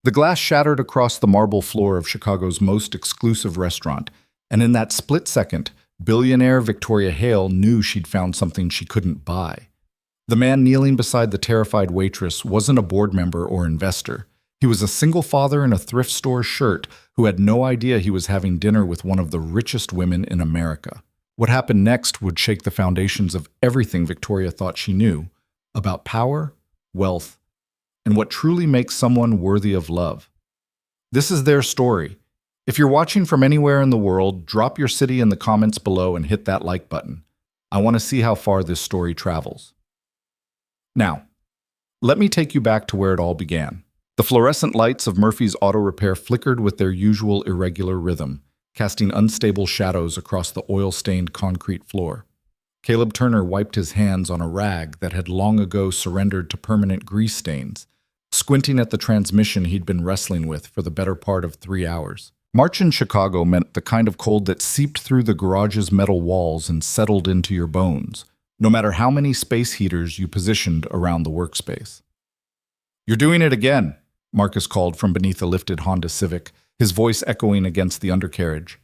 The glass shattered across the marble floor of Chicago's most exclusive restaurant, and in that split second, billionaire Victoria Hale knew she'd found something she couldn't buy. The man kneeling beside the terrified waitress wasn't a board member or investor. He was a single father in a thrift store shirt who had no idea he was having dinner with one of the richest women in America. What happened next would shake the foundations of everything Victoria thought she knew about power, wealth, and what truly makes someone worthy of love. This is their story. If you're watching from anywhere in the world, drop your city in the comments below and hit that like button. I want to see how far this story travels. Now, let me take you back to where it all began. The fluorescent lights of Murphy's Auto Repair flickered with their usual irregular rhythm, casting unstable shadows across the oil-stained concrete floor. Caleb Turner wiped his hands on a rag that had long ago surrendered to permanent grease stains, squinting at the transmission he'd been wrestling with for the better part of 3 hours. March in Chicago meant the kind of cold that seeped through the garage's metal walls and settled into your bones, no matter how many space heaters you positioned around the workspace. "You're doing it again," Marcus called from beneath a lifted Honda Civic, his voice echoing against the undercarriage.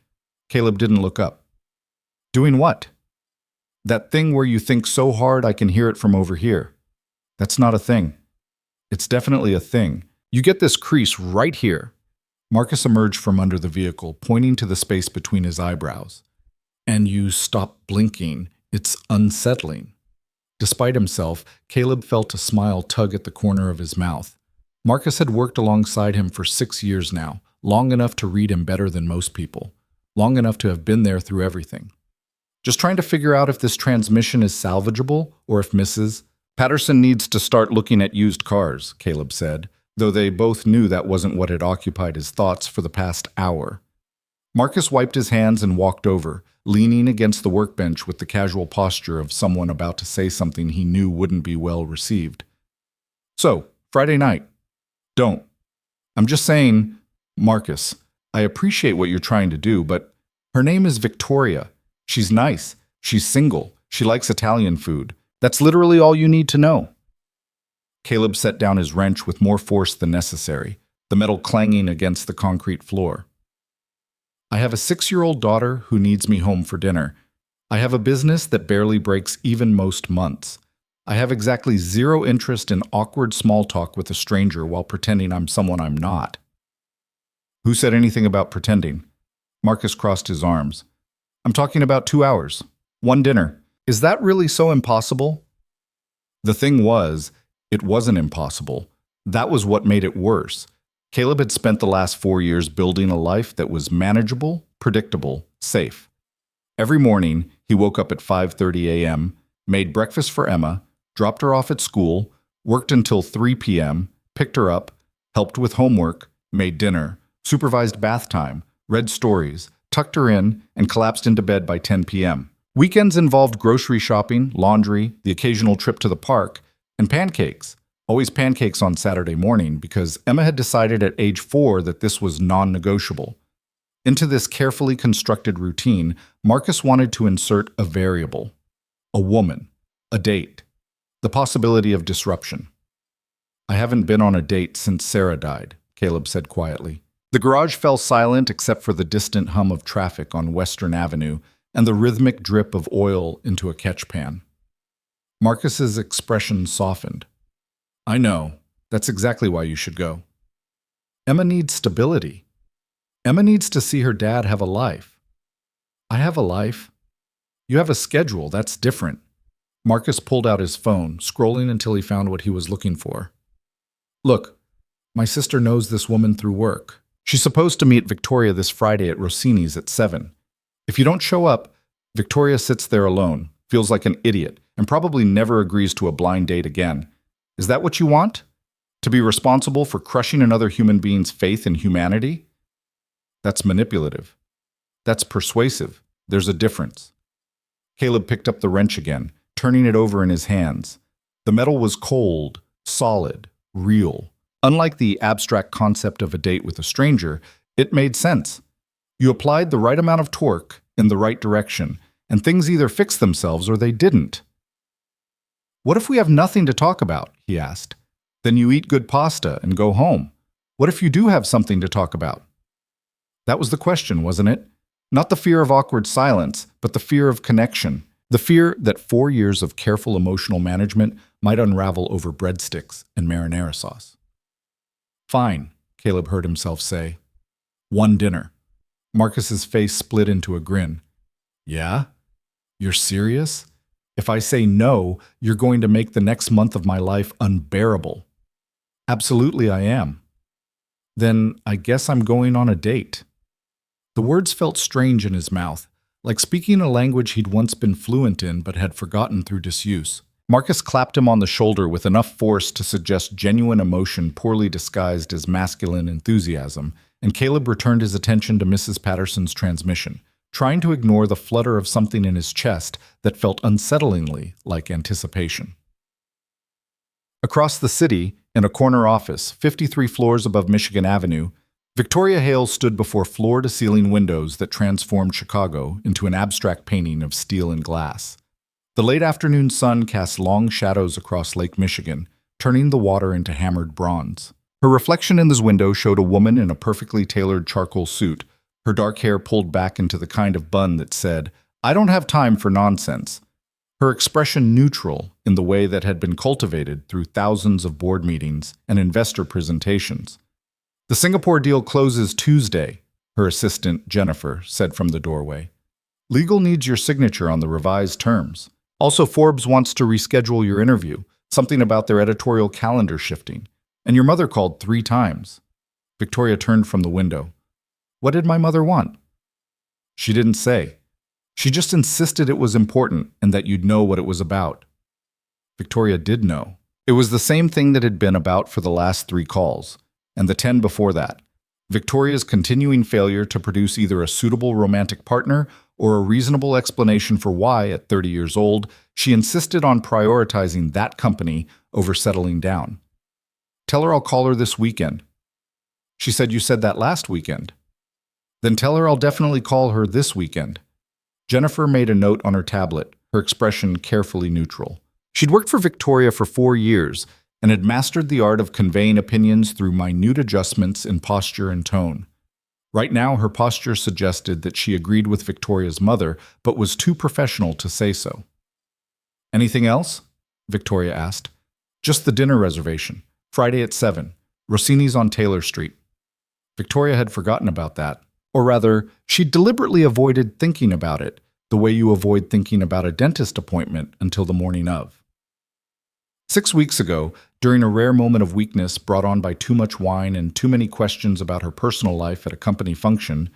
Caleb didn't look up. "Doing what?" "That thing where you think so hard I can hear it from over here." "That's not a thing." "It's definitely a thing. You get this crease right here." Marcus emerged from under the vehicle, pointing to the space between his eyebrows. "And you stop blinking. It's unsettling." Despite himself, Caleb felt a smile tug at the corner of his mouth. Marcus had worked alongside him for 6 years now, long enough to read him better than most people, long enough to have been there through everything. "Just trying to figure out if this transmission is salvageable or if Mrs. Patterson needs to start looking at used cars," Caleb said, though they both knew that wasn't what had occupied his thoughts for the past hour. Marcus wiped his hands and walked over, leaning against the workbench with the casual posture of someone about to say something he knew wouldn't be well received. "So, Friday night. Don't. I'm just saying, Marcus, I appreciate what you're trying to do, but her name is Victoria. She's nice. She's single. She likes Italian food. That's literally all you need to know." Caleb set down his wrench with more force than necessary, the metal clanging against the concrete floor. "I have a 6-year-old daughter who needs me home for dinner. I have a business that barely breaks even most months. I have exactly zero interest in awkward small talk with a stranger while pretending I'm someone I'm not." "Who said anything about pretending?" Marcus crossed his arms. "I'm talking about 2 hours. One dinner. Is that really so impossible?" The thing was, it wasn't impossible. That was what made it worse. Caleb had spent the last 4 years building a life that was manageable, predictable, safe. Every morning, he woke up at 5:30 a.m., made breakfast for Emma, dropped her off at school, worked until 3 p.m., picked her up, helped with homework, made dinner, supervised bath time, read stories, tucked her in, and collapsed into bed by 10 p.m. Weekends involved grocery shopping, laundry, the occasional trip to the park, and pancakes. Always pancakes on Saturday morning because Emma had decided at age 4 that this was non-negotiable. Into this carefully constructed routine, Marcus wanted to insert a variable. A woman. A date. The possibility of disruption. "I haven't been on a date since Sarah died," Caleb said quietly. The garage fell silent except for the distant hum of traffic on Western Avenue and the rhythmic drip of oil into a catchpan. Marcus's expression softened. "I know. That's exactly why you should go. Emma needs stability. Emma needs to see her dad have a life." "I have a life." "You have a schedule. That's different." Marcus pulled out his phone, scrolling until he found what he was looking for. "Look, my sister knows this woman through work. She's supposed to meet Victoria this Friday at Rossini's at 7. If you don't show up, Victoria sits there alone, feels like an idiot, and probably never agrees to a blind date again. Is that what you want? To be responsible for crushing another human being's faith in humanity? That's manipulative. That's persuasive. There's a difference." Caleb picked up the wrench again, turning it over in his hands. The metal was cold, solid, real. Unlike the abstract concept of a date with a stranger, it made sense. You applied the right amount of torque in the right direction, and things either fixed themselves or they didn't. "What if we have nothing to talk about?" he asked. "Then you eat good pasta and go home. What if you do have something to talk about? That was the question, wasn't it? Not the fear of awkward silence, but the fear of connection. The fear that 4 years of careful emotional management might unravel over breadsticks and marinara sauce. Fine, Caleb heard himself say. One dinner. Marcus's face split into a grin. Yeah? You're serious? If I say no, you're going to make the next month of my life unbearable. Absolutely I am. Then I guess I'm going on a date. The words felt strange in his mouth, like speaking a language he'd once been fluent in but had forgotten through disuse. Marcus clapped him on the shoulder with enough force to suggest genuine emotion poorly disguised as masculine enthusiasm, and Caleb returned his attention to Mrs. Patterson's transmission, trying to ignore the flutter of something in his chest that felt unsettlingly like anticipation. Across the city, in a corner office, 53 floors above Michigan Avenue, Victoria Hale stood before floor-to-ceiling windows that transformed Chicago into an abstract painting of steel and glass. The late afternoon sun cast long shadows across Lake Michigan, turning the water into hammered bronze. Her reflection in this window showed a woman in a perfectly tailored charcoal suit, her dark hair pulled back into the kind of bun that said, "I don't have time for nonsense." Her expression neutral in the way that had been cultivated through thousands of board meetings and investor presentations. The Singapore deal closes Tuesday, her assistant, Jennifer, said from the doorway. Legal needs your signature on the revised terms. Also, Forbes wants to reschedule your interview, something about their editorial calendar shifting. And your mother called 3 times. Victoria turned from the window. What did my mother want? She didn't say. She just insisted it was important and that you'd know what it was about. Victoria did know. It was the same thing that had been about for the last 3 calls, and the 10 before that. Victoria's continuing failure to produce either a suitable romantic partner or a reasonable explanation for why, at 30 years old, she insisted on prioritizing that company over settling down. Tell her I'll call her this weekend. She said you said that last weekend. Then tell her I'll definitely call her this weekend. Jennifer made a note on her tablet, her expression carefully neutral. She'd worked for Victoria for 4 years and had mastered the art of conveying opinions through minute adjustments in posture and tone. Right now, her posture suggested that she agreed with Victoria's mother, but was too professional to say so. Anything else? Victoria asked. Just the dinner reservation. Friday at 7. Rossini's on Taylor Street. Victoria had forgotten about that. Or rather, she'd deliberately avoided thinking about it, the way you avoid thinking about a dentist appointment until the morning of. 6 weeks ago, during a rare moment of weakness brought on by too much wine and too many questions about her personal life at a company function,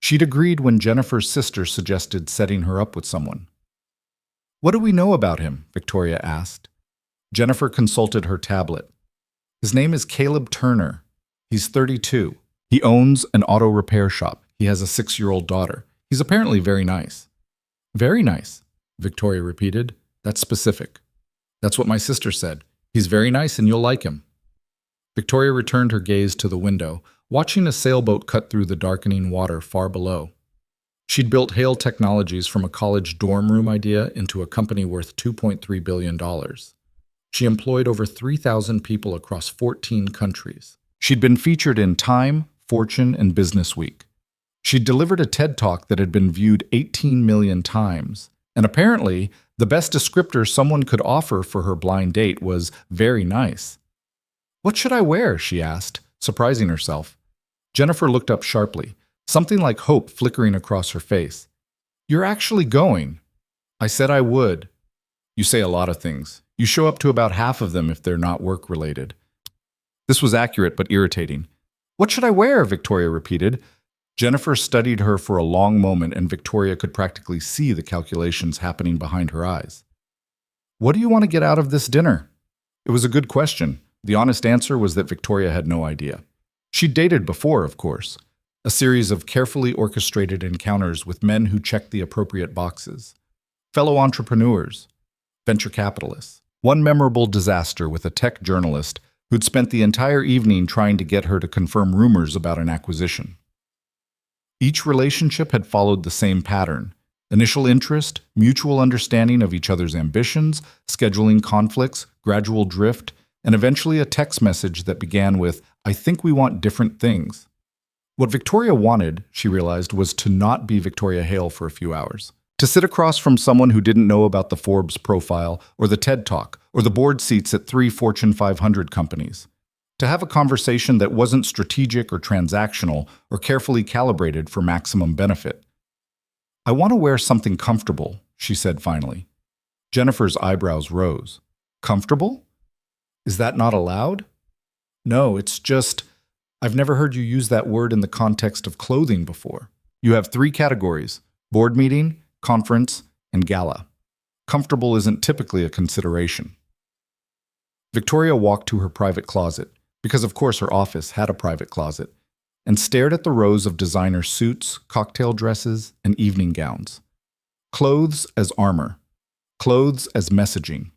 she'd agreed when Jennifer's sister suggested setting her up with someone. What do we know about him? Victoria asked. Jennifer consulted her tablet. His name is Caleb Turner. He's 32. He owns an auto repair shop. He has a 6-year-old daughter. He's apparently very nice. Very nice, Victoria repeated. That's specific. That's what my sister said. He's very nice and you'll like him. Victoria returned her gaze to the window, watching a sailboat cut through the darkening water far below. She'd built Hale Technologies from a college dorm room idea into a company worth $2.3 billion. She employed over 3,000 people across 14 countries. She'd been featured in Time, Fortune, and Business Week. She'd delivered a TED Talk that had been viewed 18 million times. And apparently, the best descriptor someone could offer for her blind date was very nice. What should I wear? She asked, surprising herself. Jennifer looked up sharply, something like hope flickering across her face. You're actually going. I said I would. You say a lot of things. You show up to about half of them if they're not work-related. This was accurate but irritating. What should I wear? Victoria repeated. Jennifer studied her for a long moment, and Victoria could practically see the calculations happening behind her eyes. What do you want to get out of this dinner? It was a good question. The honest answer was that Victoria had no idea. She'd dated before, of course. A series of carefully orchestrated encounters with men who checked the appropriate boxes. Fellow entrepreneurs. Venture capitalists. One memorable disaster with a tech journalist who'd spent the entire evening trying to get her to confirm rumors about an acquisition. Each relationship had followed the same pattern: initial interest, mutual understanding of each other's ambitions, scheduling conflicts, gradual drift, and eventually a text message that began with, I think we want different things. What Victoria wanted, she realized, was to not be Victoria Hale for a few hours. To sit across from someone who didn't know about the Forbes profile, or the TED Talk, or the board seats at 3 Fortune 500 companies. To have a conversation that wasn't strategic or transactional or carefully calibrated for maximum benefit. I want to wear something comfortable, she said finally. Jennifer's eyebrows rose. Comfortable? Is that not allowed? No, it's just, I've never heard you use that word in the context of clothing before. You have 3 categories: board meeting, conference, and gala. Comfortable isn't typically a consideration. Victoria walked to her private closet, because of course her office had a private closet, and stared at the rows of designer suits, cocktail dresses, and evening gowns. Clothes as armor. Clothes as messaging.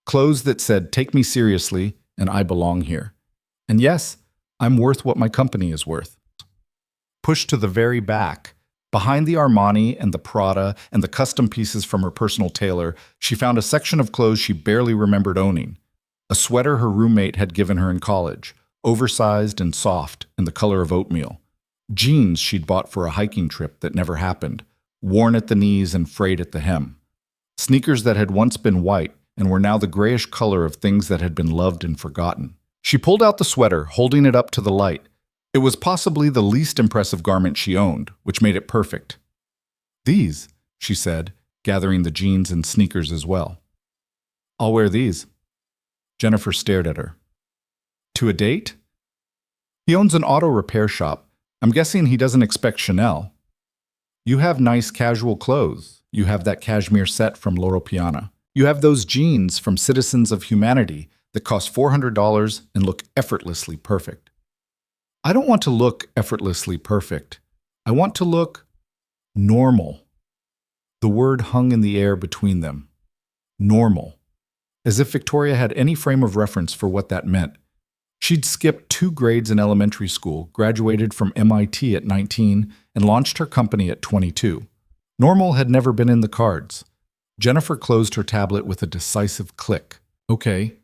Clothes that said, take me seriously, and I belong here. And yes, I'm worth what my company is worth. Pushed to the very back, behind the Armani and the Prada and the custom pieces from her personal tailor, she found a section of clothes she barely remembered owning. A sweater her roommate had given her in college, oversized and soft and the color of oatmeal. Jeans she'd bought for a hiking trip that never happened, worn at the knees and frayed at the hem. Sneakers that had once been white and were now the grayish color of things that had been loved and forgotten. She pulled out the sweater, holding it up to the light. It was possibly the least impressive garment she owned, which made it perfect. These, she said, gathering the jeans and sneakers as well. I'll wear these. Jennifer stared at her. To a date? He owns an auto repair shop. I'm guessing he doesn't expect Chanel. You have nice casual clothes. You have that cashmere set from Loro Piana. You have those jeans from Citizens of Humanity that cost $400 and look effortlessly perfect. I don't want to look effortlessly perfect. I want to look normal. The word hung in the air between them. Normal. As if Victoria had any frame of reference for what that meant. She'd skipped 2 grades in elementary school, graduated from MIT at 19, and launched her company at 22. Normal had never been in the cards. Jennifer closed her tablet with a decisive click. Okay,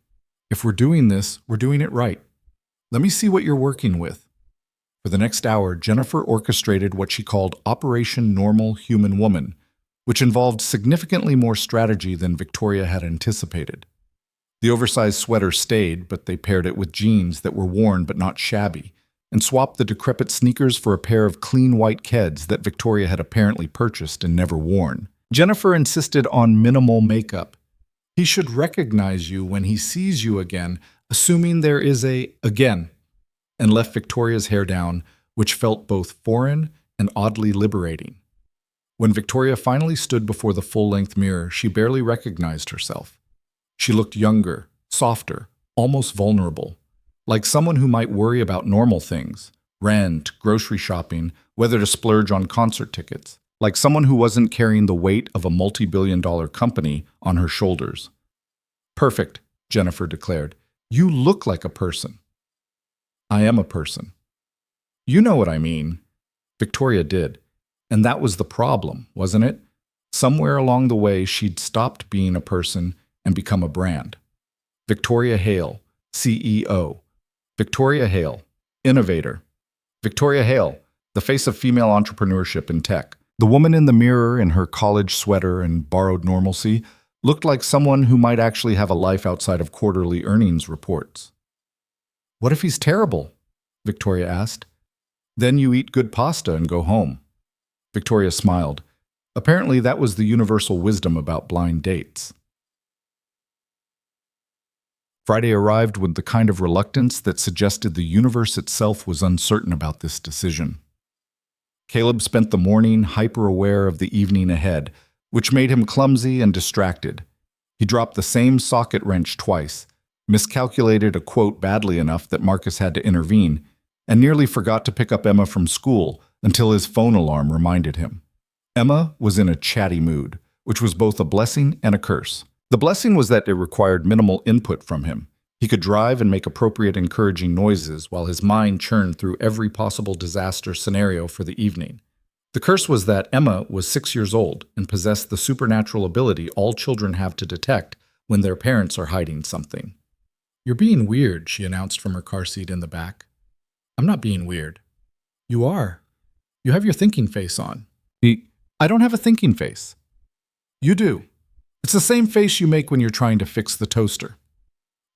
if we're doing this, we're doing it right. Let me see what you're working with. For the next hour, Jennifer orchestrated what she called Operation Normal Human Woman, which involved significantly more strategy than Victoria had anticipated. The oversized sweater stayed, but they paired it with jeans that were worn but not shabby, and swapped the decrepit sneakers for a pair of clean white Keds that Victoria had apparently purchased and never worn. Jennifer insisted on minimal makeup. He should recognize you when he sees you again, assuming there is a again, and left Victoria's hair down, which felt both foreign and oddly liberating. When Victoria finally stood before the full-length mirror, she barely recognized herself. She looked younger, softer, almost vulnerable, like someone who might worry about normal things, rent, grocery shopping, whether to splurge on concert tickets, like someone who wasn't carrying the weight of a multi-billion-dollar company on her shoulders. Perfect, Jennifer declared. You look like a person. I am a person. You know what I mean. Victoria did. And that was the problem, wasn't it? Somewhere along the way, she'd stopped being a person and become a brand. Victoria Hale, CEO. Victoria Hale, innovator. Victoria Hale, the face of female entrepreneurship in tech. The woman in the mirror in her college sweater and borrowed normalcy looked like someone who might actually have a life outside of quarterly earnings reports. What if he's terrible? Victoria asked. Then you eat good pasta and go home. Victoria smiled. Apparently that was the universal wisdom about blind dates. Friday arrived with the kind of reluctance that suggested the universe itself was uncertain about this decision. Caleb spent the morning hyper-aware of the evening ahead, which made him clumsy and distracted. He dropped the same socket wrench twice, miscalculated a quote badly enough that Marcus had to intervene, and nearly forgot to pick up Emma from school until his phone alarm reminded him. Emma was in a chatty mood, which was both a blessing and a curse. The blessing was that it required minimal input from him. He could drive and make appropriate encouraging noises while his mind churned through every possible disaster scenario for the evening. The curse was that Emma was 6 years old and possessed the supernatural ability all children have to detect when their parents are hiding something. You're being weird, she announced from her car seat in the back. I'm not being weird. You are. You have your thinking face on. I don't have a thinking face. You do. It's the same face you make when you're trying to fix the toaster.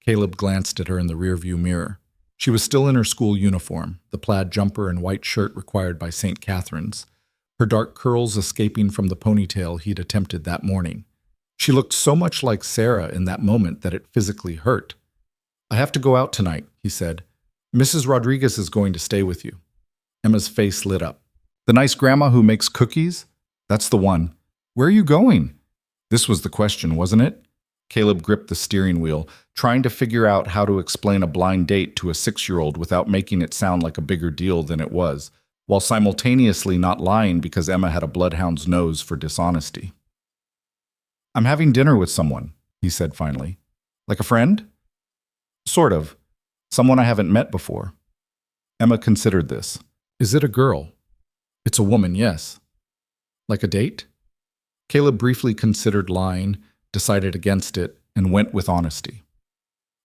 Caleb glanced at her in the rearview mirror. She was still in her school uniform, the plaid jumper and white shirt required by St. Catherine's, her dark curls escaping from the ponytail he'd attempted that morning. She looked so much like Sarah in that moment that it physically hurt. I have to go out tonight, he said. Mrs. Rodriguez is going to stay with you. Emma's face lit up. The nice grandma who makes cookies? That's the one. Where are you going? This was the question, wasn't it? Caleb gripped the steering wheel, trying to figure out how to explain a blind date to a 6-year-old without making it sound like a bigger deal than it was, while simultaneously not lying because Emma had a bloodhound's nose for dishonesty. I'm having dinner with someone, he said finally. Like a friend? Sort of. Someone I haven't met before. Emma considered this. Is it a girl? It's a woman, yes. Like a date? Caleb briefly considered lying, decided against it, and went with honesty.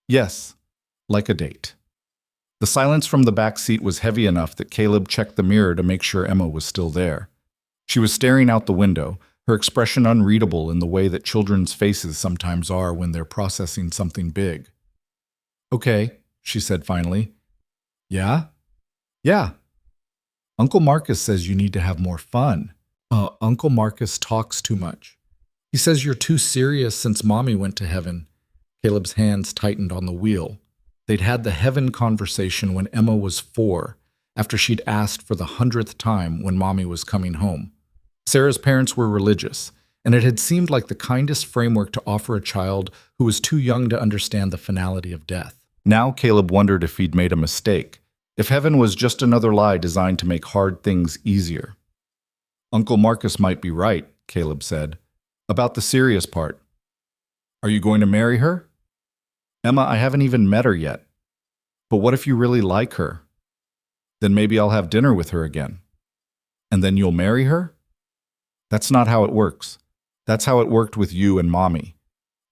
Yes, like a date. The silence from the back seat was heavy enough that Caleb checked the mirror to make sure Emma was still there. She was staring out the window, her expression unreadable in the way that children's faces sometimes are when they're processing something big. Okay, she said finally. Yeah? Yeah. Uncle Marcus says you need to have more fun. Uncle Marcus talks too much. He says you're too serious since Mommy went to heaven. Caleb's hands tightened on the wheel. They'd had the heaven conversation when Emma was 4, after she'd asked for the 100th time when Mommy was coming home. Sarah's parents were religious, and it had seemed like the kindest framework to offer a child who was too young to understand the finality of death. Now Caleb wondered if he'd made a mistake, if heaven was just another lie designed to make hard things easier. Uncle Marcus might be right, Caleb said, about the serious part. Are you going to marry her? Emma, I haven't even met her yet. But what if you really like her? Then maybe I'll have dinner with her again. And then you'll marry her? That's not how it works. That's how it worked with you and Mommy.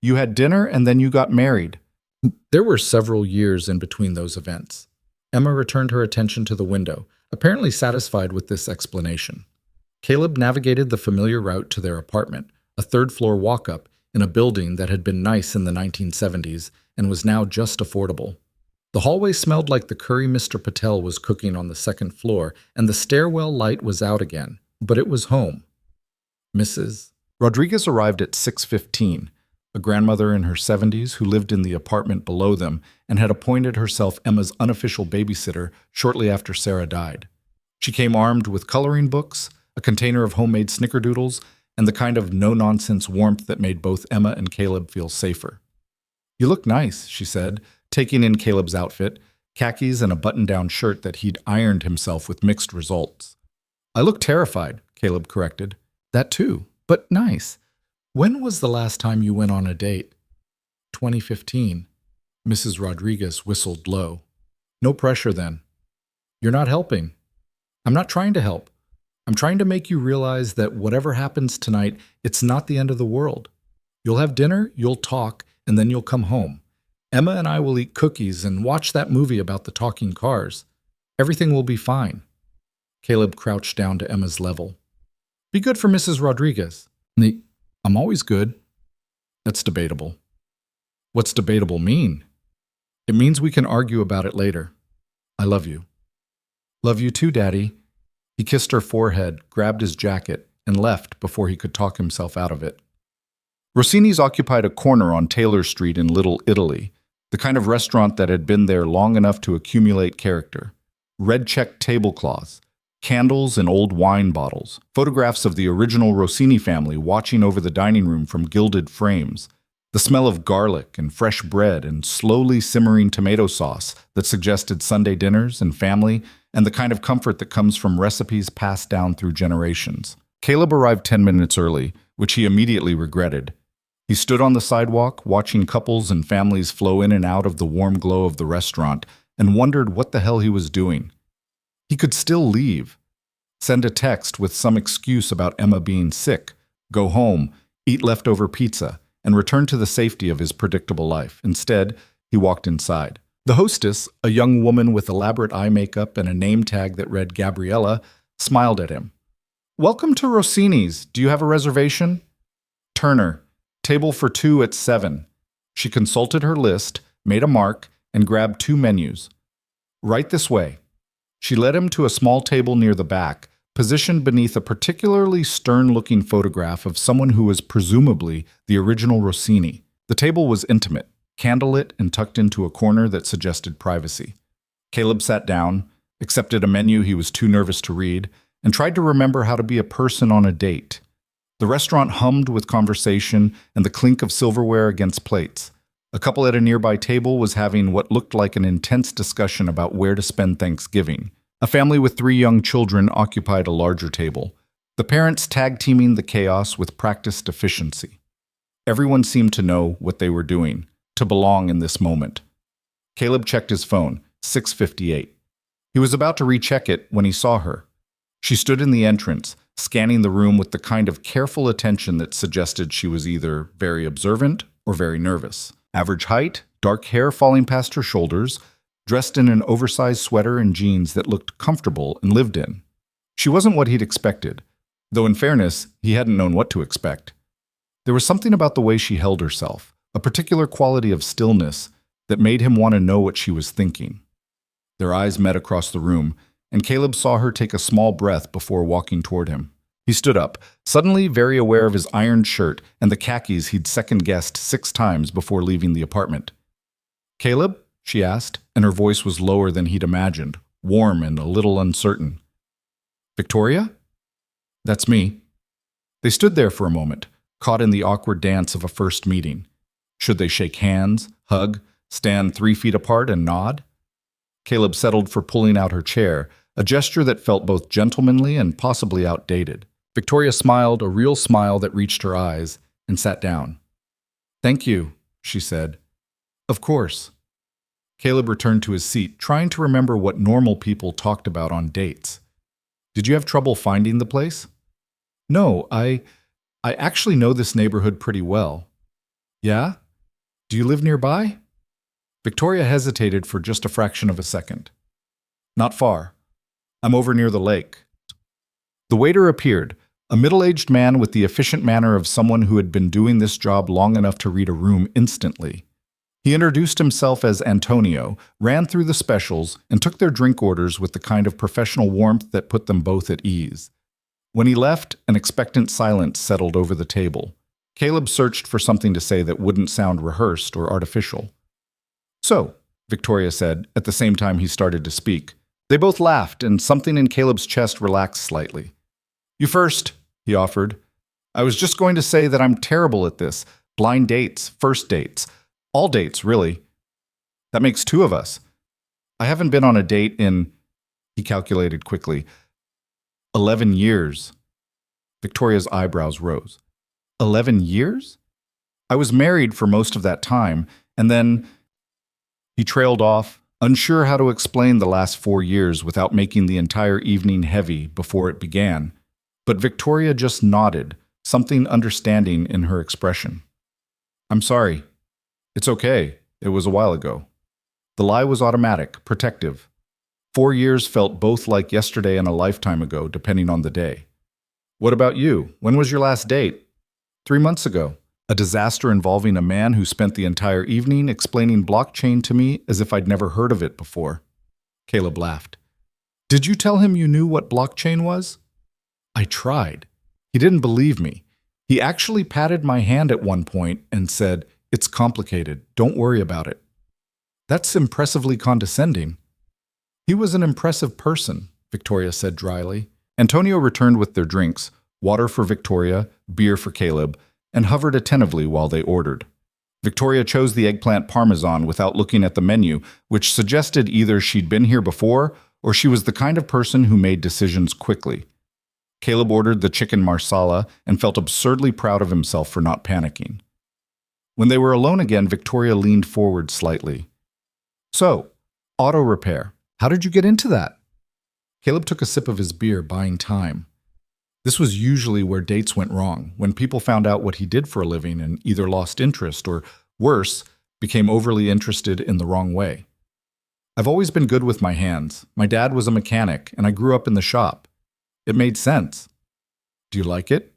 You had dinner and then you got married. There were several years in between those events. Emma returned her attention to the window, apparently satisfied with this explanation. Caleb navigated the familiar route to their apartment, a third-floor walk-up in a building that had been nice in the 1970s and was now just affordable. The hallway smelled like the curry Mr. Patel was cooking on the second floor, and the stairwell light was out again, but it was home. Mrs. Rodriguez arrived at 6:15, a grandmother in her 70s who lived in the apartment below them and had appointed herself Emma's unofficial babysitter shortly after Sarah died. She came armed with coloring books, a container of homemade snickerdoodles, and the kind of no-nonsense warmth that made both Emma and Caleb feel safer. You look nice, she said, taking in Caleb's outfit, khakis and a button-down shirt that he'd ironed himself with mixed results. I look terrified, Caleb corrected. That too, but nice. When was the last time you went on a date? 2015. Mrs. Rodriguez whistled low. No pressure then. You're not helping. I'm not trying to help. I'm trying to make you realize that whatever happens tonight, it's not the end of the world. You'll have dinner, you'll talk, and then you'll come home. Emma and I will eat cookies and watch that movie about the talking cars. Everything will be fine. Caleb crouched down to Emma's level. Be good for Mrs. Rodriguez. I'm always good. That's debatable. What's debatable mean? It means we can argue about it later. I love you. Love you too, Daddy. He kissed her forehead, grabbed his jacket, and left before he could talk himself out of it. Rossini's occupied a corner on Taylor Street in Little Italy, the kind of restaurant that had been there long enough to accumulate character. Red-checked tablecloths, candles and old wine bottles, photographs of the original Rossini family watching over the dining room from gilded frames, the smell of garlic and fresh bread and slowly simmering tomato sauce that suggested Sunday dinners and family and the kind of comfort that comes from recipes passed down through generations. Caleb arrived 10 minutes early, which he immediately regretted. He stood on the sidewalk, watching couples and families flow in and out of the warm glow of the restaurant, and wondered what the hell he was doing. He could still leave, send a text with some excuse about Emma being sick, go home, eat leftover pizza, and return to the safety of his predictable life. Instead, he walked inside. The hostess, a young woman with elaborate eye makeup and a name tag that read Gabriella, smiled at him. "Welcome to Rossini's. Do you have a reservation?" "Turner. Table for 2 at 7. She consulted her list, made a mark, and grabbed 2 menus. "Right this way." She led him to a small table near the back, positioned beneath a particularly stern-looking photograph of someone who was presumably the original Rossini. The table was intimate, candlelit and tucked into a corner that suggested privacy. Caleb sat down, accepted a menu he was too nervous to read, and tried to remember how to be a person on a date. The restaurant hummed with conversation and the clink of silverware against plates. A couple at a nearby table was having what looked like an intense discussion about where to spend Thanksgiving. A family with 3 young children occupied a larger table, the parents tag-teaming the chaos with practiced efficiency. Everyone seemed to know what they were doing, to belong in this moment. Caleb checked his phone, 6:58. He was about to recheck it when he saw her. She stood in the entrance, scanning the room with the kind of careful attention that suggested she was either very observant or very nervous. Average height, dark hair falling past her shoulders, dressed in an oversized sweater and jeans that looked comfortable and lived in. She wasn't what he'd expected, though in fairness, he hadn't known what to expect. There was something about the way she held herself, a particular quality of stillness that made him want to know what she was thinking. Their eyes met across the room, and Caleb saw her take a small breath before walking toward him. He stood up, suddenly very aware of his ironed shirt and the khakis he'd second-guessed 6 times before leaving the apartment. "Caleb?" she asked, and her voice was lower than he'd imagined, warm and a little uncertain. "Victoria?" "That's me." They stood there for a moment, caught in the awkward dance of a first meeting. Should they shake hands, hug, stand 3 feet apart and nod? Caleb settled for pulling out her chair, a gesture that felt both gentlemanly and possibly outdated. Victoria smiled, a real smile that reached her eyes, and sat down. "Thank you," she said. "Of course." Caleb returned to his seat, trying to remember what normal people talked about on dates. "Did you have trouble finding the place?" "No, I actually know this neighborhood pretty well." "Yeah? Do you live nearby?" Victoria hesitated for just a fraction of a second. "Not far. I'm over near the lake." The waiter appeared, a middle-aged man with the efficient manner of someone who had been doing this job long enough to read a room instantly. He introduced himself as Antonio, ran through the specials, and took their drink orders with the kind of professional warmth that put them both at ease. When he left, an expectant silence settled over the table. Caleb searched for something to say that wouldn't sound rehearsed or artificial. "So," Victoria said, at the same time he started to speak. They both laughed, and something in Caleb's chest relaxed slightly. "You first," he offered. "I was just going to say that I'm terrible at this. Blind dates, first dates. All dates, really. That makes 2 of us. I haven't been on a date in," he calculated quickly, 11 years. Victoria's eyebrows rose. 11 years? "I was married for most of that time, and then—" He trailed off, unsure how to explain the last 4 years without making the entire evening heavy before it began. But Victoria just nodded, something understanding in her expression. "I'm sorry. It's okay. It was a while ago." The lie was automatic, protective. 4 years felt both like yesterday and a lifetime ago, depending on the day. "What about you? When was your last date?" 3 months ago. A disaster involving a man who spent the entire evening explaining blockchain to me as if I'd never heard of it before. Caleb laughed. "Did you tell him you knew what blockchain was?" "I tried. He didn't believe me. He actually patted my hand at one point and said, 'It's complicated. Don't worry about it.'" "That's impressively condescending." "He was an impressive person," Victoria said dryly. Antonio returned with their drinks, water for Victoria, beer for Caleb, and hovered attentively while they ordered. Victoria chose the eggplant parmesan without looking at the menu, which suggested either she'd been here before or she was the kind of person who made decisions quickly. Caleb ordered the chicken marsala and felt absurdly proud of himself for not panicking. When they were alone again, Victoria leaned forward slightly. "So, auto repair. How did you get into that?" Caleb took a sip of his beer, buying time. This was usually where dates went wrong, when people found out what he did for a living and either lost interest or, worse, became overly interested in the wrong way. I've always been good with my hands. My dad was a mechanic, and I grew up in the shop. It made sense. Do you like it?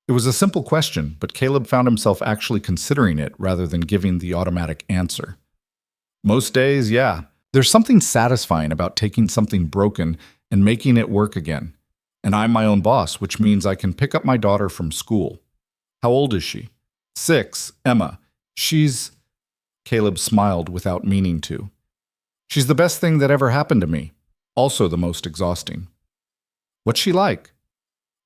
It was a simple question, but Caleb found himself actually considering it rather than giving the automatic answer. Most days, yeah. There's something satisfying about taking something broken and making it work again. And I'm my own boss, which means I can pick up my daughter from school. How old is she? 6, Emma. Caleb smiled without meaning to. She's the best thing that ever happened to me. Also the most exhausting. What's she like?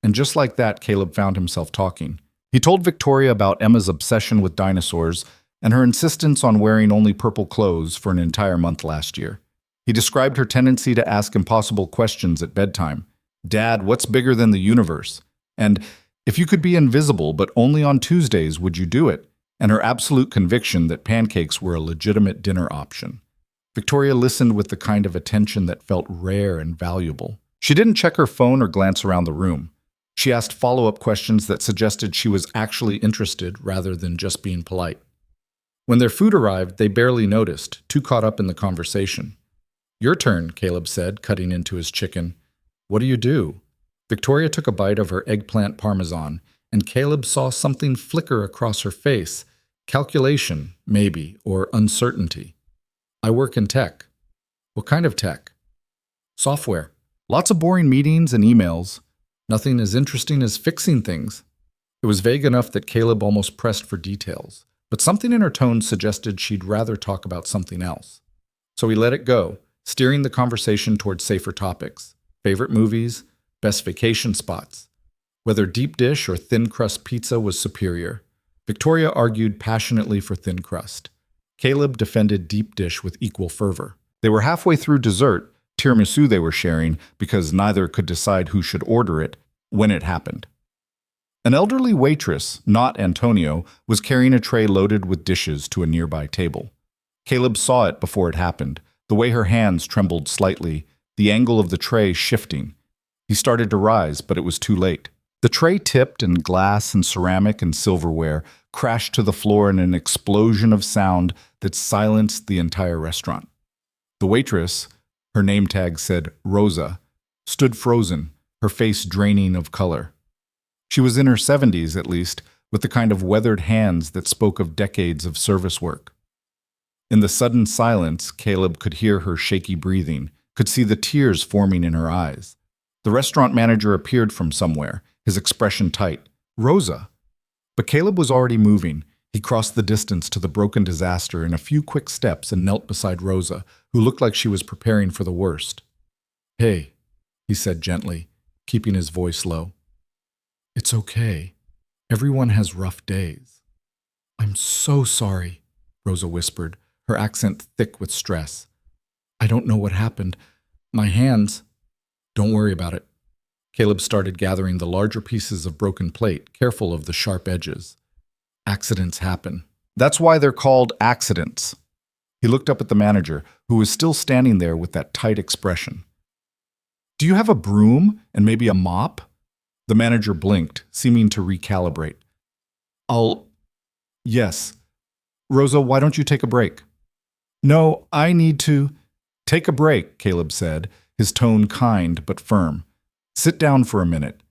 And just like that, Caleb found himself talking. He told Victoria about Emma's obsession with dinosaurs and her insistence on wearing only purple clothes for an entire month last year. He described her tendency to ask impossible questions at bedtime. Dad, what's bigger than the universe? And if you could be invisible, but only on Tuesdays, would you do it? And her absolute conviction that pancakes were a legitimate dinner option. Victoria listened with the kind of attention that felt rare and valuable. She didn't check her phone or glance around the room. She asked follow-up questions that suggested she was actually interested rather than just being polite. When their food arrived, they barely noticed, too caught up in the conversation. Your turn, Caleb said, cutting into his chicken. What do you do? Victoria took a bite of her eggplant parmesan, and Caleb saw something flicker across her face. Calculation, maybe, or uncertainty. I work in tech. What kind of tech? Software. Lots of boring meetings and emails. Nothing as interesting as fixing things. It was vague enough that Caleb almost pressed for details, but something in her tone suggested she'd rather talk about something else. So he let it go, steering the conversation toward safer topics. Favorite movies, best vacation spots. Whether deep dish or thin crust pizza was superior. Victoria argued passionately for thin crust. Caleb defended deep dish with equal fervor. They were halfway through dessert, tiramisu they were sharing because neither could decide who should order it, when it happened. An elderly waitress, not Antonio, was carrying a tray loaded with dishes to a nearby table. Caleb saw it before it happened, the way her hands trembled slightly, the angle of the tray shifting. He started to rise, but it was too late. The tray tipped, and glass and ceramic and silverware crashed to the floor in an explosion of sound that silenced the entire restaurant. The waitress, her name tag said Rosa, stood frozen, her face draining of color. She was in her 70s, at least, with the kind of weathered hands that spoke of decades of service work. In the sudden silence, Caleb could hear her shaky breathing, could see the tears forming in her eyes. The restaurant manager appeared from somewhere, his expression tight. Rosa. But Caleb was already moving. He crossed the distance to the broken disaster in a few quick steps and knelt beside Rosa, who looked like she was preparing for the worst. Hey, he said gently, keeping his voice low. It's okay. Everyone has rough days. I'm so sorry, Rosa whispered, her accent thick with stress. I don't know what happened. My hands. Don't worry about it. Caleb started gathering the larger pieces of broken plate, careful of the sharp edges. Accidents happen. That's why they're called accidents. He looked up at the manager, who was still standing there with that tight expression. Do you have a broom and maybe a mop? The manager blinked, seeming to recalibrate. Yes. Rosa, why don't you take a break? No, I need to. Take a break, Caleb said, his tone kind but firm. Sit down for a minute.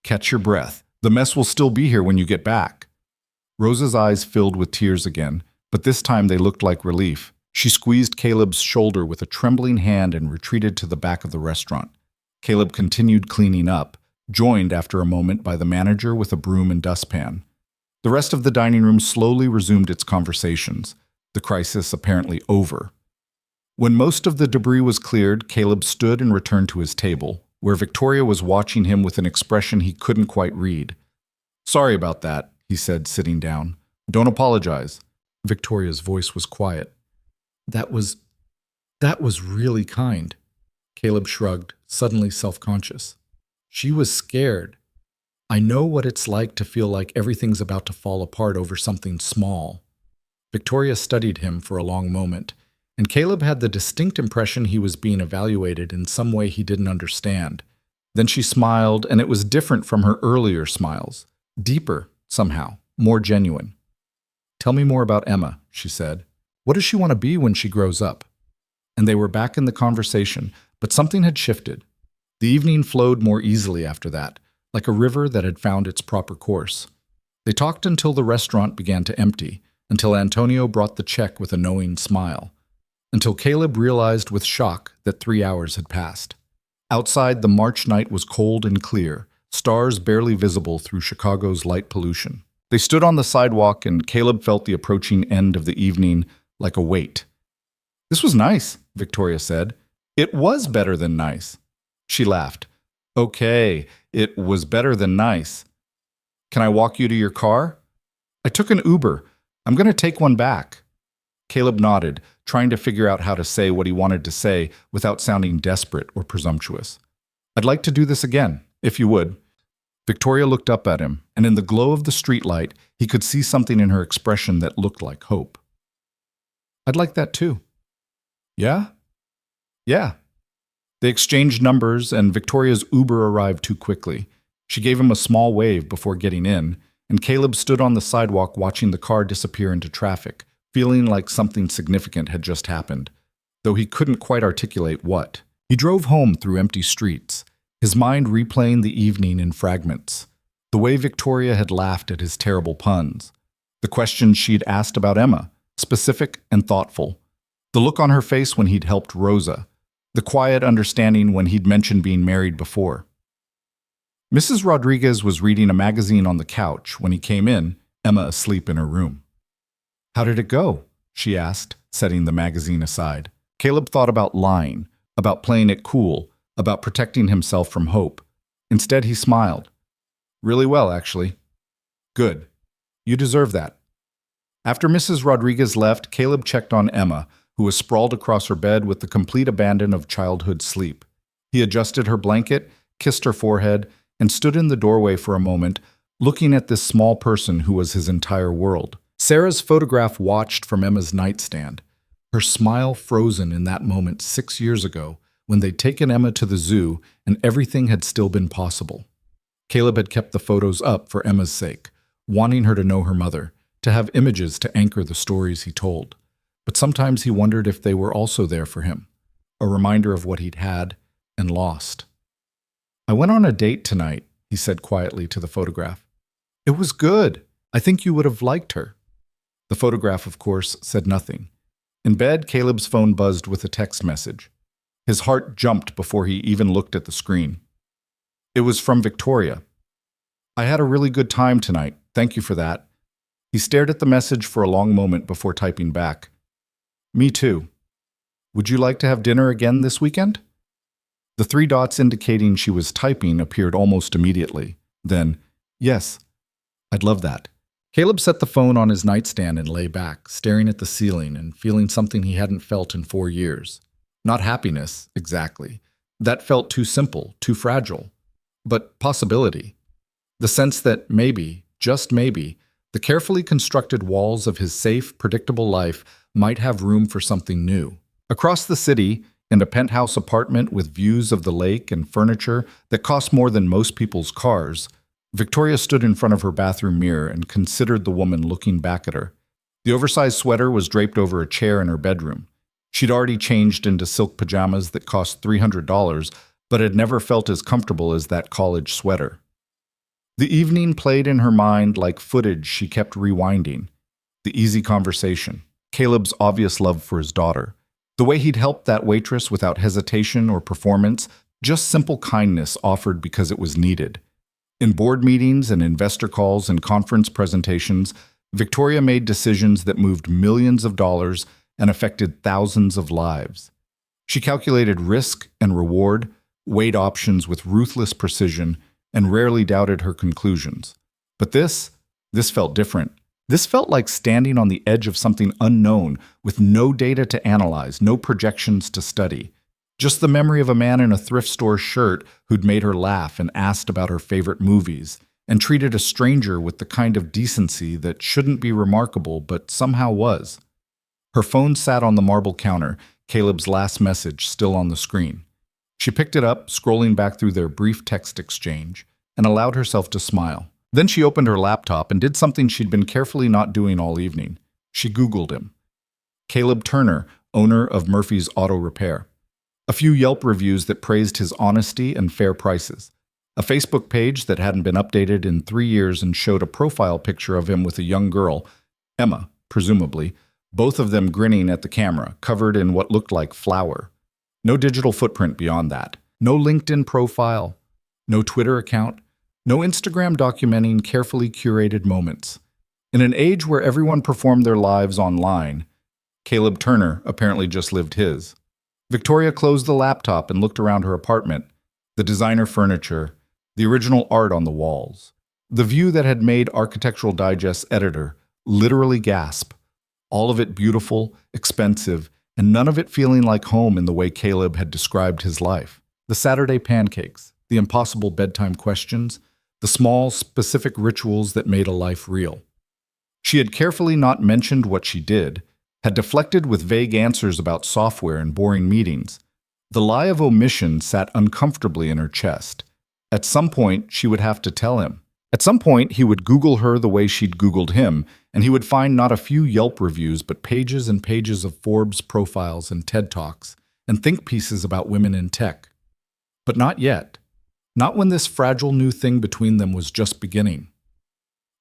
Catch your breath. The mess will still be here when you get back. Rosa's eyes filled with tears again, but this time they looked like relief. She squeezed Caleb's shoulder with a trembling hand and retreated to the back of the restaurant. Caleb continued cleaning up, joined after a moment by the manager with a broom and dustpan. The rest of the dining room slowly resumed its conversations, the crisis apparently over. When most of the debris was cleared, Caleb stood and returned to his table, where Victoria was watching him with an expression he couldn't quite read. Sorry about that, he said, sitting down. Don't apologize. Victoria's voice was quiet. That was really kind. Caleb shrugged, suddenly self-conscious. She was scared. I know what it's like to feel like everything's about to fall apart over something small. Victoria studied him for a long moment, and Caleb had the distinct impression he was being evaluated in some way he didn't understand. Then she smiled, and it was different from her earlier smiles. Deeper, somehow, more genuine. Tell me more about Emma, she said. What does she want to be when she grows up? and they were back in the conversation, but something had shifted. The evening flowed more easily after that, like a river that had found its proper course. They talked until the restaurant began to empty, until Antonio brought the check with a knowing smile, until Caleb realized with shock that 3 hours had passed. Outside, the March night was cold and clear, stars barely visible through Chicago's light pollution. They stood on the sidewalk, and Caleb felt the approaching end of the evening like a weight. "This was nice," Victoria said. "It was better than nice." She laughed. "Okay, it was better than nice. Can I walk you to your car?" "I took an Uber. I'm going to take one back." Caleb nodded, trying to figure out how to say what he wanted to say without sounding desperate or presumptuous. "I'd like to do this again, if you would." Victoria looked up at him, and in the glow of the streetlight, he could see something in her expression that looked like hope. "I'd like that too." "Yeah?" "Yeah." They exchanged numbers, and Victoria's Uber arrived too quickly. She gave him a small wave before getting in, and Caleb stood on the sidewalk watching the car disappear into traffic, feeling like something significant had just happened, though he couldn't quite articulate what. He drove home through empty streets, his mind replaying the evening in fragments. The way Victoria had laughed at his terrible puns. The questions she'd asked about Emma, specific and thoughtful. The look on her face when he'd helped Rosa. The quiet understanding when he'd mentioned being married before. Mrs. Rodriguez was reading a magazine on the couch when he came in, Emma asleep in her room. "How did it go?" she asked, setting the magazine aside. Caleb thought about lying, about playing it cool, about protecting himself from hope. Instead, he smiled. "Really well, actually." "Good. You deserve that." After Mrs. Rodriguez left, Caleb checked on Emma, who was sprawled across her bed with the complete abandon of childhood sleep. He adjusted her blanket, kissed her forehead, and stood in the doorway for a moment, looking at this small person who was his entire world. Sarah's photograph watched from Emma's nightstand, her smile frozen in that moment 6 years ago when they'd taken Emma to the zoo and everything had still been possible. Caleb had kept the photos up for Emma's sake, wanting her to know her mother, to have images to anchor the stories he told. But sometimes he wondered if they were also there for him, a reminder of what he'd had and lost. "I went on a date tonight," he said quietly to the photograph. "It was good. I think you would have liked her." The photograph, of course, said nothing. In bed, Caleb's phone buzzed with a text message. His heart jumped before he even looked at the screen. It was from Victoria. "I had a really good time tonight. Thank you for that." He stared at the message for a long moment before typing back. "Me too. Would you like to have dinner again this weekend?" The 3 dots indicating she was typing appeared almost immediately. Then, "Yes, I'd love that." Caleb set the phone on his nightstand and lay back, staring at the ceiling and feeling something he hadn't felt in 4 years. Not happiness, exactly. That felt too simple, too fragile. But possibility. The sense that maybe, just maybe, the carefully constructed walls of his safe, predictable life might have room for something new. Across the city, in a penthouse apartment with views of the lake and furniture that cost more than most people's cars, Victoria stood in front of her bathroom mirror and considered the woman looking back at her. The oversized sweater was draped over a chair in her bedroom. She'd already changed into silk pajamas that cost $300, but had never felt as comfortable as that college sweater. The evening played in her mind like footage she kept rewinding. The easy conversation, Caleb's obvious love for his daughter, the way he'd helped that waitress without hesitation or performance, just simple kindness offered because it was needed. In board meetings and investor calls and conference presentations, Victoria made decisions that moved millions of dollars and affected thousands of lives. She calculated risk and reward, weighed options with ruthless precision, and rarely doubted her conclusions. But this felt different. This felt like standing on the edge of something unknown with no data to analyze, no projections to study. Just the memory of a man in a thrift store shirt who'd made her laugh and asked about her favorite movies, and treated a stranger with the kind of decency that shouldn't be remarkable but somehow was. Her phone sat on the marble counter, Caleb's last message still on the screen. She picked it up, scrolling back through their brief text exchange, and allowed herself to smile. Then she opened her laptop and did something she'd been carefully not doing all evening. She Googled him. Caleb Turner, owner of Murphy's Auto Repair. A few Yelp reviews that praised his honesty and fair prices. A Facebook page that hadn't been updated in 3 years and showed a profile picture of him with a young girl, Emma, presumably, both of them grinning at the camera, covered in what looked like flour. No digital footprint beyond that. No LinkedIn profile. No Twitter account. No Instagram documenting carefully curated moments. In an age where everyone performed their lives online, Caleb Turner apparently just lived his. Victoria closed the laptop and looked around her apartment. The designer furniture, the original art on the walls. The view that had made Architectural Digest's editor literally gasp. All of it beautiful, expensive, and none of it feeling like home in the way Caleb had described his life. The Saturday pancakes, the impossible bedtime questions, the small, specific rituals that made a life real. She had carefully not mentioned what she did, had deflected with vague answers about software and boring meetings. The lie of omission sat uncomfortably in her chest. At some point, she would have to tell him. At some point, he would Google her the way she'd Googled him, and he would find not a few Yelp reviews, but pages and pages of Forbes profiles and TED Talks, and think pieces about women in tech. But not yet. Not when this fragile new thing between them was just beginning.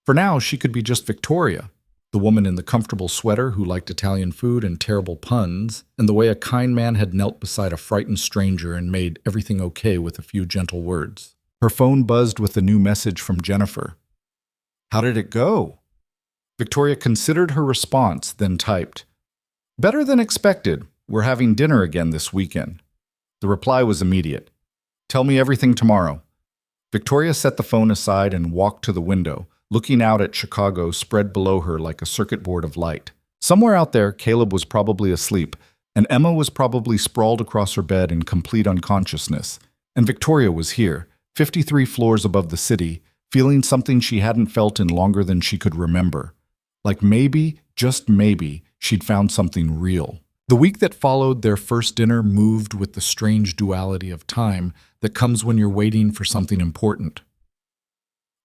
For now, she could be just Victoria, the woman in the comfortable sweater who liked Italian food and terrible puns, and the way a kind man had knelt beside a frightened stranger and made everything okay with a few gentle words. Her phone buzzed with a new message from Jennifer. How did it go? Victoria considered her response, then typed, Better than expected. We're having dinner again this weekend. The reply was immediate. Tell me everything tomorrow. Victoria set the phone aside and walked to the window, looking out at Chicago spread below her like a circuit board of light. Somewhere out there, Caleb was probably asleep, and Emma was probably sprawled across her bed in complete unconsciousness. And Victoria was here, 53 floors above the city, feeling something she hadn't felt in longer than she could remember. Like maybe, just maybe, she'd found something real. The week that followed their first dinner moved with the strange duality of time that comes when you're waiting for something important.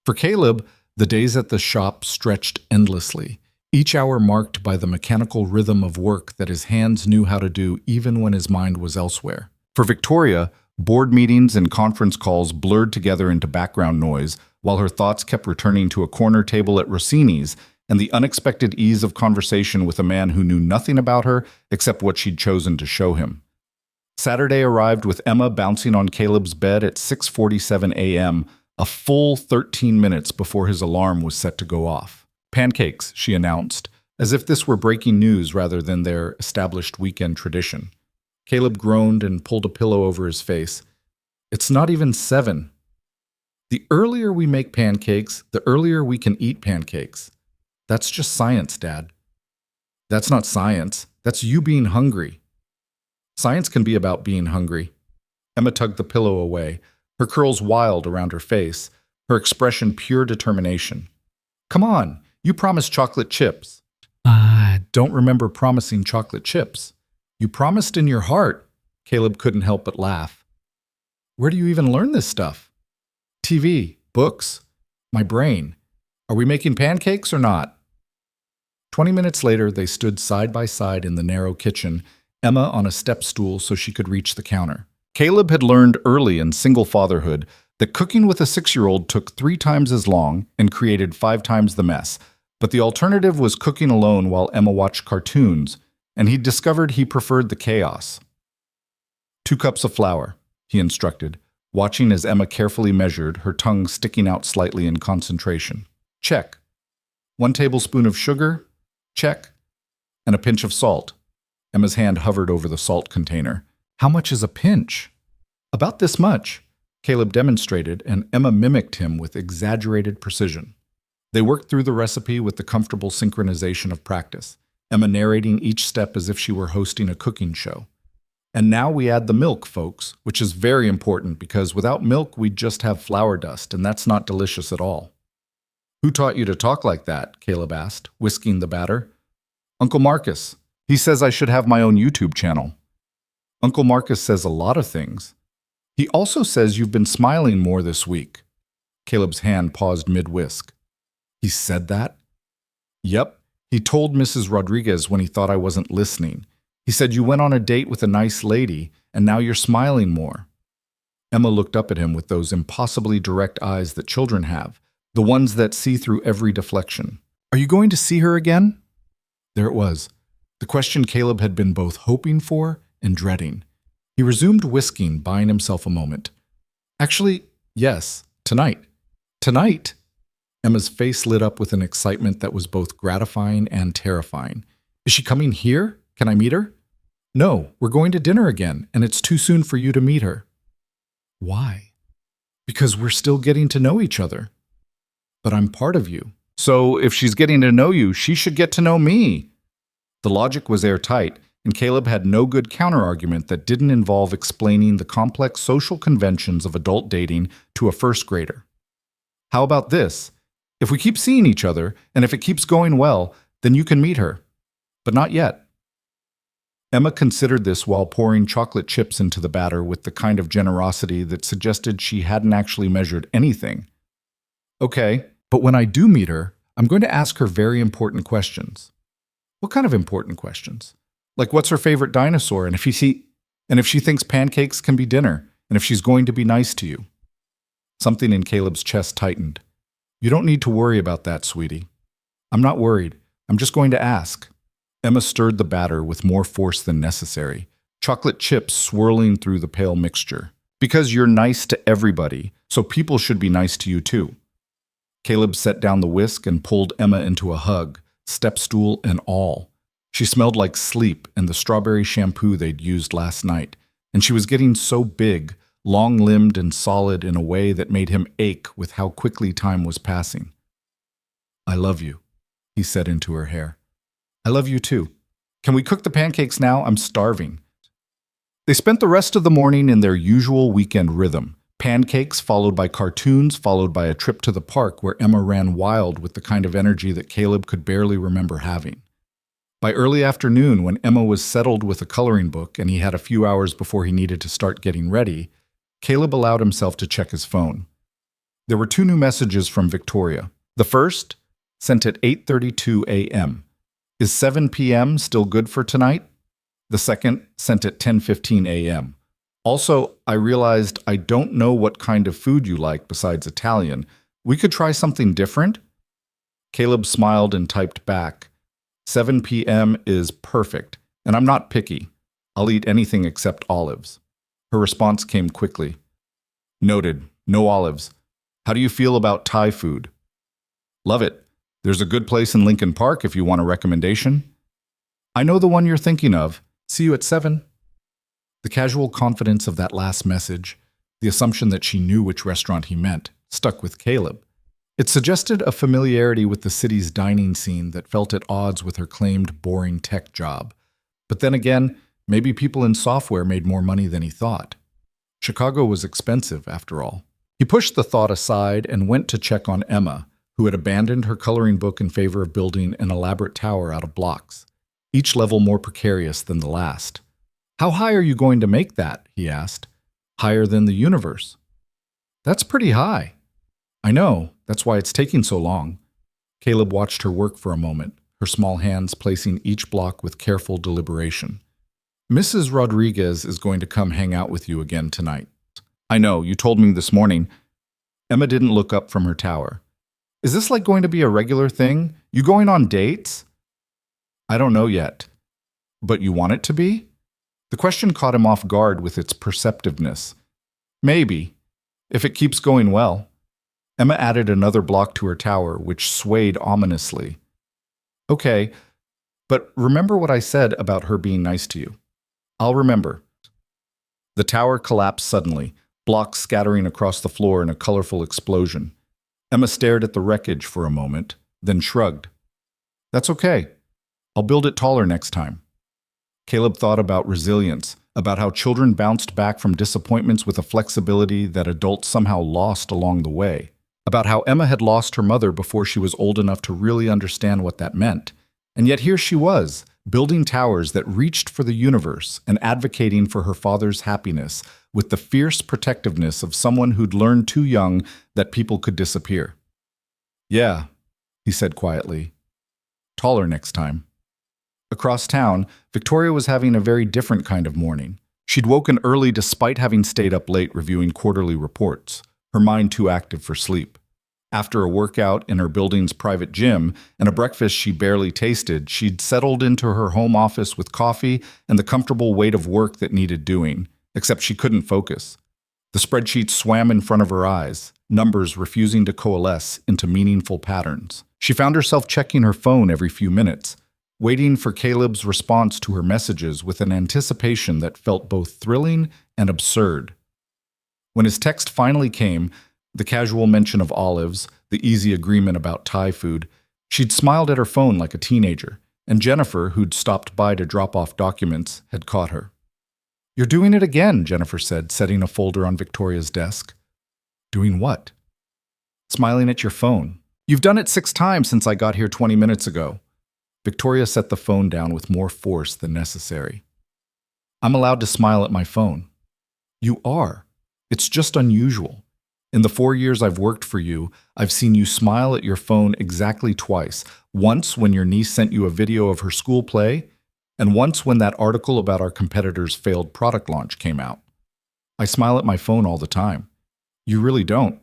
For Caleb, the days at the shop stretched endlessly, each hour marked by the mechanical rhythm of work that his hands knew how to do even when his mind was elsewhere. For Victoria, board meetings and conference calls blurred together into background noise while her thoughts kept returning to a corner table at Rossini's and the unexpected ease of conversation with a man who knew nothing about her except what she'd chosen to show him. Saturday arrived with Emma bouncing on Caleb's bed at 6:47 a.m., a full 13 minutes before his alarm was set to go off. Pancakes, she announced, as if this were breaking news rather than their established weekend tradition. Caleb groaned and pulled a pillow over his face. It's not even 7. The earlier we make pancakes, the earlier we can eat pancakes. That's just science, Dad. That's not science. That's you being hungry. Science can be about being hungry. Emma tugged the pillow away, her curls wild around her face, her expression pure determination. Come on, you promised chocolate chips. I don't remember promising chocolate chips. You promised in your heart. Caleb couldn't help but laugh. Where do you even learn this stuff? TV, books, my brain. Are we making pancakes or not? 20 minutes later, they stood side by side in the narrow kitchen, Emma on a step stool so she could reach the counter. Caleb had learned early in single fatherhood that cooking with a 6-year-old took 3 times as long and created 5 times the mess, but the alternative was cooking alone while Emma watched cartoons, and he'd discovered he preferred the chaos. 2 cups of flour, he instructed, watching as Emma carefully measured, her tongue sticking out slightly in concentration. Check. 1 tablespoon of sugar? Check. And a pinch of salt. Emma's hand hovered over the salt container. How much is a pinch? About this much, Caleb demonstrated, and Emma mimicked him with exaggerated precision. They worked through the recipe with the comfortable synchronization of practice, Emma narrating each step as if she were hosting a cooking show. And now we add the milk, folks, which is very important because without milk we'd just have flour dust, and that's not delicious at all. Who taught you to talk like that? Caleb asked, whisking the batter. Uncle Marcus. He says I should have my own YouTube channel. Uncle Marcus says a lot of things. He also says you've been smiling more this week. Caleb's hand paused mid-whisk. He said that? Yep. He told Mrs. Rodriguez when he thought I wasn't listening. He said you went on a date with a nice lady, and now you're smiling more. Emma looked up at him with those impossibly direct eyes that children have, the ones that see through every deflection. Are you going to see her again? There it was, the question Caleb had been both hoping for and dreading. He resumed whisking, buying himself a moment. Actually, yes, tonight. Tonight? Emma's face lit up with an excitement that was both gratifying and terrifying. Is she coming here? Can I meet her? No, we're going to dinner again, and it's too soon for you to meet her. Why? Because we're still getting to know each other. But I'm part of you. So if she's getting to know you, she should get to know me. The logic was airtight, and Caleb had no good counterargument that didn't involve explaining the complex social conventions of adult dating to a first grader. How about this? If we keep seeing each other, and if it keeps going well, then you can meet her. But not yet. Emma considered this while pouring chocolate chips into the batter with the kind of generosity that suggested she hadn't actually measured anything. Okay, but when I do meet her, I'm going to ask her very important questions. What kind of important questions? Like what's her favorite dinosaur, and if she thinks pancakes can be dinner, and if she's going to be nice to you. Something in Caleb's chest tightened. You don't need to worry about that, sweetie. I'm not worried. I'm just going to ask. Emma stirred the batter with more force than necessary, chocolate chips swirling through the pale mixture. Because you're nice to everybody, so people should be nice to you too. Caleb set down the whisk and pulled Emma into a hug, step stool and all. She smelled like sleep and the strawberry shampoo they'd used last night, and she was getting so big, long-limbed and solid in a way that made him ache with how quickly time was passing. I love you, he said into her hair. I love you too. Can we cook the pancakes now? I'm starving. They spent the rest of the morning in their usual weekend rhythm. Pancakes followed by cartoons, followed by a trip to the park where Emma ran wild with the kind of energy that Caleb could barely remember having. By early afternoon, when Emma was settled with a coloring book and he had a few hours before he needed to start getting ready, Caleb allowed himself to check his phone. There were 2 new messages from Victoria. The first, sent at 8:32 a.m. Is 7 p.m. still good for tonight? The second, sent at 10:15 a.m. Also, I realized I don't know what kind of food you like besides Italian. We could try something different? Caleb smiled and typed back. 7 p.m. is perfect, and I'm not picky. I'll eat anything except olives. Her response came quickly. Noted. No olives. How do you feel about Thai food? Love it. There's a good place in Lincoln Park if you want a recommendation. I know the one you're thinking of. See you at 7. The casual confidence of that last message, the assumption that she knew which restaurant he meant, stuck with Caleb. It suggested a familiarity with the city's dining scene that felt at odds with her claimed boring tech job. But then again, maybe people in software made more money than he thought. Chicago was expensive, after all. He pushed the thought aside and went to check on Emma, who had abandoned her coloring book in favor of building an elaborate tower out of blocks, each level more precarious than the last. How high are you going to make that? He asked. Higher than the universe. That's pretty high. I know, that's why it's taking so long. Caleb watched her work for a moment, her small hands placing each block with careful deliberation. Mrs. Rodriguez is going to come hang out with you again tonight. I know, you told me this morning. Emma didn't look up from her tower. Is this like going to be a regular thing? You going on dates? I don't know yet. But you want it to be? The question caught him off guard with its perceptiveness. Maybe, if it keeps going well. Emma added another block to her tower, which swayed ominously. Okay, but remember what I said about her being nice to you. I'll remember. The tower collapsed suddenly, blocks scattering across the floor in a colorful explosion. Emma stared at the wreckage for a moment, then shrugged. That's okay. I'll build it taller next time. Caleb thought about resilience, about how children bounced back from disappointments with a flexibility that adults somehow lost along the way, about how Emma had lost her mother before she was old enough to really understand what that meant. And yet here she was, building towers that reached for the universe and advocating for her father's happiness with the fierce protectiveness of someone who'd learned too young that people could disappear. Yeah, he said quietly. Taller next time. Across town, Victoria was having a very different kind of morning. She'd woken early despite having stayed up late reviewing quarterly reports, her mind too active for sleep. After a workout in her building's private gym and a breakfast she barely tasted, she'd settled into her home office with coffee and the comfortable weight of work that needed doing, except she couldn't focus. The spreadsheet swam in front of her eyes, numbers refusing to coalesce into meaningful patterns. She found herself checking her phone every few minutes, waiting for Caleb's response to her messages with an anticipation that felt both thrilling and absurd. When his text finally came, the casual mention of olives, the easy agreement about Thai food, she'd smiled at her phone like a teenager, and Jennifer, who'd stopped by to drop off documents, had caught her. "You're doing it again," Jennifer said, setting a folder on Victoria's desk. "Doing what?" "Smiling at your phone. You've done it 6 times since I got here 20 minutes ago." Victoria set the phone down with more force than necessary. "I'm allowed to smile at my phone." "You are. It's just unusual. In the 4 years I've worked for you, I've seen you smile at your phone exactly twice. Once when your niece sent you a video of her school play, and once when that article about our competitor's failed product launch came out. I smile at my phone all the time. You really don't."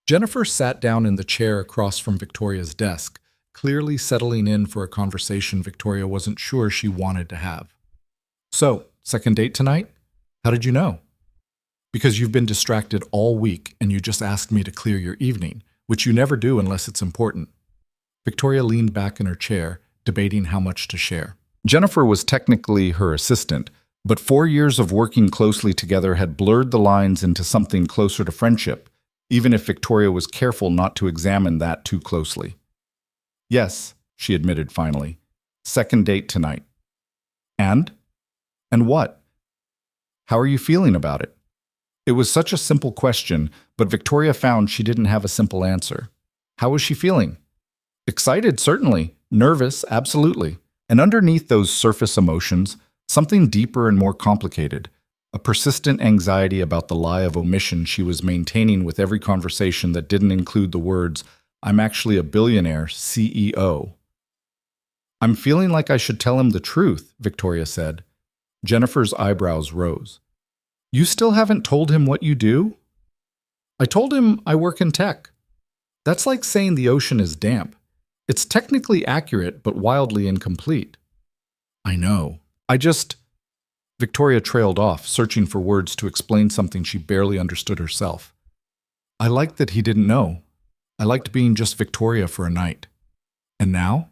Jennifer sat down in the chair across from Victoria's desk, clearly settling in for a conversation Victoria wasn't sure she wanted to have. "So, second date tonight? How did you know?" "Because you've been distracted all week and you just asked me to clear your evening, which you never do unless it's important." Victoria leaned back in her chair, debating how much to share. Jennifer was technically her assistant, but 4 years of working closely together had blurred the lines into something closer to friendship, even if Victoria was careful not to examine that too closely. "Yes," she admitted finally. "Second date tonight." "And? And what? How are you feeling about it?" It was such a simple question, but Victoria found she didn't have a simple answer. How was she feeling? Excited, certainly. Nervous, absolutely. And underneath those surface emotions, something deeper and more complicated, a persistent anxiety about the lie of omission she was maintaining with every conversation that didn't include the words, "I'm actually a billionaire CEO." "I'm feeling like I should tell him the truth," Victoria said. Jennifer's eyebrows rose. "You still haven't told him what you do?" "I told him I work in tech." "That's like saying the ocean is damp. It's technically accurate, but wildly incomplete." "I know. Victoria trailed off, searching for words to explain something she barely understood herself. "I liked that he didn't know. I liked being just Victoria for a night. And now?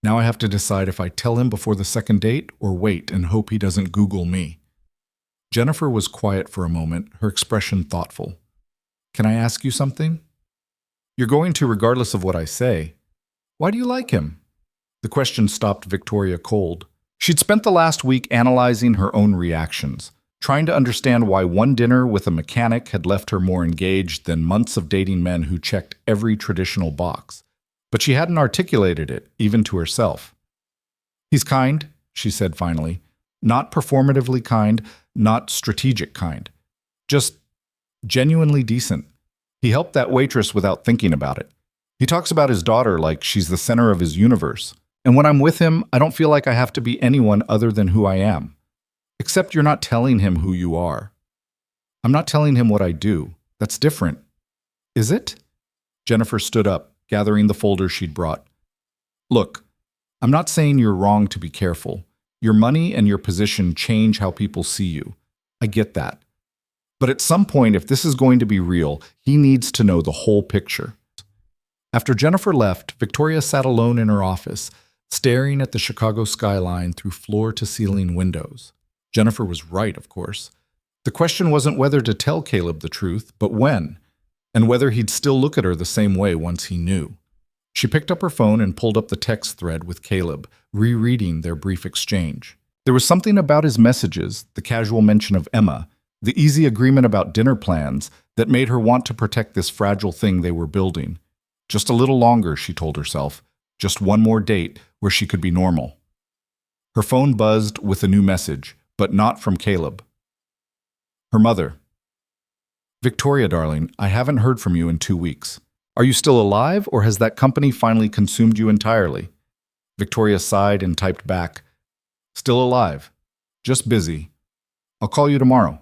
Now I have to decide if I tell him before the second date or wait and hope he doesn't Google me." Jennifer was quiet for a moment, her expression thoughtful. "Can I ask you something?" "You're going to regardless of what I say. Why do you like him?" The question stopped Victoria cold. She'd spent the last week analyzing her own reactions, trying to understand why one dinner with a mechanic had left her more engaged than months of dating men who checked every traditional box. But she hadn't articulated it, even to herself. "He's kind," she said finally. "Not performatively kind, not strategic kind. Just genuinely decent. He helped that waitress without thinking about it. He talks about his daughter like she's the center of his universe. And when I'm with him, I don't feel like I have to be anyone other than who I am. Except you're not telling him who you are." "I'm not telling him what I do. That's different." "Is it?" Jennifer stood up, gathering the folder she'd brought. "Look, I'm not saying you're wrong to be careful. Your money and your position change how people see you. I get that. But at some point, if this is going to be real, he needs to know the whole picture." After Jennifer left, Victoria sat alone in her office, staring at the Chicago skyline through floor-to-ceiling windows. Jennifer was right, of course. The question wasn't whether to tell Caleb the truth, but when, and whether he'd still look at her the same way once he knew. She picked up her phone and pulled up the text thread with Caleb, rereading their brief exchange. There was something about his messages, the casual mention of Emma, the easy agreement about dinner plans, that made her want to protect this fragile thing they were building. Just a little longer, she told herself. Just one more date where she could be normal. Her phone buzzed with a new message, but not from Caleb. Her mother. "Victoria, darling, I haven't heard from you in 2 weeks. Are you still alive, or has that company finally consumed you entirely?" Victoria sighed and typed back, "Still alive. Just busy. I'll call you tomorrow."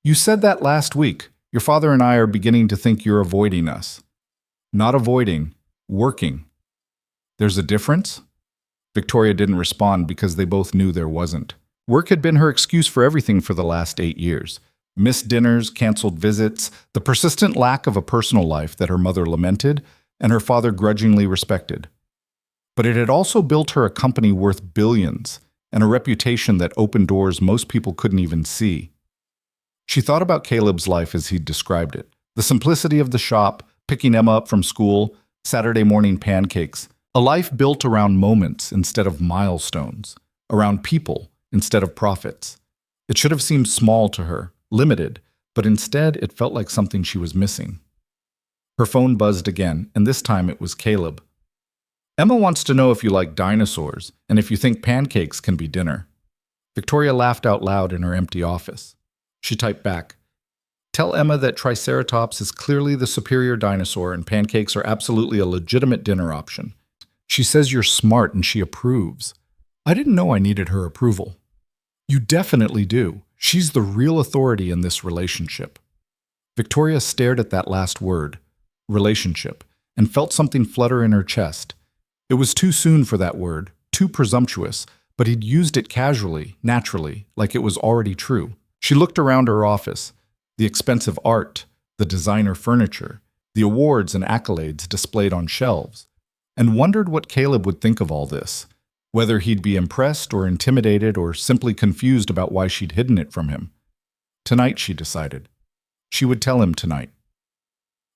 "You said that last week. Your father and I are beginning to think you're avoiding us." "Not avoiding. Working." "There's a difference?" Victoria didn't respond because they both knew there wasn't. Work had been her excuse for everything for the last 8 years. Missed dinners, canceled visits, the persistent lack of a personal life that her mother lamented and her father grudgingly respected. But it had also built her a company worth billions and a reputation that opened doors most people couldn't even see. She thought about Caleb's life as he'd described it. The simplicity of the shop, picking Emma up from school, Saturday morning pancakes. A life built around moments instead of milestones, around people instead of profits. It should have seemed small to her, limited, but instead it felt like something she was missing. Her phone buzzed again, and this time it was Caleb. "Emma wants to know if you like dinosaurs, and if you think pancakes can be dinner." Victoria laughed out loud in her empty office. She typed back, "Tell Emma that Triceratops is clearly the superior dinosaur and pancakes are absolutely a legitimate dinner option. She says you're smart and she approves." I didn't know I needed her approval. "You definitely do. She's the real authority in this relationship." Victoria stared at that last word, relationship, and felt something flutter in her chest. It was too soon for that word, too presumptuous, but he'd used it casually, naturally, like it was already true. She looked around her office, the expensive art, the designer furniture, the awards and accolades displayed on shelves, and wondered what Caleb would think of all this, whether he'd be impressed or intimidated or simply confused about why she'd hidden it from him. Tonight, she decided. She would tell him tonight.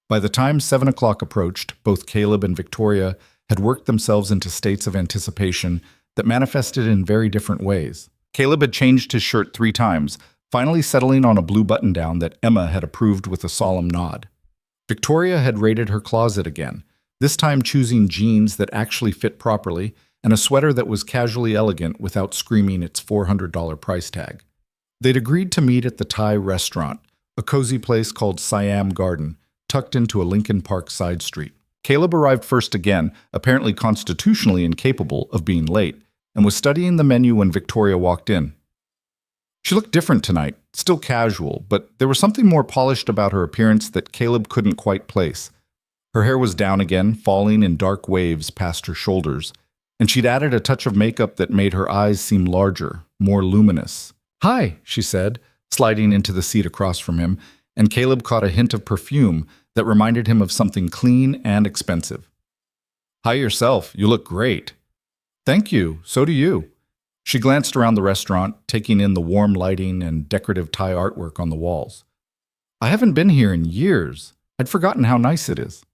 By the time 7 o'clock approached, both Caleb and Victoria had worked themselves into states of anticipation that manifested in very different ways. Caleb had changed his shirt 3 times, finally settling on a blue button-down that Emma had approved with a solemn nod. Victoria had raided her closet again, this time choosing jeans that actually fit properly and a sweater that was casually elegant without screaming its $400 price tag. They'd agreed to meet at the Thai restaurant, a cozy place called Siam Garden, tucked into a Lincoln Park side street. Caleb arrived first again, apparently constitutionally incapable of being late, and was studying the menu when Victoria walked in. She looked different tonight, still casual, but there was something more polished about her appearance that Caleb couldn't quite place. Her hair was down again, falling in dark waves past her shoulders, and she'd added a touch of makeup that made her eyes seem larger, more luminous. "Hi," she said, sliding into the seat across from him, and Caleb caught a hint of perfume that reminded him of something clean and expensive. "Hi yourself, you look great." "Thank you, so do you." She glanced around the restaurant, taking in the warm lighting and decorative Thai artwork on the walls. "I haven't been here in years. I'd forgotten how nice it is."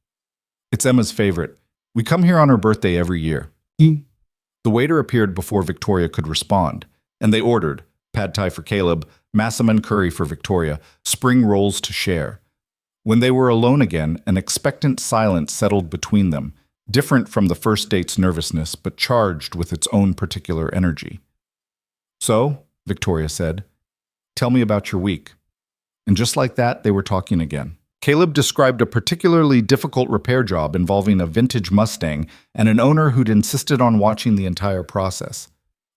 "It's Emma's favorite. We come here on her birthday every year." The waiter appeared before Victoria could respond, and they ordered pad thai for Caleb, massaman curry for Victoria, spring rolls to share. When they were alone again, an expectant silence settled between them, different from the first date's nervousness, but charged with its own particular energy. "So," Victoria said, "tell me about your week." And just like that, they were talking again. Caleb described a particularly difficult repair job involving a vintage Mustang and an owner who'd insisted on watching the entire process.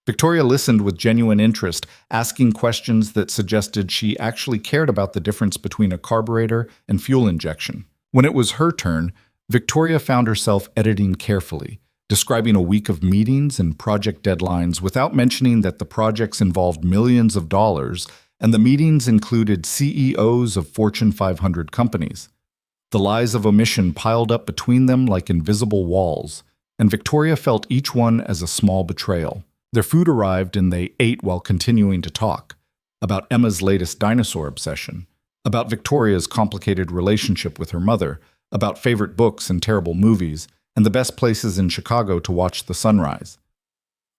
Victoria listened with genuine interest, asking questions that suggested she actually cared about the difference between a carburetor and fuel injection. When it was her turn, Victoria found herself editing carefully, describing a week of meetings and project deadlines without mentioning that the projects involved millions of dollars and the meetings included CEOs of Fortune 500 companies. The lies of omission piled up between them like invisible walls, and Victoria felt each one as a small betrayal. Their food arrived and they ate while continuing to talk about Emma's latest dinosaur obsession, about Victoria's complicated relationship with her mother, about favorite books and terrible movies, and the best places in Chicago to watch the sunrise.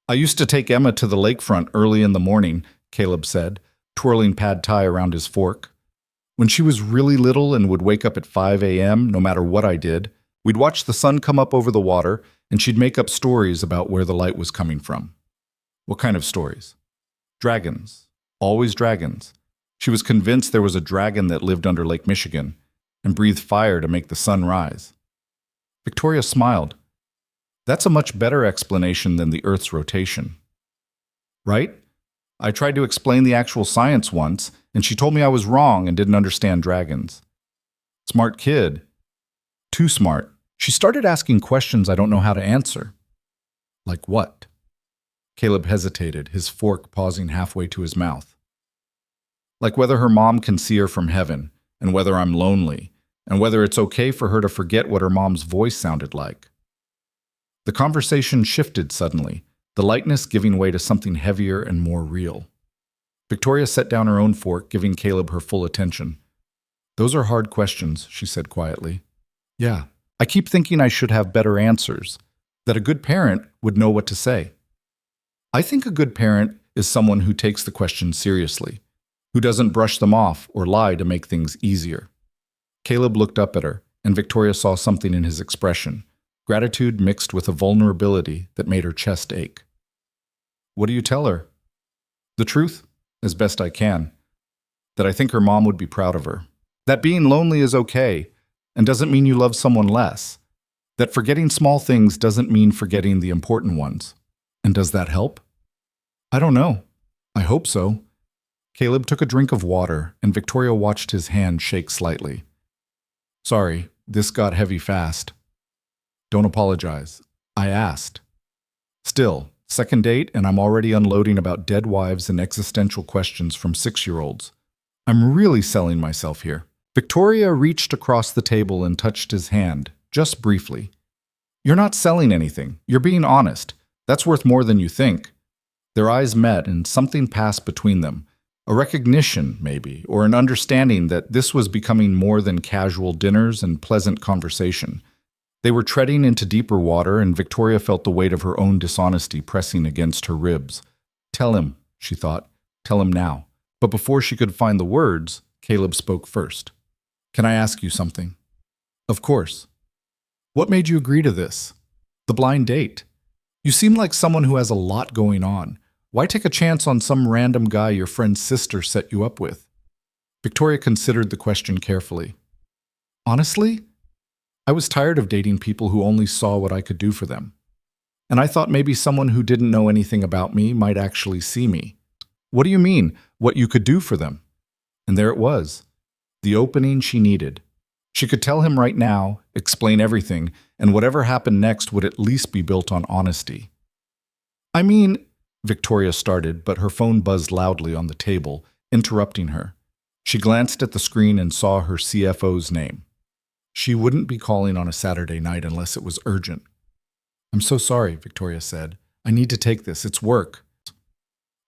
"I used to take Emma to the lakefront early in the morning," Caleb said, twirling pad thai around his fork. "When she was really little and would wake up at 5 a.m. no matter what I did, we'd watch the sun come up over the water, and she'd make up stories about where the light was coming from." "What kind of stories?" "Dragons. Always dragons. She was convinced there was a dragon that lived under Lake Michigan and breathed fire to make the sun rise." Victoria smiled. That's a much better explanation than the Earth's rotation. Right? I tried to explain the actual science once, and she told me I was wrong and didn't understand dragons. Smart kid. Too smart. She started asking questions I don't know how to answer. Like what? Caleb hesitated, his fork pausing halfway to his mouth. Like whether her mom can see her from heaven, and whether I'm lonely, and whether it's okay for her to forget what her mom's voice sounded like. The conversation shifted suddenly, the lightness giving way to something heavier and more real. Victoria set down her own fork, giving Caleb her full attention. Those are hard questions, she said quietly. Yeah, I keep thinking I should have better answers, that a good parent would know what to say. I think a good parent is someone who takes the questions seriously, who doesn't brush them off or lie to make things easier. Caleb looked up at her, and Victoria saw something in his expression, gratitude mixed with a vulnerability that made her chest ache. What do you tell her? The truth, as best I can, that I think her mom would be proud of her. That being lonely is okay, and doesn't mean you love someone less. That forgetting small things doesn't mean forgetting the important ones. And does that help? I don't know. I hope so. Caleb took a drink of water, and Victoria watched his hand shake slightly. Sorry, this got heavy fast. Don't apologize. I asked. Still, second date, and I'm already unloading about dead wives and existential questions from 6-year-olds. I'm really selling myself here. Victoria reached across the table and touched his hand, just briefly. You're not selling anything. You're being honest. That's worth more than you think. Their eyes met, and something passed between them. A recognition, maybe, or an understanding that this was becoming more than casual dinners and pleasant conversation. They were treading into deeper water, and Victoria felt the weight of her own dishonesty pressing against her ribs. Tell him, she thought. Tell him now. But before she could find the words, Caleb spoke first. Can I ask you something? Of course. What made you agree to this? The blind date. You seem like someone who has a lot going on. Why take a chance on some random guy your friend's sister set you up with? Victoria considered the question carefully. Honestly, I was tired of dating people who only saw what I could do for them. And I thought maybe someone who didn't know anything about me might actually see me. What do you mean, what you could do for them? And there it was, the opening she needed. She could tell him right now, explain everything, and whatever happened next would at least be built on honesty. I mean, Victoria started, but her phone buzzed loudly on the table, interrupting her. She glanced at the screen and saw her CFO's name. She wouldn't be calling on a Saturday night unless it was urgent. I'm so sorry, Victoria said. I need to take this. It's work.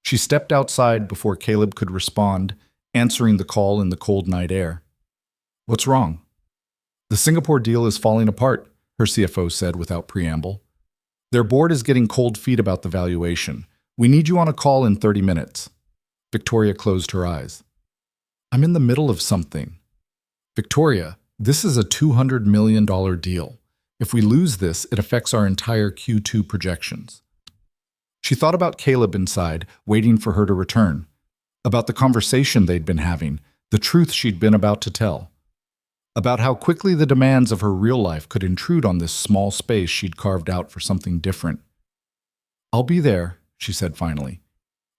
She stepped outside before Caleb could respond, answering the call in the cold night air. What's wrong? The Singapore deal is falling apart, her CFO said without preamble. Their board is getting cold feet about the valuation. We need you on a call in 30 minutes. Victoria closed her eyes. I'm in the middle of something. Victoria, this is a $200 million deal. If we lose this, it affects our entire Q2 projections. She thought about Caleb inside, waiting for her to return. About the conversation they'd been having, the truth she'd been about to tell. About how quickly the demands of her real life could intrude on this small space she'd carved out for something different. I'll be there, she said finally.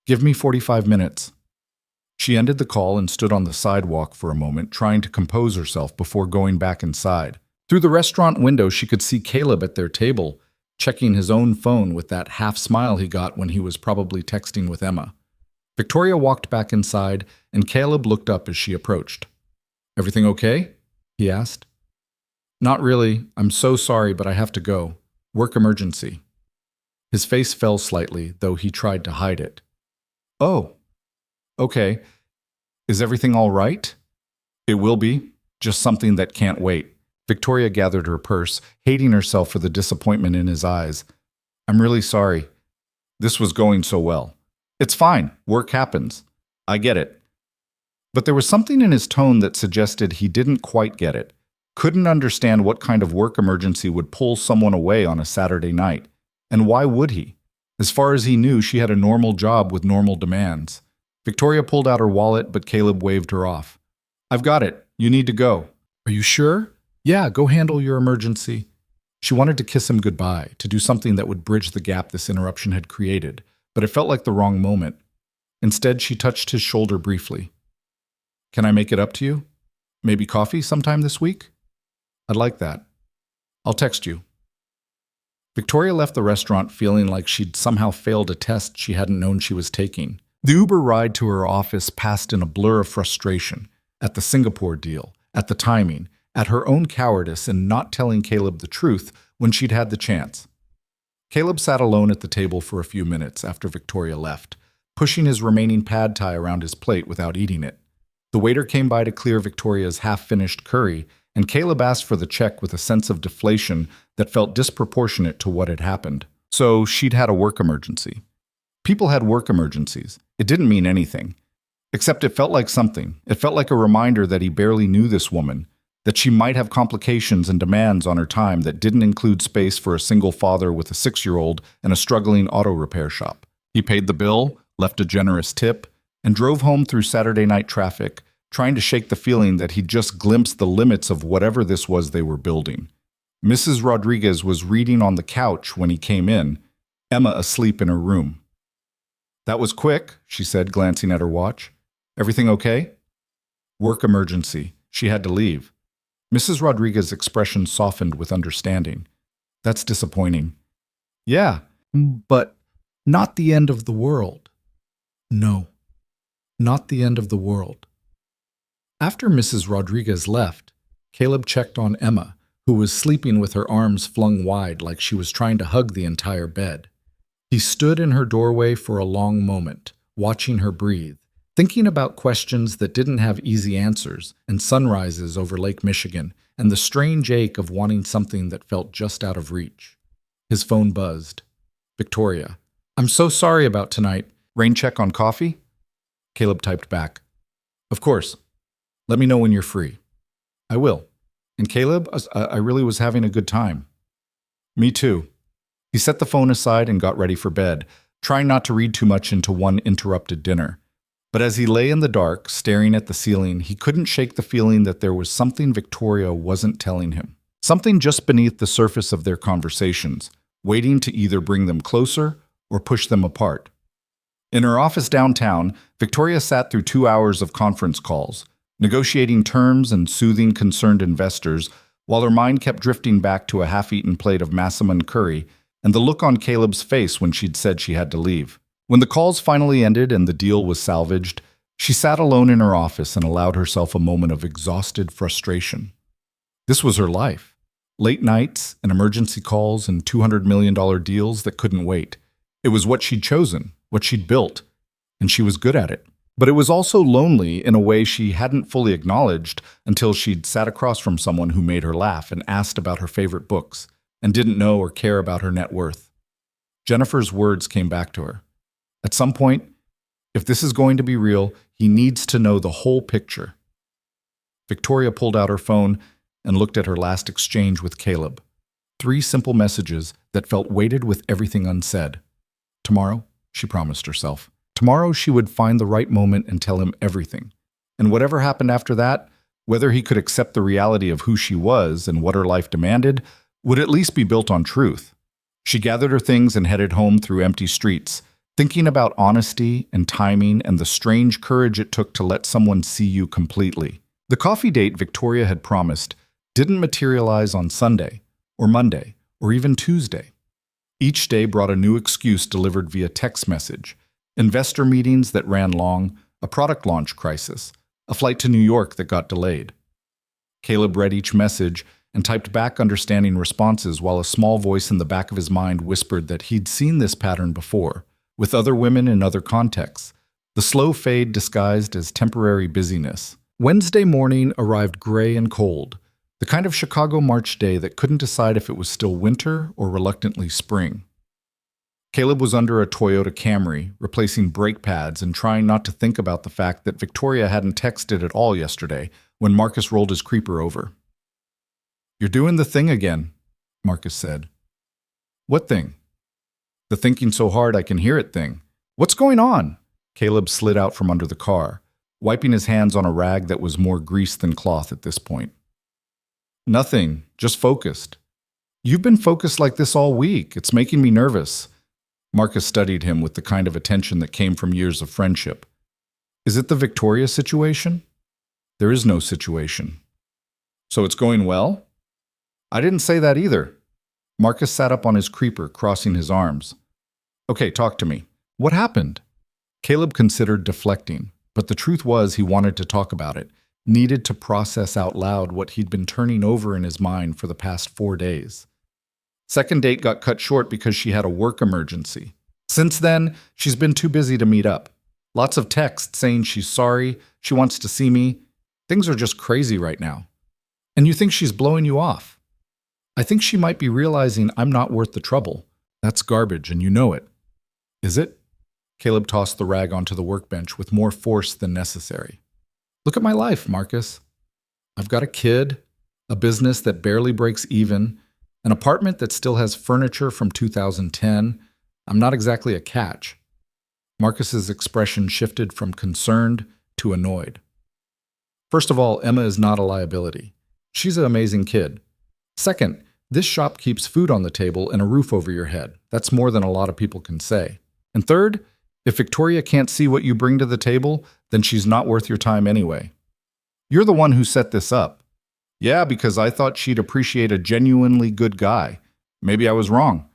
Give me 45 minutes. She ended the call and stood on the sidewalk for a moment, trying to compose herself before going back inside. Through the restaurant window, she could see Caleb at their table, checking his own phone with that half smile he got when he was probably texting with Emma. Victoria walked back inside, and Caleb looked up as she approached. Everything okay? He asked. Not really. I'm so sorry, but I have to go. Work emergency. His face fell slightly, though he tried to hide it. Oh, okay. Is everything all right? It will be. Just something that can't wait. Victoria gathered her purse, hating herself for the disappointment in his eyes. I'm really sorry. This was going so well. It's fine. Work happens. I get it. But there was something in his tone that suggested he didn't quite get it, couldn't understand what kind of work emergency would pull someone away on a Saturday night. And why would he? As far as he knew, she had a normal job with normal demands. Victoria pulled out her wallet, but Caleb waved her off. I've got it. You need to go. Are you sure? Yeah, go handle your emergency. She wanted to kiss him goodbye, to do something that would bridge the gap this interruption had created, but it felt like the wrong moment. Instead, she touched his shoulder briefly. "Can I make it up to you? Maybe coffee sometime this week?" "I'd like that. I'll text you." Victoria left the restaurant feeling like she'd somehow failed a test she hadn't known she was taking. The Uber ride to her office passed in a blur of frustration, at the Singapore deal, at the timing, at her own cowardice in not telling Caleb the truth when she'd had the chance. Caleb sat alone at the table for a few minutes after Victoria left, pushing his remaining pad thai around his plate without eating it. The waiter came by to clear Victoria's half-finished curry, and Caleb asked for the check with a sense of deflation that felt disproportionate to what had happened. So she'd had a work emergency. People had work emergencies. It didn't mean anything. Except it felt like something. It felt like a reminder that he barely knew this woman, that she might have complications and demands on her time that didn't include space for a single father with a 6-year-old and a struggling auto repair shop. He paid the bill, left a generous tip, and drove home through Saturday night traffic, trying to shake the feeling that he'd just glimpsed the limits of whatever this was they were building. Mrs. Rodriguez was reading on the couch when he came in, Emma asleep in her room. "That was quick," she said, glancing at her watch. "Everything okay?" "Work emergency. She had to leave." Mrs. Rodriguez's expression softened with understanding. "That's disappointing." "Yeah, but not the end of the world." "No, not the end of the world." After Mrs. Rodriguez left, Caleb checked on Emma, who was sleeping with her arms flung wide like she was trying to hug the entire bed. He stood in her doorway for a long moment, watching her breathe, thinking about questions that didn't have easy answers, and sunrises over Lake Michigan, and the strange ache of wanting something that felt just out of reach. His phone buzzed. "Victoria, I'm so sorry about tonight. Rain check on coffee?" Caleb typed back, "Of course. Let me know when you're free." "I will. And Caleb, I really was having a good time." "Me too." He set the phone aside and got ready for bed, trying not to read too much into one interrupted dinner. But as he lay in the dark, staring at the ceiling, he couldn't shake the feeling that there was something Victoria wasn't telling him. Something just beneath the surface of their conversations, waiting to either bring them closer or push them apart. In her office downtown, Victoria sat through 2 hours of conference calls, negotiating terms and soothing concerned investors, while her mind kept drifting back to a half-eaten plate of massaman curry and the look on Caleb's face when she'd said she had to leave. When the calls finally ended and the deal was salvaged, she sat alone in her office and allowed herself a moment of exhausted frustration. This was her life. Late nights and emergency calls and $200 million deals that couldn't wait. It was what she'd chosen, what she'd built, and she was good at it. But it was also lonely in a way she hadn't fully acknowledged until she'd sat across from someone who made her laugh and asked about her favorite books, and didn't know or care about her net worth. Jennifer's words came back to her. At some point, if this is going to be real, he needs to know the whole picture. Victoria pulled out her phone and looked at her last exchange with Caleb. 3 simple messages that felt weighted with everything unsaid. Tomorrow, she promised herself. Tomorrow she would find the right moment and tell him everything. And whatever happened after that, whether he could accept the reality of who she was and what her life demanded, would at least be built on truth. She gathered her things and headed home through empty streets, thinking about honesty and timing and the strange courage it took to let someone see you completely. The coffee date Victoria had promised didn't materialize on Sunday, or Monday, or even Tuesday. Each day brought a new excuse delivered via text message, investor meetings that ran long, a product launch crisis, a flight to New York that got delayed. Caleb read each message and typed back understanding responses while a small voice in the back of his mind whispered that he'd seen this pattern before, with other women in other contexts, the slow fade disguised as temporary busyness. Wednesday morning arrived gray and cold, the kind of Chicago March day that couldn't decide if it was still winter or reluctantly spring. Caleb was under a Toyota Camry, replacing brake pads and trying not to think about the fact that Victoria hadn't texted at all yesterday when Marcus rolled his creeper over. "You're doing the thing again," Marcus said. "What thing?" "The thinking so hard I can hear it thing. What's going on?" Caleb slid out from under the car, wiping his hands on a rag that was more grease than cloth at this point. "Nothing, just focused." You've been focused like this all week. It's making me nervous. Marcus studied him with the kind of attention that came from years of friendship. Is it the Victoria situation? There is no situation. So it's going well? I didn't say that either. Marcus sat up on his creeper, crossing his arms. Okay, talk to me. What happened? Caleb considered deflecting, but the truth was he wanted to talk about it, needed to process out loud what he'd been turning over in his mind for the past 4 days. Second date got cut short because she had a work emergency. Since then, she's been too busy to meet up. Lots of texts saying she's sorry, she wants to see me. Things are just crazy right now. And you think she's blowing you off. I think she might be realizing I'm not worth the trouble. That's garbage, and you know it. Is it? Caleb tossed the rag onto the workbench with more force than necessary. Look at my life, Marcus. I've got a kid, a business that barely breaks even, an apartment that still has furniture from 2010. I'm not exactly a catch. Marcus's expression shifted from concerned to annoyed. First of all, Emma is not a liability. She's an amazing kid. Second, this shop keeps food on the table and a roof over your head. That's more than a lot of people can say. And third, if Victoria can't see what you bring to the table, then she's not worth your time anyway. You're the one who set this up. Yeah, because I thought she'd appreciate a genuinely good guy. Maybe I was wrong.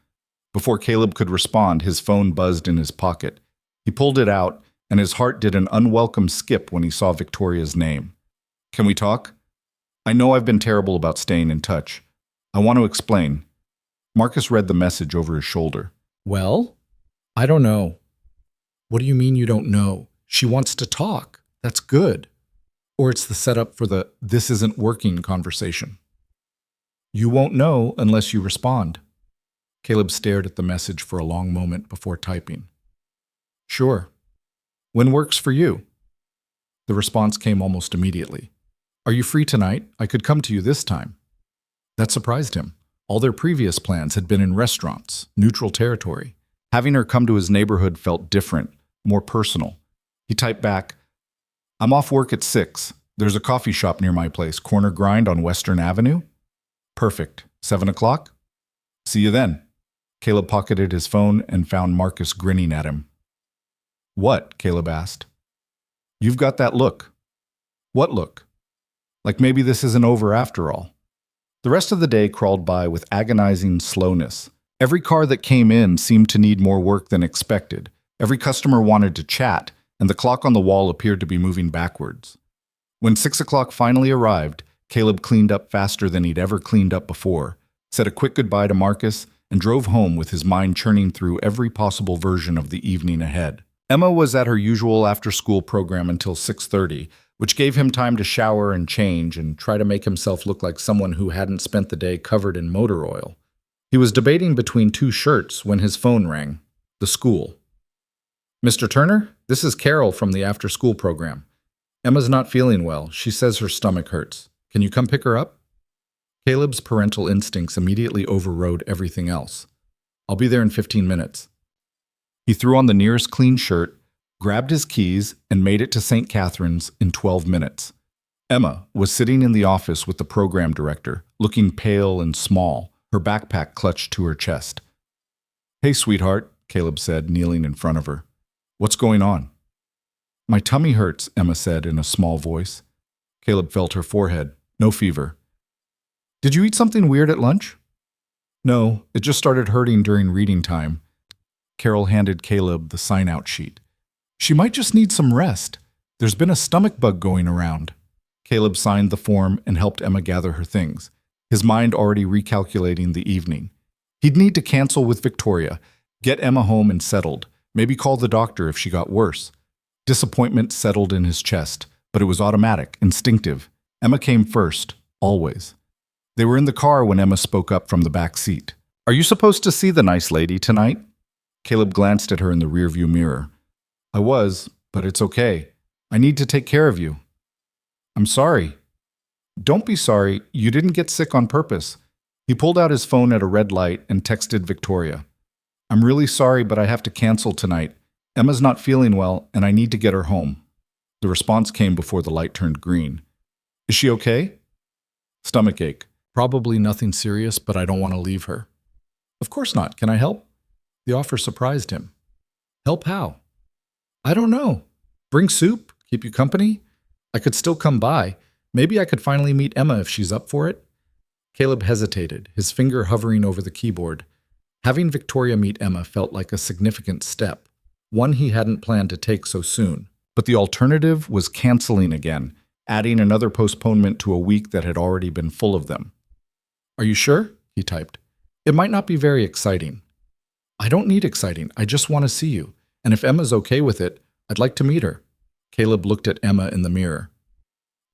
Before Caleb could respond, his phone buzzed in his pocket. He pulled it out, and his heart did an unwelcome skip when he saw Victoria's name. Can we talk? I know I've been terrible about staying in touch. I want to explain. Marcus read the message over his shoulder. Well, I don't know. What do you mean you don't know? She wants to talk. That's good. Or it's the setup for the "this isn't working" conversation. You won't know unless you respond. Caleb stared at the message for a long moment before typing. Sure. When works for you? The response came almost immediately. Are you free tonight? I could come to you this time. That surprised him. All their previous plans had been in restaurants, neutral territory. Having her come to his neighborhood felt different, more personal. He typed back, I'm off work at 6. There's a coffee shop near my place, Corner Grind on Western Avenue. Perfect. 7 o'clock? See you then. Caleb pocketed his phone and found Marcus grinning at him. What? Caleb asked. You've got that look. What look? Like maybe this isn't over after all. The rest of the day crawled by with agonizing slowness. Every car that came in seemed to need more work than expected. Every customer wanted to chat, and the clock on the wall appeared to be moving backwards. When 6 o'clock finally arrived, Caleb cleaned up faster than he'd ever cleaned up before, said a quick goodbye to Marcus, and drove home with his mind churning through every possible version of the evening ahead. Emma was at her usual after-school program until 6:30, which gave him time to shower and change and try to make himself look like someone who hadn't spent the day covered in motor oil. He was debating between 2 shirts when his phone rang. The school. Mr. Turner, this is Carol from the after-school program. Emma's not feeling well. She says her stomach hurts. Can you come pick her up? Caleb's parental instincts immediately overrode everything else. I'll be there in 15 minutes. He threw on the nearest clean shirt, grabbed his keys, and made it to St. Catherine's in 12 minutes. Emma was sitting in the office with the program director, looking pale and small, her backpack clutched to her chest. Hey, sweetheart, Caleb said, kneeling in front of her. What's going on? My tummy hurts, Emma said in a small voice. Caleb felt her forehead. No fever. Did you eat something weird at lunch? No, it just started hurting during reading time. Carol handed Caleb the sign-out sheet. She might just need some rest. There's been a stomach bug going around. Caleb signed the form and helped Emma gather her things, his mind already recalculating the evening. He'd need to cancel with Victoria, get Emma home and settled, maybe call the doctor if she got worse. Disappointment settled in his chest, but it was automatic, instinctive. Emma came first, always. They were in the car when Emma spoke up from the back seat. Are you supposed to see the nice lady tonight? Caleb glanced at her in the rearview mirror. I was, but it's okay. I need to take care of you. I'm sorry. Don't be sorry. You didn't get sick on purpose. He pulled out his phone at a red light and texted Victoria. I'm really sorry, but I have to cancel tonight. Emma's not feeling well, and I need to get her home. The response came before the light turned green. Is she okay? Stomachache. Probably nothing serious, but I don't want to leave her. Of course not. Can I help? The offer surprised him. Help how? I don't know. Bring soup? Keep you company? I could still come by. Maybe I could finally meet Emma if she's up for it. Caleb hesitated, his finger hovering over the keyboard. Having Victoria meet Emma felt like a significant step, one he hadn't planned to take so soon. But the alternative was canceling again, adding another postponement to a week that had already been full of them. Are you sure? He typed. It might not be very exciting. I don't need exciting. I just want to see you. And if Emma's okay with it, I'd like to meet her. Caleb looked at Emma in the mirror.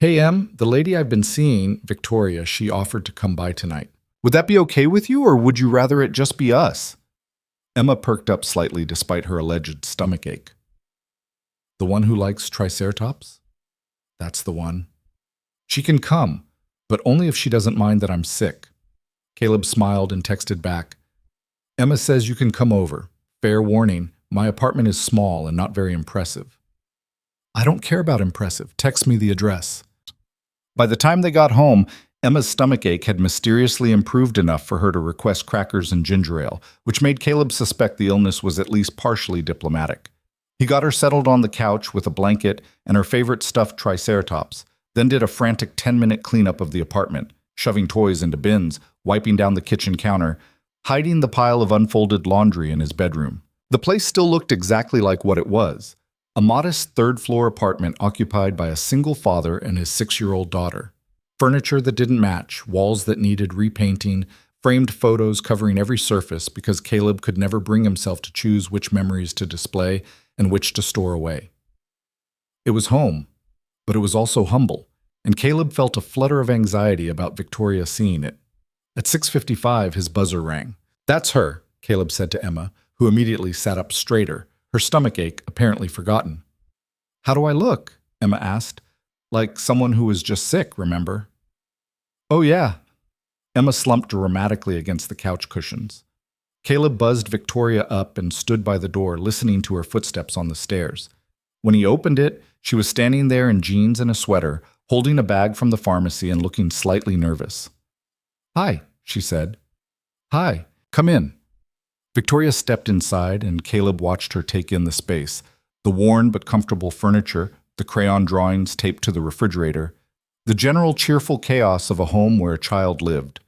Hey, Em, the lady I've been seeing, Victoria, she offered to come by tonight. Would that be okay with you, or would you rather it just be us? Emma perked up slightly despite her alleged stomachache. The one who likes Triceratops? That's the one. She can come, but only if she doesn't mind that I'm sick. Caleb smiled and texted back. Emma says you can come over. Fair warning, my apartment is small and not very impressive. I don't care about impressive. Text me the address. By the time they got home, Emma's stomachache had mysteriously improved enough for her to request crackers and ginger ale, which made Caleb suspect the illness was at least partially diplomatic. He got her settled on the couch with a blanket and her favorite stuffed Triceratops, then did a frantic 10-minute cleanup of the apartment, shoving toys into bins, wiping down the kitchen counter, hiding the pile of unfolded laundry in his bedroom. The place still looked exactly like what it was, a modest third-floor apartment occupied by a single father and his 6-year-old daughter. Furniture that didn't match, walls that needed repainting, framed photos covering every surface because Caleb could never bring himself to choose which memories to display and which to store away. It was home, but it was also humble, and Caleb felt a flutter of anxiety about Victoria seeing it. At 6:55, his buzzer rang. That's her, Caleb said to Emma, who immediately sat up straighter, her stomachache apparently forgotten. How do I look? Emma asked. Like someone who was just sick, remember? Oh, yeah. Emma slumped dramatically against the couch cushions. Caleb buzzed Victoria up and stood by the door, listening to her footsteps on the stairs. When he opened it, she was standing there in jeans and a sweater, holding a bag from the pharmacy and looking slightly nervous. Hi, she said. Hi, come in. Victoria stepped inside, and Caleb watched her take in the space, the worn but comfortable furniture, the crayon drawings taped to the refrigerator, the general cheerful chaos of a home where a child lived.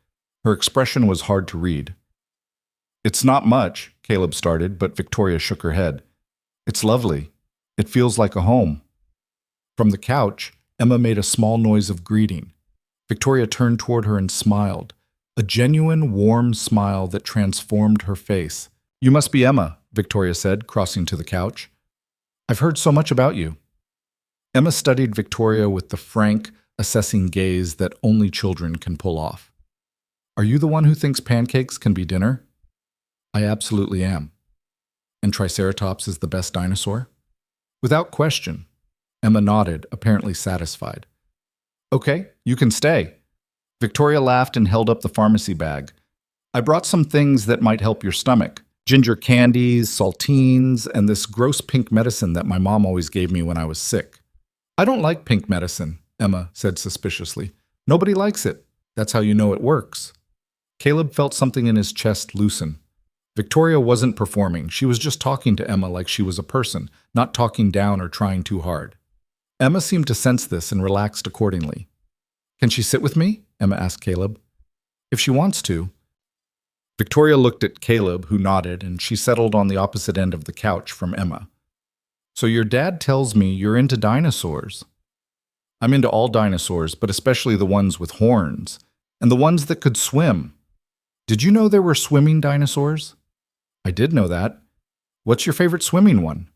Her expression was hard to read. It's not much, Caleb started, but Victoria shook her head. It's lovely. It feels like a home. From the couch, Emma made a small noise of greeting. Victoria turned toward her and smiled, a genuine, warm smile that transformed her face. You must be Emma, Victoria said, crossing to the couch. I've heard so much about you. Emma studied Victoria with the frank, assessing gaze that only children can pull off. Are you the one who thinks pancakes can be dinner? I absolutely am. And Triceratops is the best dinosaur? Without question. Emma nodded, apparently satisfied. Okay, you can stay. Victoria laughed and held up the pharmacy bag. I brought some things that might help your stomach. Ginger candies, saltines, and this gross pink medicine that my mom always gave me when I was sick. I don't like pink medicine, Emma said suspiciously. Nobody likes it. That's how you know it works. Caleb felt something in his chest loosen. Victoria wasn't performing. She was just talking to Emma like she was a person, not talking down or trying too hard. Emma seemed to sense this and relaxed accordingly. Can she sit with me? Emma asked Caleb. If she wants to. Victoria looked at Caleb, who nodded, and she settled on the opposite end of the couch from Emma. So your dad tells me you're into dinosaurs. I'm into all dinosaurs, but especially the ones with horns, and the ones that could swim. Did you know there were swimming dinosaurs? I did know that. What's your favorite swimming one?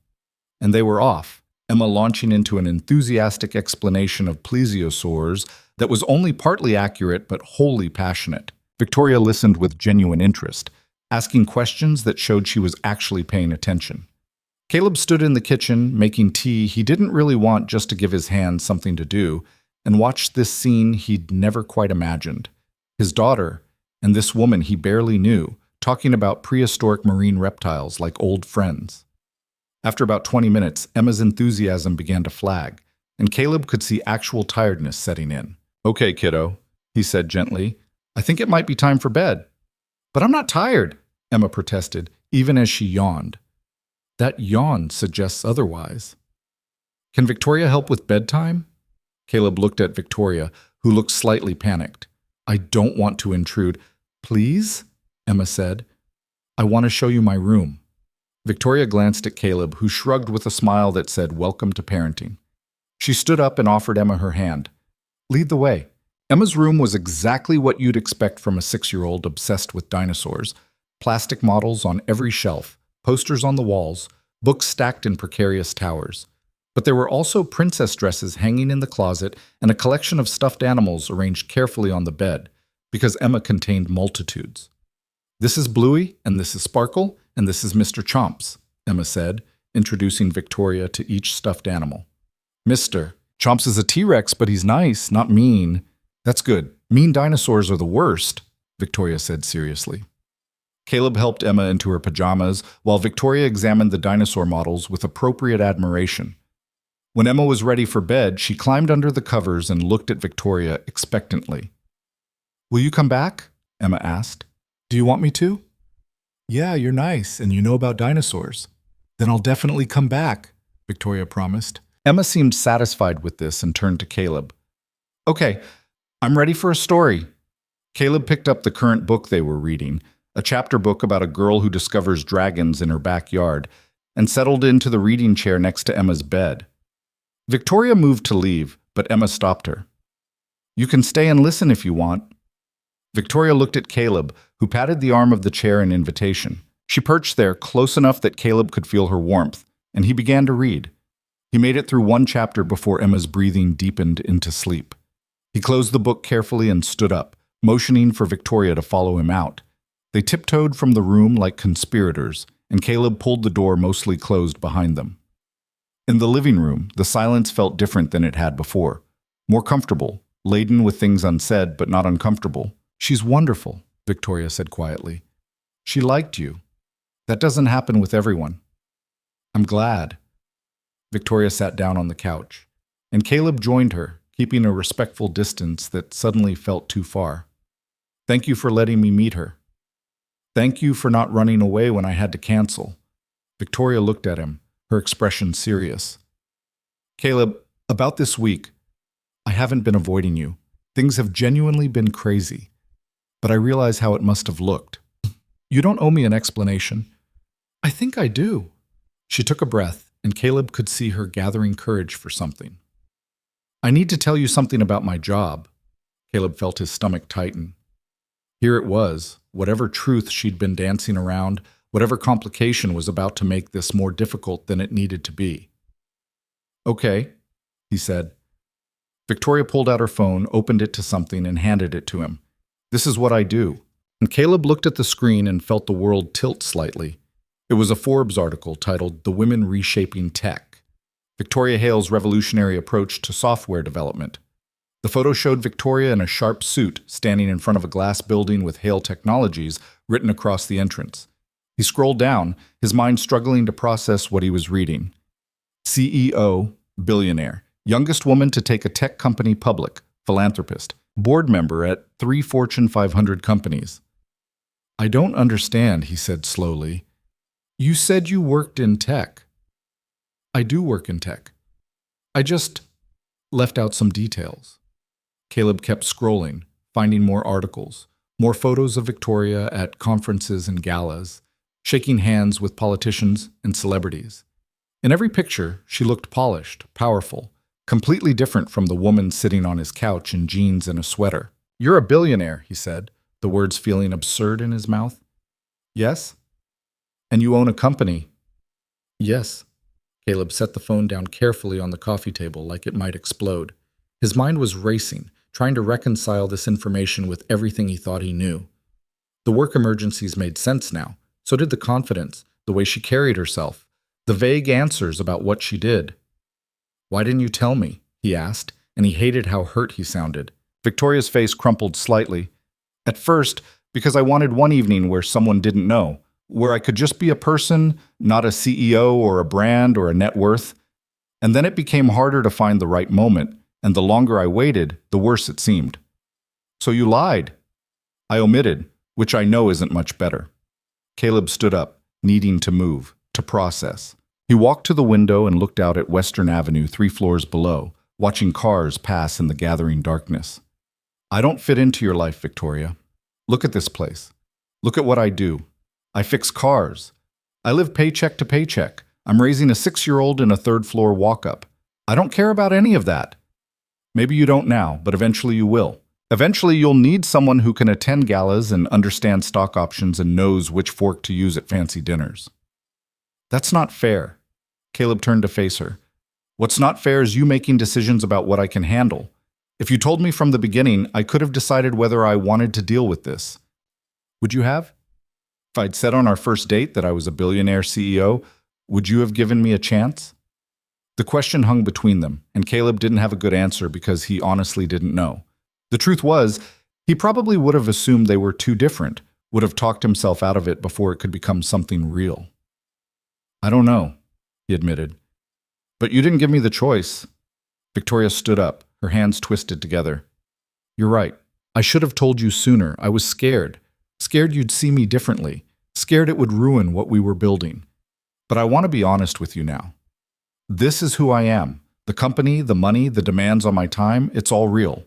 And they were off, Emma launching into an enthusiastic explanation of plesiosaurs that was only partly accurate but wholly passionate. Victoria listened with genuine interest, asking questions that showed she was actually paying attention. Caleb stood in the kitchen, making tea he didn't really want just to give his hands something to do, and watched this scene he'd never quite imagined. His daughter, and this woman he barely knew, talking about prehistoric marine reptiles like old friends. After about 20 minutes, Emma's enthusiasm began to flag, and Caleb could see actual tiredness setting in. Okay, kiddo, he said gently. I think it might be time for bed. But I'm not tired, Emma protested, even as she yawned. That yawn suggests otherwise. Can Victoria help with bedtime? Caleb looked at Victoria, who looked slightly panicked. I don't want to intrude. Please? Emma said. I want to show you my room. Victoria glanced at Caleb, who shrugged with a smile that said, Welcome to parenting. She stood up and offered Emma her hand. Lead the way. Emma's room was exactly what you'd expect from a 6-year-old obsessed with dinosaurs. Plastic models on every shelf, posters on the walls, books stacked in precarious towers. But there were also princess dresses hanging in the closet and a collection of stuffed animals arranged carefully on the bed, because Emma contained multitudes. This is Bluey, and this is Sparkle, and this is Mr. Chomps, Emma said, introducing Victoria to each stuffed animal. Mr. Chomps is a T-Rex, but he's nice, not mean. That's good. Mean dinosaurs are the worst, Victoria said seriously. Caleb helped Emma into her pajamas, while Victoria examined the dinosaur models with appropriate admiration. When Emma was ready for bed, she climbed under the covers and looked at Victoria expectantly. Will you come back? Emma asked. Do you want me to? Yeah, you're nice, and you know about dinosaurs. Then I'll definitely come back, Victoria promised. Emma seemed satisfied with this and turned to Caleb. Okay, I'm ready for a story. Caleb picked up the current book they were reading, a chapter book about a girl who discovers dragons in her backyard, and settled into the reading chair next to Emma's bed. Victoria moved to leave, but Emma stopped her. You can stay and listen if you want. Victoria looked at Caleb, who patted the arm of the chair in invitation. She perched there close enough that Caleb could feel her warmth, and he began to read. He made it through one chapter before Emma's breathing deepened into sleep. He closed the book carefully and stood up, motioning for Victoria to follow him out. They tiptoed from the room like conspirators, and Caleb pulled the door mostly closed behind them. In the living room, the silence felt different than it had before. More comfortable, laden with things unsaid but not uncomfortable. She's wonderful, Victoria said quietly. She liked you. That doesn't happen with everyone. I'm glad. Victoria sat down on the couch, and Caleb joined her, keeping a respectful distance that suddenly felt too far. Thank you for letting me meet her. Thank you for not running away when I had to cancel. Victoria looked at him, her expression serious. Caleb, about this week, I haven't been avoiding you. Things have genuinely been crazy, but I realize how it must have looked. You don't owe me an explanation. I think I do. She took a breath, and Caleb could see her gathering courage for something. I need to tell you something about my job. Caleb felt his stomach tighten. Here it was, whatever truth she'd been dancing around, whatever complication was about to make this more difficult than it needed to be. Okay, he said. Victoria pulled out her phone, opened it to something, and handed it to him. This is what I do. And Caleb looked at the screen and felt the world tilt slightly. It was a Forbes article titled The Women Reshaping Tech, Victoria Hale's revolutionary approach to software development. The photo showed Victoria in a sharp suit standing in front of a glass building with Hale Technologies written across the entrance. He scrolled down, his mind struggling to process what he was reading. CEO, Billionaire, youngest woman to take a tech company public, philanthropist, board member at 3 Fortune 500 companies. I don't understand, he said slowly. You said you worked in tech. I do work in tech. I just left out some details. Caleb kept scrolling, finding more articles, more photos of Victoria at conferences and galas, shaking hands with politicians and celebrities. In every picture, she looked polished, powerful, completely different from the woman sitting on his couch in jeans and a sweater. You're a billionaire, he said, the words feeling absurd in his mouth. Yes? And you own a company. Yes. Caleb set the phone down carefully on the coffee table like it might explode. His mind was racing, trying to reconcile this information with everything he thought he knew. The work emergencies made sense now. So did the confidence, the way she carried herself, the vague answers about what she did. Why didn't you tell me? He asked, and he hated how hurt he sounded. Victoria's face crumpled slightly. At first, because I wanted one evening where someone didn't know, where I could just be a person, not a CEO or a brand or a net worth. And then it became harder to find the right moment, and the longer I waited, the worse it seemed. So you lied. I omitted, which I know isn't much better. Caleb stood up, needing to move, to process. He walked to the window and looked out at Western Avenue 3 floors below, watching cars pass in the gathering darkness. I don't fit into your life, Victoria. Look at this place. Look at what I do. I fix cars. I live paycheck to paycheck. I'm raising a 6-year-old in a 3rd-floor walk-up. I don't care about any of that. Maybe you don't now, but eventually you will. Eventually you'll need someone who can attend galas and understand stock options and knows which fork to use at fancy dinners. That's not fair. Caleb turned to face her. What's not fair is you making decisions about what I can handle. If you told me from the beginning, I could have decided whether I wanted to deal with this. Would you have? If I'd said on our first date that I was a billionaire CEO, would you have given me a chance? The question hung between them, and Caleb didn't have a good answer because he honestly didn't know. The truth was, he probably would have assumed they were too different, would have talked himself out of it before it could become something real. I don't know, he admitted. But you didn't give me the choice. Victoria stood up, her hands twisted together. You're right. I should have told you sooner. I was scared. Scared you'd see me differently. Scared it would ruin what we were building. But I want to be honest with you now. This is who I am. The company, the money, the demands on my time, it's all real.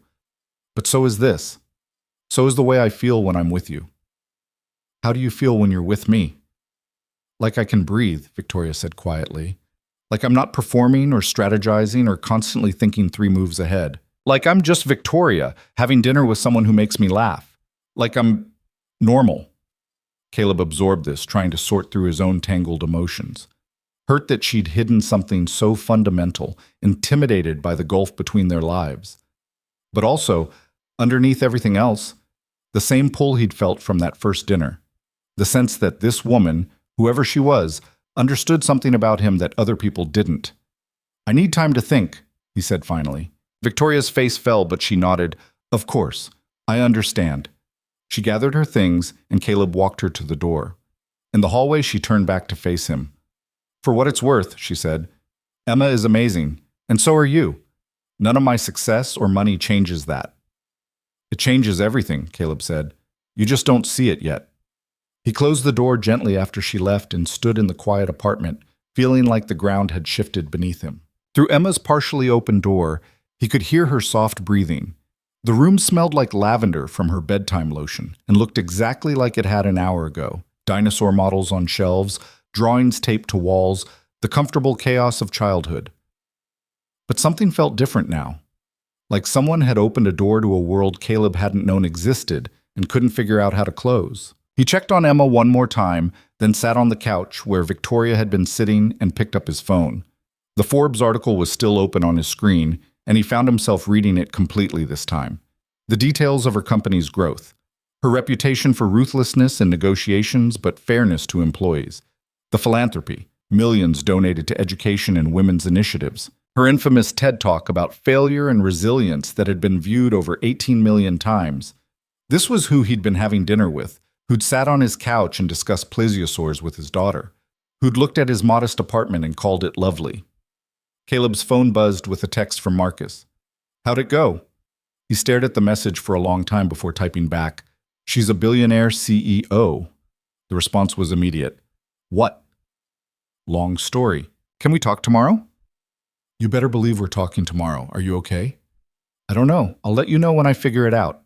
But so is this. So is the way I feel when I'm with you. How do you feel when you're with me? Like I can breathe, Victoria said quietly. Like I'm not performing or strategizing or constantly thinking 3 moves ahead. Like I'm just Victoria, having dinner with someone who makes me laugh. Like I'm normal. Caleb absorbed this, trying to sort through his own tangled emotions. Hurt that she'd hidden something so fundamental, intimidated by the gulf between their lives. But also, underneath everything else, the same pull he'd felt from that first dinner. The sense that this woman, whoever she was, understood something about him that other people didn't. I need time to think, he said finally. Victoria's face fell, but she nodded. Of course, I understand. She gathered her things, and Caleb walked her to the door. In the hallway, she turned back to face him. For what it's worth, she said, Emma is amazing, and so are you. None of my success or money changes that. It changes everything, Caleb said. You just don't see it yet. He closed the door gently after she left and stood in the quiet apartment, feeling like the ground had shifted beneath him. Through Emma's partially open door, he could hear her soft breathing. The room smelled like lavender from her bedtime lotion and looked exactly like it had an hour ago. Dinosaur models on shelves, drawings taped to walls, the comfortable chaos of childhood. But something felt different now. Like someone had opened a door to a world Caleb hadn't known existed and couldn't figure out how to close. He checked on Emma one more time, then sat on the couch where Victoria had been sitting and picked up his phone. The Forbes article was still open on his screen, and he found himself reading it completely this time. The details of her company's growth. Her reputation for ruthlessness in negotiations but fairness to employees. The philanthropy, millions donated to education and women's initiatives. Her infamous TED Talk about failure and resilience that had been viewed over 18 million times. This was who he'd been having dinner with, who'd sat on his couch and discussed plesiosaurs with his daughter, who'd looked at his modest apartment and called it lovely. Caleb's phone buzzed with a text from Marcus. How'd it go? He stared at the message for a long time before typing back, She's a billionaire CEO. The response was immediate. What? Long story. Can we talk tomorrow? You better believe we're talking tomorrow. Are you okay? I don't know. I'll let you know when I figure it out.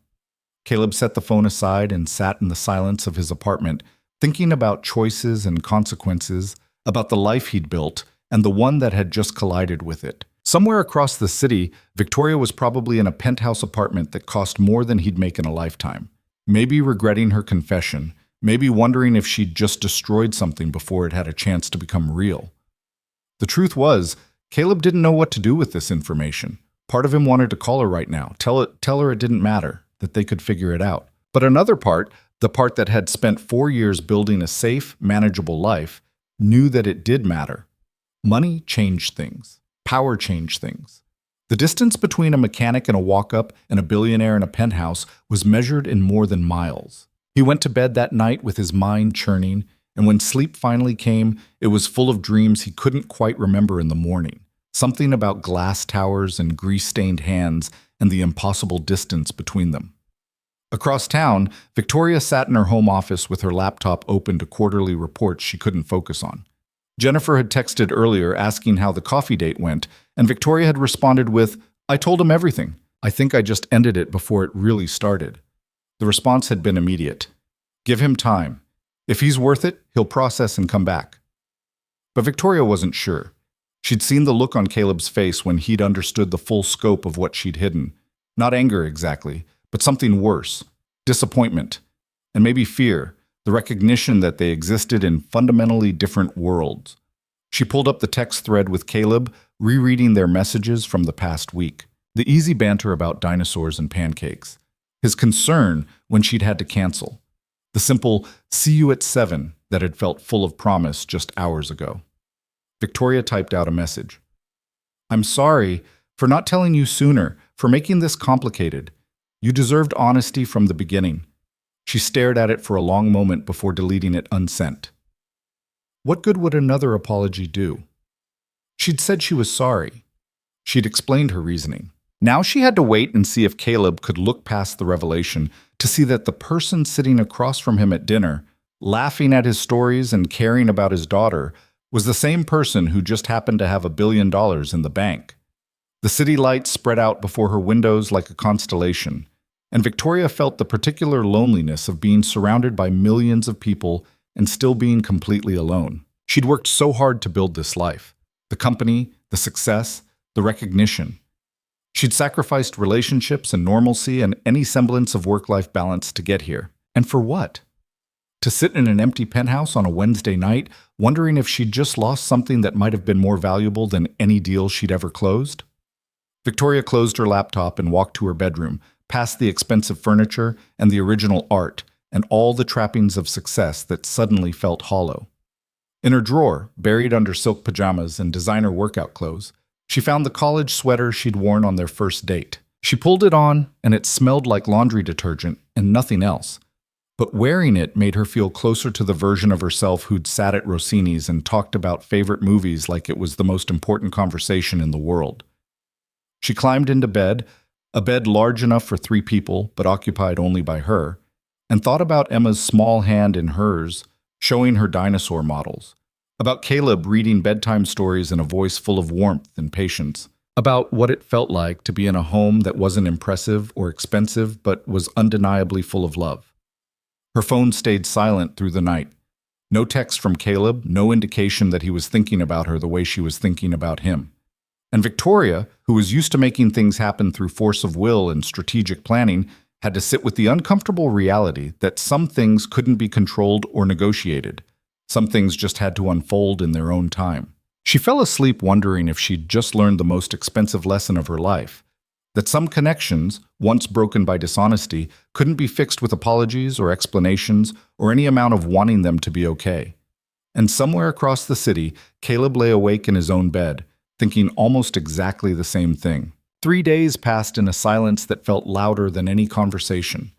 Caleb set the phone aside and sat in the silence of his apartment, thinking about choices and consequences, about the life he'd built, and the one that had just collided with it. Somewhere across the city, Victoria was probably in a penthouse apartment that cost more than he'd make in a lifetime. Maybe regretting her confession, maybe wondering if she'd just destroyed something before it had a chance to become real. The truth was, Caleb didn't know what to do with this information. Part of him wanted to call her right now, tell her it didn't matter, that they could figure it out. But another part, the part that had spent 4 years building a safe, manageable life, knew that it did matter. Money changed things. Power changed things. The distance between a mechanic in a walk-up and a billionaire in a penthouse was measured in more than miles. He went to bed that night with his mind churning, and when sleep finally came, it was full of dreams he couldn't quite remember in the morning. Something about glass towers and grease-stained hands and the impossible distance between them. Across town, Victoria sat in her home office with her laptop open to quarterly reports she couldn't focus on. Jennifer had texted earlier asking how the coffee date went, and Victoria had responded with, "I told him everything. I think I just ended it before it really started." The response had been immediate. Give him time. If he's worth it, he'll process and come back. But Victoria wasn't sure. She'd seen the look on Caleb's face when he'd understood the full scope of what she'd hidden. Not anger exactly, but something worse. Disappointment. And maybe fear, the recognition that they existed in fundamentally different worlds. She pulled up the text thread with Caleb, rereading their messages from the past week. The easy banter about dinosaurs and pancakes. His concern when she'd had to cancel. The simple, "see you at 7" that had felt full of promise just hours ago. Victoria typed out a message. "I'm sorry for not telling you sooner, for making this complicated. You deserved honesty from the beginning." She stared at it for a long moment before deleting it unsent. What good would another apology do? She'd said she was sorry. She'd explained her reasoning. Now she had to wait and see if Caleb could look past the revelation to see that the person sitting across from him at dinner, laughing at his stories and caring about his daughter, was the same person who just happened to have $1 billion in the bank. The city lights spread out before her windows like a constellation, and Victoria felt the particular loneliness of being surrounded by millions of people and still being completely alone. She'd worked so hard to build this life. The company, the success, the recognition. She'd sacrificed relationships and normalcy and any semblance of work-life balance to get here. And for what? To sit in an empty penthouse on a Wednesday night, wondering if she'd just lost something that might have been more valuable than any deal she'd ever closed? Victoria closed her laptop and walked to her bedroom, past the expensive furniture and the original art and all the trappings of success that suddenly felt hollow. In her drawer, buried under silk pajamas and designer workout clothes, she found the college sweater she'd worn on their first date. She pulled it on, and it smelled like laundry detergent and nothing else. But wearing it made her feel closer to the version of herself who'd sat at Rossini's and talked about favorite movies like it was the most important conversation in the world. She climbed into bed, a bed large enough for 3 people but occupied only by her, and thought about Emma's small hand in hers, showing her dinosaur models, about Caleb reading bedtime stories in a voice full of warmth and patience, about what it felt like to be in a home that wasn't impressive or expensive but was undeniably full of love. Her phone stayed silent through the night. No text from Caleb, no indication that he was thinking about her the way she was thinking about him. And Victoria, who was used to making things happen through force of will and strategic planning, had to sit with the uncomfortable reality that some things couldn't be controlled or negotiated. Some things just had to unfold in their own time. She fell asleep wondering if she'd just learned the most expensive lesson of her life, that some connections, once broken by dishonesty, couldn't be fixed with apologies or explanations or any amount of wanting them to be okay. And somewhere across the city, Caleb lay awake in his own bed, thinking almost exactly the same thing. 3 days passed in a silence that felt louder than any conversation.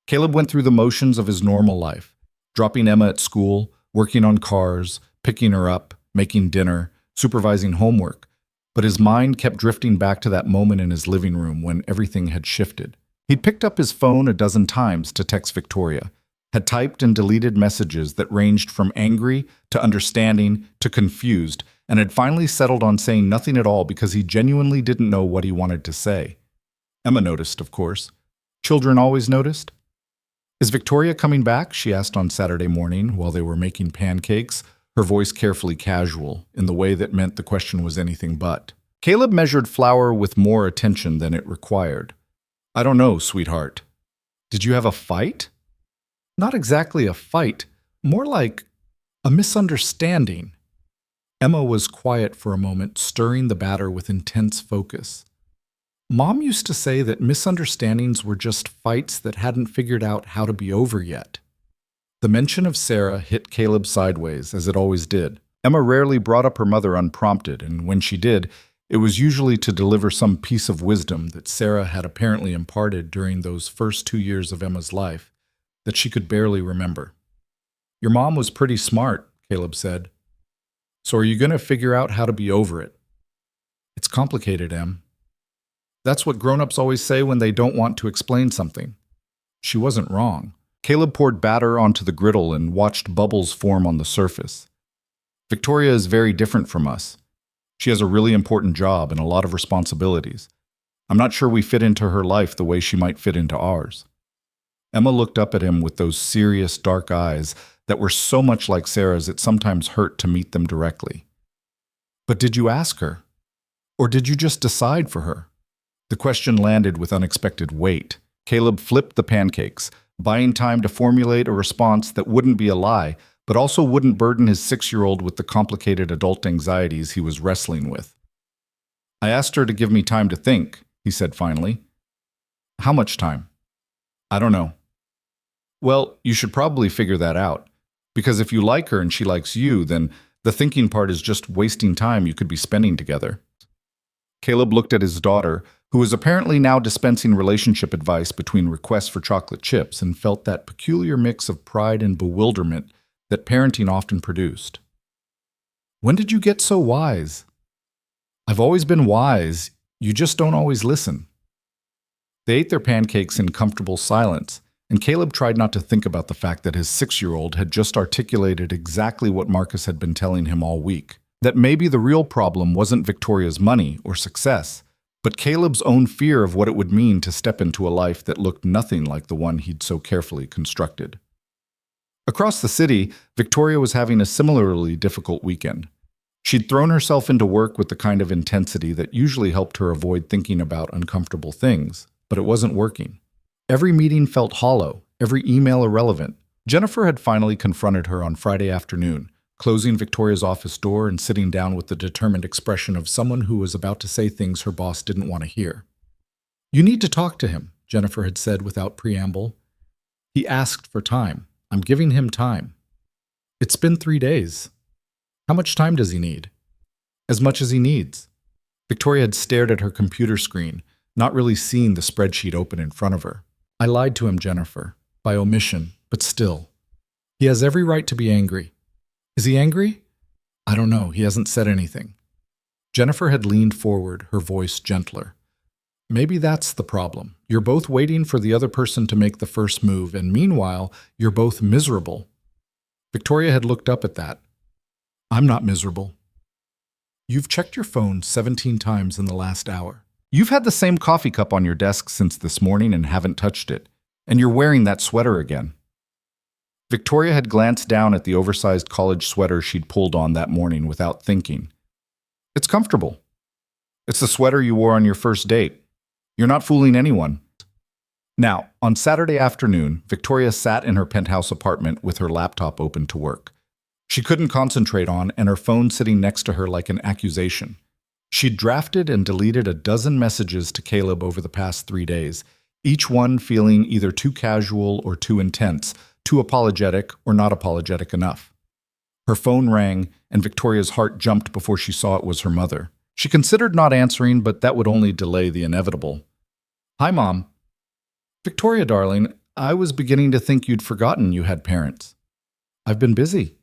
Caleb went through the motions of his normal life, dropping Emma at school, working on cars, picking her up, making dinner, supervising homework. But his mind kept drifting back to that moment in his living room when everything had shifted. He'd picked up his phone a dozen times to text Victoria, had typed and deleted messages that ranged from angry to understanding to confused, and had finally settled on saying nothing at all because he genuinely didn't know what he wanted to say. Emma noticed, of course. Children always noticed. "Is Victoria coming back?" she asked on Saturday morning while they were making pancakes, her voice carefully casual, in the way that meant the question was anything but. Caleb measured flour with more attention than it required. "I don't know, sweetheart. Did you have a fight?" "Not exactly a fight, more like a misunderstanding." Emma was quiet for a moment, stirring the batter with intense focus. "Mom used to say that misunderstandings were just fights that hadn't figured out how to be over yet." The mention of Sarah hit Caleb sideways, as it always did. Emma rarely brought up her mother unprompted, and when she did, it was usually to deliver some piece of wisdom that Sarah had apparently imparted during those first 2 years of Emma's life that she could barely remember. "Your mom was pretty smart," Caleb said. "So are you going to figure out how to be over it?" "It's complicated, Em." "That's what grown-ups always say when they don't want to explain something." She wasn't wrong. Caleb poured batter onto the griddle and watched bubbles form on the surface. Victoria is very different from us. She has a really important job and a lot of responsibilities. I'm not sure we fit into her life the way she might fit into ours. Emma looked up at him with those serious, dark eyes that were so much like Sarah's it sometimes hurt to meet them directly. But did you ask her? Or did you just decide for her? The question landed with unexpected weight. Caleb flipped the pancakes, buying time to formulate a response that wouldn't be a lie, but also wouldn't burden his 6-year-old with the complicated adult anxieties he was wrestling with. I asked her to give me time to think, he said finally. How much time? I don't know. Well, you should probably figure that out, because if you like her and she likes you, then the thinking part is just wasting time you could be spending together. Caleb looked at his daughter, who was apparently now dispensing relationship advice between requests for chocolate chips, and felt that peculiar mix of pride and bewilderment that parenting often produced. When did you get so wise? I've always been wise, you just don't always listen. They ate their pancakes in comfortable silence, and Caleb tried not to think about the fact that his 6-year-old had just articulated exactly what Marcus had been telling him all week, that maybe the real problem wasn't Victoria's money or success, but Caleb's own fear of what it would mean to step into a life that looked nothing like the one he'd so carefully constructed. Across the city, Victoria was having a similarly difficult weekend. She'd thrown herself into work with the kind of intensity that usually helped her avoid thinking about uncomfortable things, but it wasn't working. Every meeting felt hollow, every email irrelevant. Jennifer had finally confronted her on Friday afternoon, closing Victoria's office door and sitting down with the determined expression of someone who was about to say things her boss didn't want to hear. You need to talk to him, Jennifer had said without preamble. He asked for time. I'm giving him time. It's been 3 days. How much time does he need? As much as he needs. Victoria had stared at her computer screen, not really seeing the spreadsheet open in front of her. I lied to him, Jennifer, by omission, but still. He has every right to be angry. Is he angry? I don't know, he hasn't said anything. Jennifer had leaned forward, her voice gentler. Maybe that's the problem. You're both waiting for the other person to make the first move, and meanwhile, you're both miserable. Victoria had looked up at that. I'm not miserable. You've checked your phone 17 times in the last hour. You've had the same coffee cup on your desk since this morning and haven't touched it, and you're wearing that sweater again. Victoria had glanced down at the oversized college sweater she'd pulled on that morning without thinking. It's comfortable. It's the sweater you wore on your first date. You're not fooling anyone. Now, on Saturday afternoon, Victoria sat in her penthouse apartment with her laptop open to work. She couldn't concentrate on, and her phone sitting next to her like an accusation. She'd drafted and deleted a dozen messages to Caleb over the past 3 days, each one feeling either too casual or too intense, too apologetic or not apologetic enough. Her phone rang, and Victoria's heart jumped before she saw it was her mother. She considered not answering, but that would only delay the inevitable. Hi, Mom. Victoria, darling, I was beginning to think you'd forgotten you had parents. I've been busy.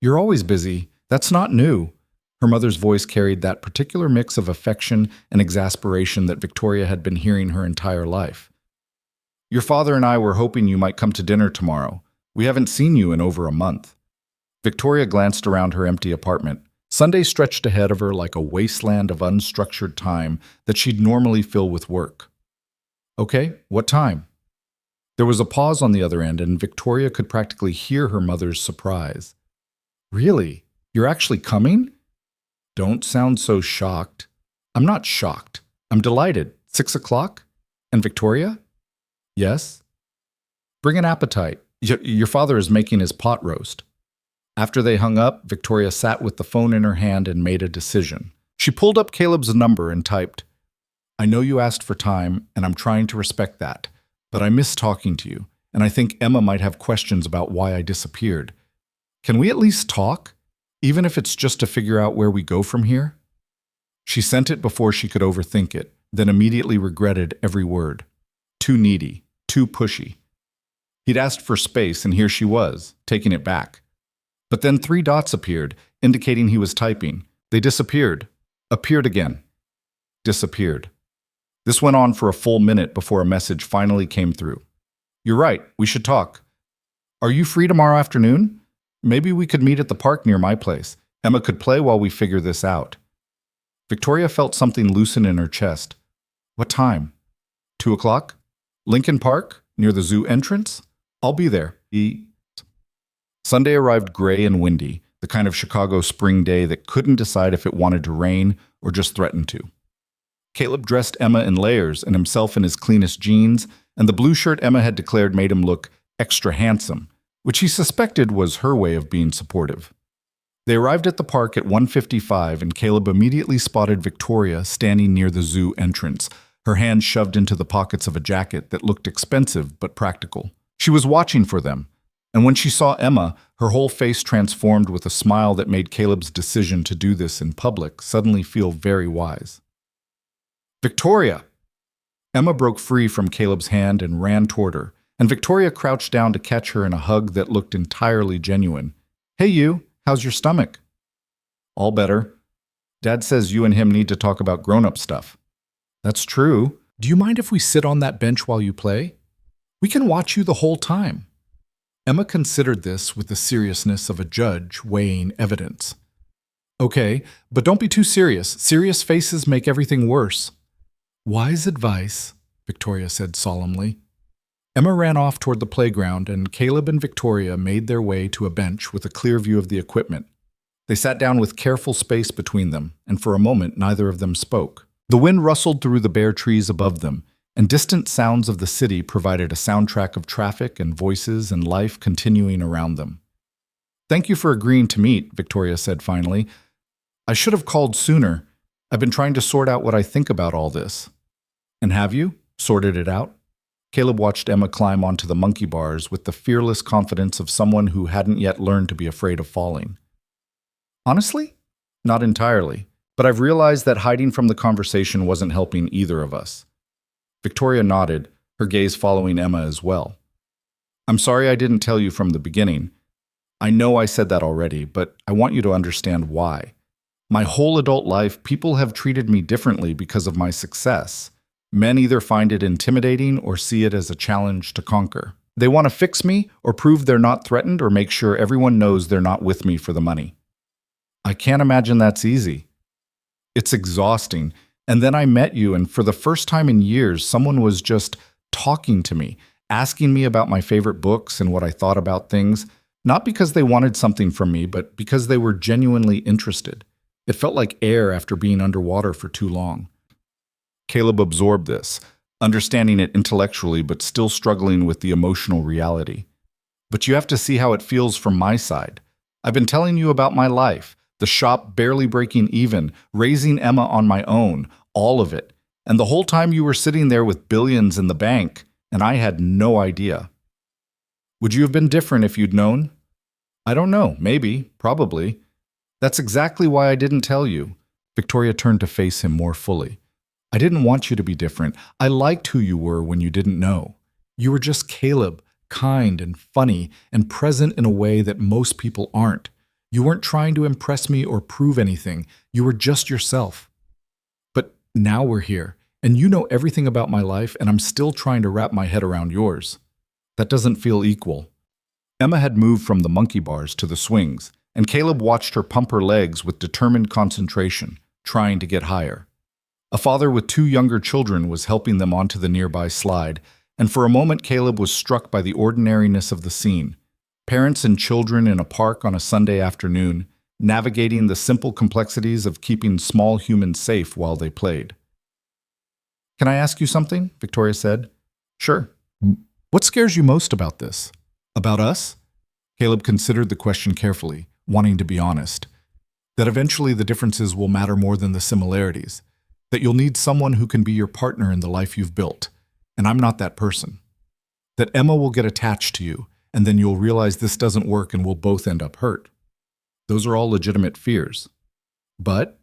You're always busy. That's not new. Her mother's voice carried that particular mix of affection and exasperation that Victoria had been hearing her entire life. Your father and I were hoping you might come to dinner tomorrow. We haven't seen you in over a month. Victoria glanced around her empty apartment. Sunday stretched ahead of her like a wasteland of unstructured time that she'd normally fill with work. Okay, what time? There was a pause on the other end, and Victoria could practically hear her mother's surprise. Really? You're actually coming? Don't sound so shocked. I'm not shocked. I'm delighted. 6 o'clock? And Victoria? Yes? Bring an appetite. Your father is making his pot roast. After they hung up, Victoria sat with the phone in her hand and made a decision. She pulled up Caleb's number and typed, I know you asked for time, and I'm trying to respect that, but I miss talking to you, and I think Emma might have questions about why I disappeared. Can we at least talk, even if it's just to figure out where we go from here? She sent it before she could overthink it, then immediately regretted every word. Too needy, too pushy. He'd asked for space, and here she was, taking it back. But then 3 dots appeared, indicating he was typing. They disappeared. Appeared again. Disappeared. This went on for a full minute before a message finally came through. You're right, we should talk. Are you free tomorrow afternoon? Maybe we could meet at the park near my place. Emma could play while we figure this out. Victoria felt something loosen in her chest. What time? 2 o'clock? Lincoln Park, near the zoo entrance? I'll be there. Sunday arrived gray and windy, the kind of Chicago spring day that couldn't decide if it wanted to rain or just threatened to. Caleb dressed Emma in layers and himself in his cleanest jeans, and the blue shirt Emma had declared made him look extra handsome, which he suspected was her way of being supportive. They arrived at the park at 1:55, and Caleb immediately spotted Victoria standing near the zoo entrance, her hands shoved into the pockets of a jacket that looked expensive but practical. She was watching for them, and when she saw Emma, her whole face transformed with a smile that made Caleb's decision to do this in public suddenly feel very wise. Victoria! Emma broke free from Caleb's hand and ran toward her, and Victoria crouched down to catch her in a hug that looked entirely genuine. Hey you, how's your stomach? All better. Dad says you and him need to talk about grown-up stuff. That's true. Do you mind if we sit on that bench while you play? We can watch you the whole time. Emma considered this with the seriousness of a judge weighing evidence. Okay, but don't be too serious. Serious faces make everything worse. Wise advice, Victoria said solemnly. Emma ran off toward the playground, and Caleb and Victoria made their way to a bench with a clear view of the equipment. They sat down with careful space between them, and for a moment neither of them spoke. The wind rustled through the bare trees above them, and distant sounds of the city provided a soundtrack of traffic and voices and life continuing around them. Thank you for agreeing to meet, Victoria said finally. I should have called sooner. I've been trying to sort out what I think about all this. And have you? Sorted it out? Caleb watched Emma climb onto the monkey bars with the fearless confidence of someone who hadn't yet learned to be afraid of falling. Honestly? Not entirely, but I've realized that hiding from the conversation wasn't helping either of us. Victoria nodded, her gaze following Emma as well. I'm sorry I didn't tell you from the beginning. I know I said that already, but I want you to understand why. My whole adult life, people have treated me differently because of my success. Men either find it intimidating or see it as a challenge to conquer. They want to fix me or prove they're not threatened or make sure everyone knows they're not with me for the money. I can't imagine that's easy. It's exhausting. And then I met you, and for the first time in years, someone was just talking to me, asking me about my favorite books and what I thought about things, not because they wanted something from me, but because they were genuinely interested. It felt like air after being underwater for too long. Caleb absorbed this, understanding it intellectually but still struggling with the emotional reality. But you have to see how it feels from my side. I've been telling you about my life, the shop barely breaking even, raising Emma on my own, all of it. And the whole time you were sitting there with billions in the bank, and I had no idea. Would you have been different if you'd known? I don't know, maybe, probably. That's exactly why I didn't tell you. Victoria turned to face him more fully. I didn't want you to be different. I liked who you were when you didn't know. You were just Caleb, kind and funny and present in a way that most people aren't. You weren't trying to impress me or prove anything. You were just yourself. But now we're here, and you know everything about my life, and I'm still trying to wrap my head around yours. That doesn't feel equal. Emma had moved from the monkey bars to the swings, and Caleb watched her pump her legs with determined concentration, trying to get higher. A father with 2 younger children was helping them onto the nearby slide, and for a moment Caleb was struck by the ordinariness of the scene. Parents and children in a park on a Sunday afternoon, navigating the simple complexities of keeping small humans safe while they played. Can I ask you something? Victoria said. Sure. What scares you most about this? About us? Caleb considered the question carefully, wanting to be honest. That eventually the differences will matter more than the similarities. That you'll need someone who can be your partner in the life you've built. And I'm not that person. That Emma will get attached to you, and then you'll realize this doesn't work and we'll both end up hurt. Those are all legitimate fears. But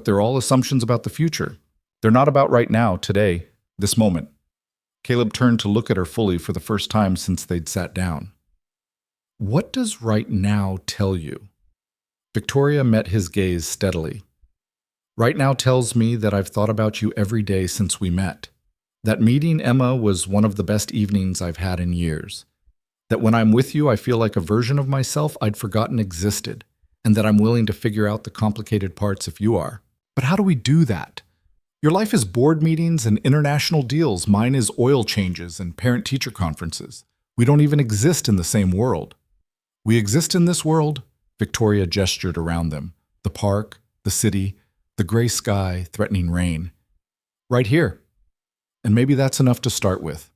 they're all assumptions about the future. They're not about right now, today, this moment. Caleb turned to look at her fully for the first time since they'd sat down. What does right now tell you? Victoria met his gaze steadily. Right now tells me that I've thought about you every day since we met. That meeting, Emma, was one of the best evenings I've had in years. That when I'm with you, I feel like a version of myself I'd forgotten existed, and that I'm willing to figure out the complicated parts if you are. But how do we do that? Your life is board meetings and international deals. Mine is oil changes and parent-teacher conferences. We don't even exist in the same world. We exist in this world, Victoria gestured around them. The park, the city, the gray sky, threatening rain. Right here. And maybe that's enough to start with.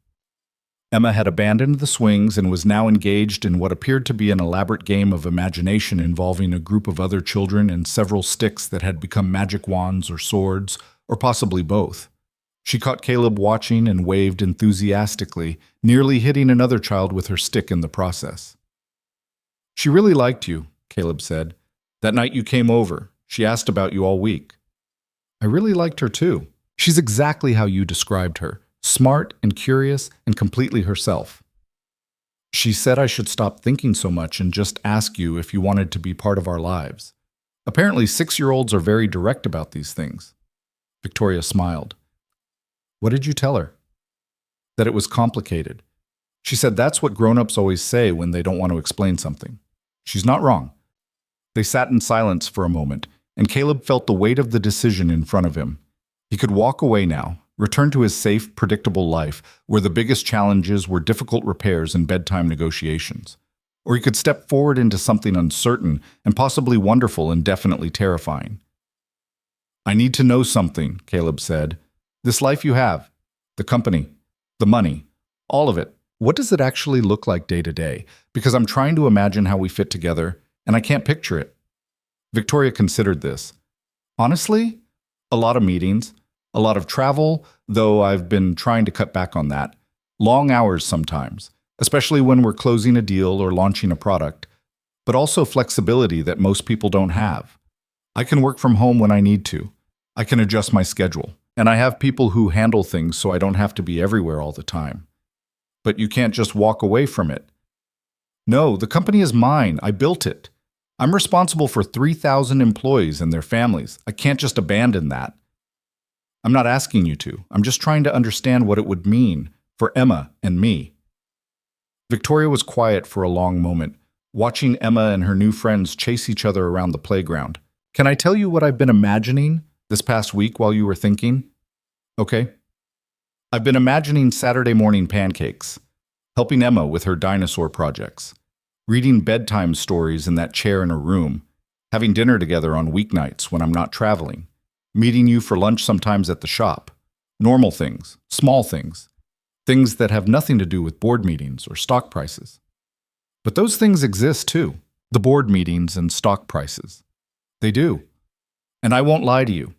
Emma had abandoned the swings and was now engaged in what appeared to be an elaborate game of imagination involving a group of other children and several sticks that had become magic wands or swords, or possibly both. She caught Caleb watching and waved enthusiastically, nearly hitting another child with her stick in the process. She really liked you, Caleb said. That night you came over, she asked about you all week. I really liked her too. She's exactly how you described her. Smart and curious and completely herself. She said I should stop thinking so much and just ask you if you wanted to be part of our lives. Apparently 6-year-olds are very direct about these things. Victoria smiled. What did you tell her? That it was complicated. She said that's what grown-ups always say when they don't want to explain something. She's not wrong. They sat in silence for a moment, and Caleb felt the weight of the decision in front of him. He could walk away now, return to his safe, predictable life, where the biggest challenges were difficult repairs and bedtime negotiations. Or he could step forward into something uncertain and possibly wonderful and definitely terrifying. I need to know something, Caleb said. This life you have, the company, the money, all of it, what does it actually look like day to day? Because I'm trying to imagine how we fit together, and I can't picture it. Victoria considered this. Honestly, a lot of meetings, a lot of travel, though I've been trying to cut back on that. Long hours sometimes, especially when we're closing a deal or launching a product, but also flexibility that most people don't have. I can work from home when I need to. I can adjust my schedule, and I have people who handle things so I don't have to be everywhere all the time. But you can't just walk away from it. No, the company is mine. I built it. I'm responsible for 3,000 employees and their families. I can't just abandon that. I'm not asking you to. I'm just trying to understand what it would mean for Emma and me. Victoria was quiet for a long moment, watching Emma and her new friends chase each other around the playground. Can I tell you what I've been imagining this past week while you were thinking? Okay. I've been imagining Saturday morning pancakes, helping Emma with her dinosaur projects, reading bedtime stories in that chair in her room, having dinner together on weeknights when I'm not traveling, meeting you for lunch sometimes at the shop. Normal things, small things, things that have nothing to do with board meetings or stock prices. But those things exist too, the board meetings and stock prices. They do. And I won't lie to you.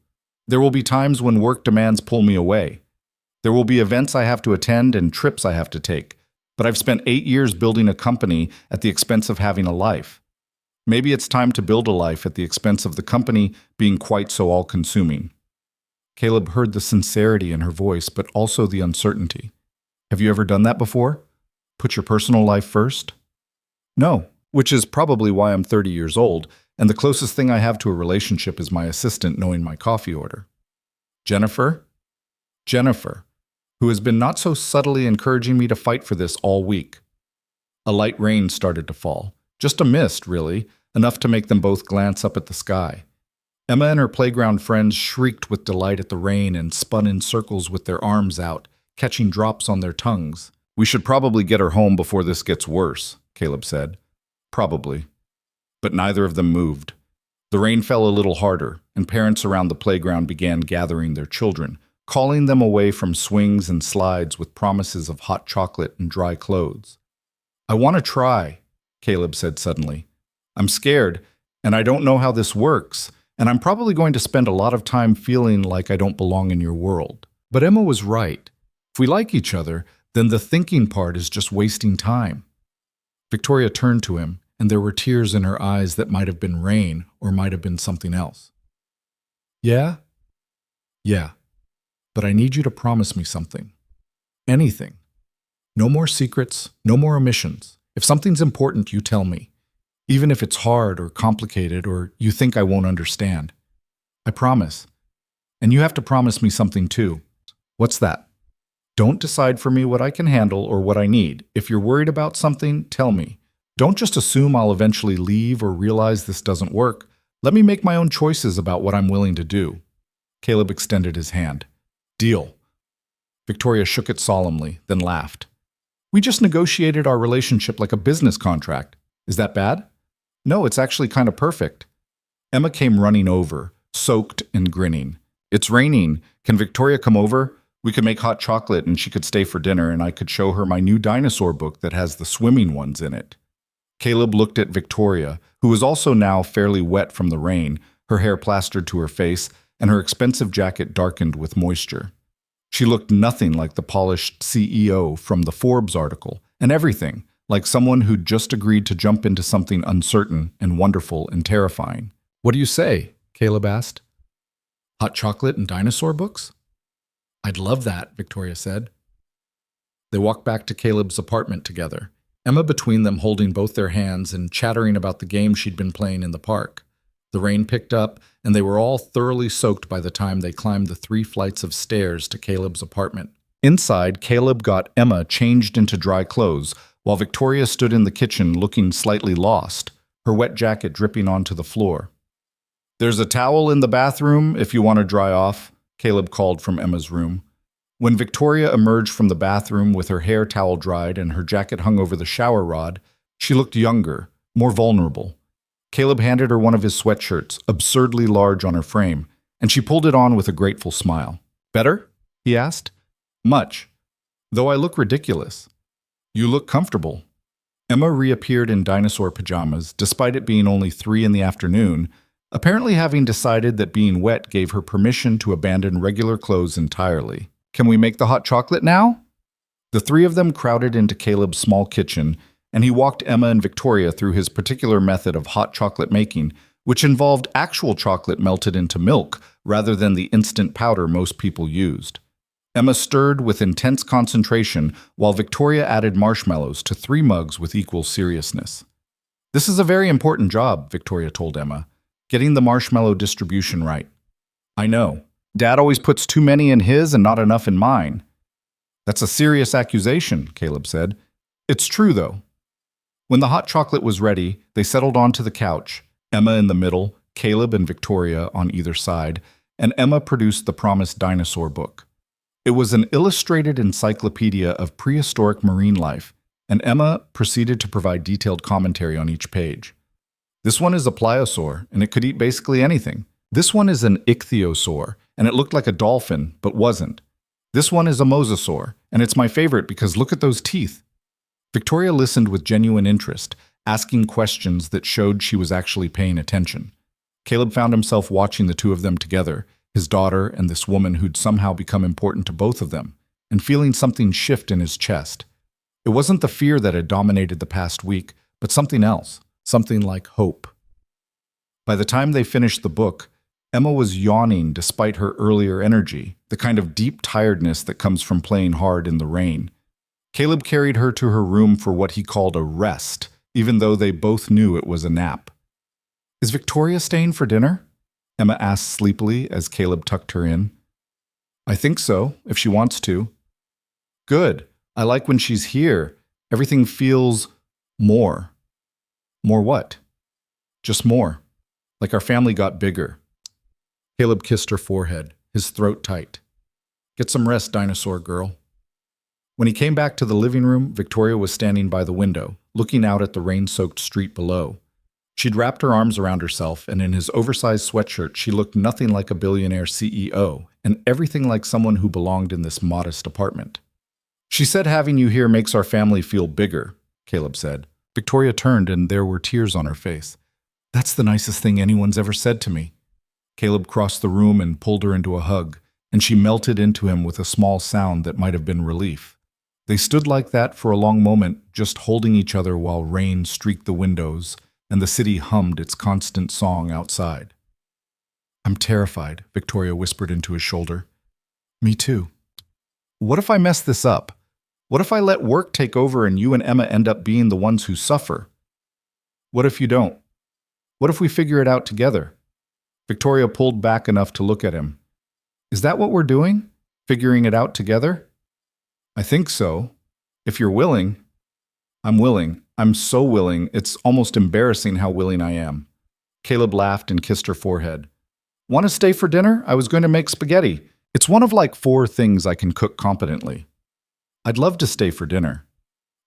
There will be times when work demands pull me away. There will be events I have to attend and trips I have to take. But I've spent 8 years building a company at the expense of having a life. Maybe it's time to build a life at the expense of the company being quite so all-consuming. Caleb heard the sincerity in her voice, but also the uncertainty. Have you ever done that before? Put your personal life first? No, which is probably why I'm 30 years old, and the closest thing I have to a relationship is my assistant knowing my coffee order. Jennifer? Jennifer, who has been not so subtly encouraging me to fight for this all week. A light rain started to fall. Just a mist, really, enough to make them both glance up at the sky. Emma and her playground friends shrieked with delight at the rain and spun in circles with their arms out, catching drops on their tongues. We should probably get her home before this gets worse, Caleb said. Probably. But neither of them moved. The rain fell a little harder, and parents around the playground began gathering their children, calling them away from swings and slides with promises of hot chocolate and dry clothes. I want to try, Caleb said suddenly. I'm scared, and I don't know how this works, and I'm probably going to spend a lot of time feeling like I don't belong in your world. But Emma was right. If we like each other, then the thinking part is just wasting time. Victoria turned to him, and there were tears in her eyes that might have been rain or might have been something else. Yeah? Yeah. But I need you to promise me something. Anything. No more secrets, no more omissions. If something's important, you tell me. Even if it's hard or complicated or you think I won't understand. I promise. And you have to promise me something too. What's that? Don't decide for me what I can handle or what I need. If you're worried about something, tell me. Don't just assume I'll eventually leave or realize this doesn't work. Let me make my own choices about what I'm willing to do." Caleb extended his hand. "Deal." Victoria shook it solemnly, then laughed. "We just negotiated our relationship like a business contract. Is that bad?" "No, it's actually kind of perfect." Emma came running over, soaked and grinning. "It's raining. Can Victoria come over? We could make hot chocolate and she could stay for dinner and I could show her my new dinosaur book that has the swimming ones in it." Caleb looked at Victoria, who was also now fairly wet from the rain, her hair plastered to her face, and her expensive jacket darkened with moisture. She looked nothing like the polished CEO from the Forbes article, and everything like someone who'd just agreed to jump into something uncertain and wonderful and terrifying. "What do you say?" Caleb asked. "Hot chocolate and dinosaur books?" "I'd love that," Victoria said. They walked back to Caleb's apartment together, Emma between them holding both their hands and chattering about the game she'd been playing in the park. The rain picked up, and they were all thoroughly soaked by the time they climbed the 3 flights of stairs to Caleb's apartment. Inside, Caleb got Emma changed into dry clothes, while Victoria stood in the kitchen looking slightly lost, her wet jacket dripping onto the floor. "There's a towel in the bathroom if you want to dry off," Caleb called from Emma's room. When Victoria emerged from the bathroom with her hair towel dried and her jacket hung over the shower rod, she looked younger, more vulnerable. Caleb handed her one of his sweatshirts, absurdly large on her frame, and she pulled it on with a grateful smile. "Better?" he asked. "Much. Though I look ridiculous." "You look comfortable." Emma reappeared in dinosaur pajamas, despite it being only 3 in the afternoon, apparently having decided that being wet gave her permission to abandon regular clothes entirely. "Can we make the hot chocolate now?" The 3 of them crowded into Caleb's small kitchen, and he walked Emma and Victoria through his particular method of hot chocolate making, which involved actual chocolate melted into milk rather than the instant powder most people used. Emma stirred with intense concentration, while Victoria added marshmallows to 3 mugs with equal seriousness. "This is a very important job," Victoria told Emma, "getting the marshmallow distribution right." "I know. Dad always puts too many in his and not enough in mine." "That's a serious accusation," Caleb said. "It's true, though." When the hot chocolate was ready, they settled onto the couch, Emma in the middle, Caleb and Victoria on either side, and Emma produced the promised dinosaur book. It was an illustrated encyclopedia of prehistoric marine life, and Emma proceeded to provide detailed commentary on each page. "This one is a pliosaur, and it could eat basically anything. This one is an ichthyosaur, and it looked like a dolphin, but wasn't. This one is a mosasaur, and it's my favorite because look at those teeth." Victoria listened with genuine interest, asking questions that showed she was actually paying attention. Caleb found himself watching the 2 of them together, his daughter and this woman who'd somehow become important to both of them, and feeling something shift in his chest. It wasn't the fear that had dominated the past week, but something else, something like hope. By the time they finished the book, Emma was yawning despite her earlier energy, the kind of deep tiredness that comes from playing hard in the rain. Caleb carried her to her room for what he called a rest, even though they both knew it was a nap. "Is Victoria staying for dinner?" Emma asked sleepily as Caleb tucked her in. "I think so, if she wants to." "Good. I like when she's here. Everything feels more." "More what?" "Just more. Like our family got bigger." Caleb kissed her forehead, his throat tight. "Get some rest, dinosaur girl." When he came back to the living room, Victoria was standing by the window, looking out at the rain-soaked street below. She'd wrapped her arms around herself, and in his oversized sweatshirt, she looked nothing like a billionaire CEO, and everything like someone who belonged in this modest apartment. "She said having you here makes our family feel bigger," Caleb said. Victoria turned, and there were tears on her face. "That's the nicest thing anyone's ever said to me." Caleb crossed the room and pulled her into a hug, and she melted into him with a small sound that might have been relief. They stood like that for a long moment, just holding each other while rain streaked the windows and the city hummed its constant song outside. "I'm terrified," Victoria whispered into his shoulder. "Me too." "What if I mess this up? What if I let work take over and you and Emma end up being the ones who suffer?" "What if you don't? What if we figure it out together?" Victoria pulled back enough to look at him. "Is that what we're doing? Figuring it out together?" I think so. If you're willing. I'm willing. I'm so willing, it's almost embarrassing how willing I am. Caleb laughed and kissed her forehead. Want to stay for dinner? I was going to make spaghetti. It's one of like 4 things I can cook competently. I'd love to stay for dinner.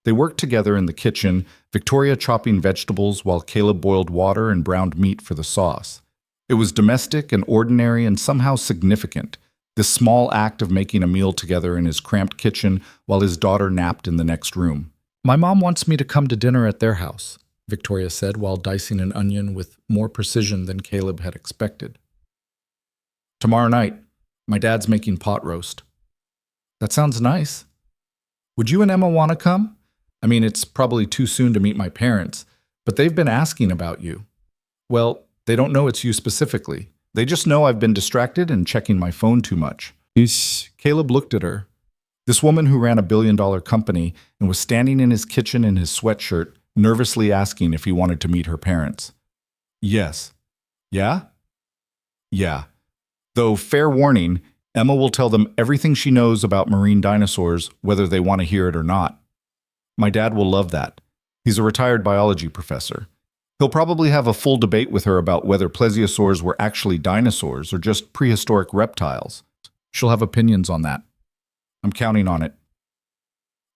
They worked together in the kitchen, Victoria chopping vegetables while Caleb boiled water and browned meat for the sauce. It was domestic and ordinary and somehow significant, this small act of making a meal together in his cramped kitchen while his daughter napped in the next room. My mom wants me to come to dinner at their house, Victoria said while dicing an onion with more precision than Caleb had expected. Tomorrow night, my dad's making pot roast. That sounds nice. Would you and Emma want to come? I mean, it's probably too soon to meet my parents, but they've been asking about you. Well, they don't know it's you specifically. They just know I've been distracted and checking my phone too much. Caleb looked at her. This woman who ran a billion-dollar company and was standing in his kitchen in his sweatshirt, nervously asking if he wanted to meet her parents. Yes. Yeah? Yeah. Though, fair warning, Emma will tell them everything she knows about marine dinosaurs, whether they want to hear it or not. My dad will love that. He's a retired biology professor. He'll probably have a full debate with her about whether plesiosaurs were actually dinosaurs or just prehistoric reptiles. She'll have opinions on that. I'm counting on it.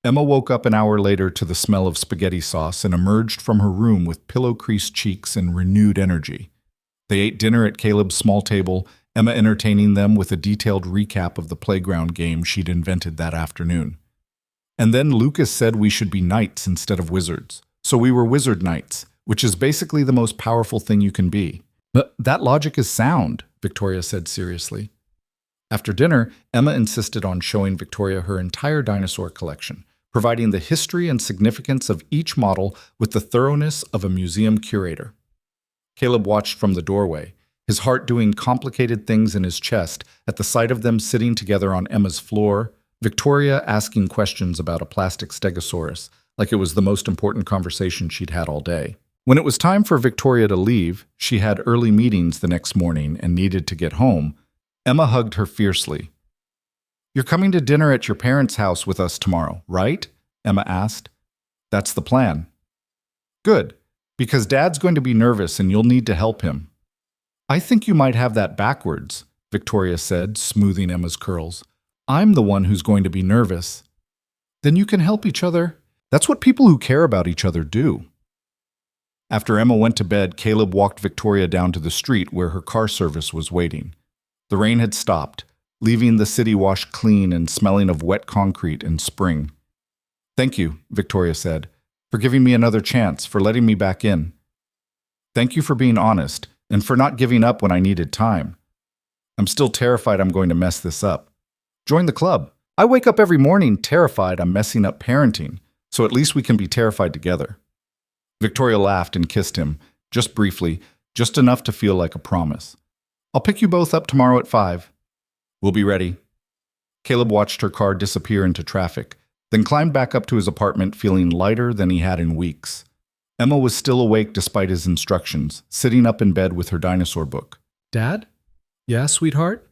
Emma woke up an hour later to the smell of spaghetti sauce and emerged from her room with pillow-creased cheeks and renewed energy. They ate dinner at Caleb's small table, Emma entertaining them with a detailed recap of the playground game she'd invented that afternoon. And then Lucas said we should be knights instead of wizards. So we were wizard knights, which is basically the most powerful thing you can be. But that logic is sound, Victoria said seriously. After dinner, Emma insisted on showing Victoria her entire dinosaur collection, providing the history and significance of each model with the thoroughness of a museum curator. Caleb watched from the doorway, his heart doing complicated things in his chest at the sight of them sitting together on Emma's floor, Victoria asking questions about a plastic stegosaurus, like it was the most important conversation she'd had all day. When it was time for Victoria to leave, she had early meetings the next morning and needed to get home. Emma hugged her fiercely. You're coming to dinner at your parents' house with us tomorrow, right? Emma asked. That's the plan. Good, because Dad's going to be nervous and you'll need to help him. I think you might have that backwards, Victoria said, smoothing Emma's curls. I'm the one who's going to be nervous. Then you can help each other. That's what people who care about each other do. After Emma went to bed, Caleb walked Victoria down to the street where her car service was waiting. The rain had stopped, leaving the city washed clean and smelling of wet concrete and spring. Thank you, Victoria said, for giving me another chance, for letting me back in. Thank you for being honest, and for not giving up when I needed time. I'm still terrified I'm going to mess this up. Join the club. I wake up every morning terrified I'm messing up parenting, so at least we can be terrified together. Victoria laughed and kissed him, just briefly, just enough to feel like a promise. I'll pick you both up tomorrow at 5. We'll be ready. Caleb watched her car disappear into traffic, then climbed back up to his apartment feeling lighter than he had in weeks. Emma was still awake despite his instructions, sitting up in bed with her dinosaur book. Dad? Yeah, sweetheart?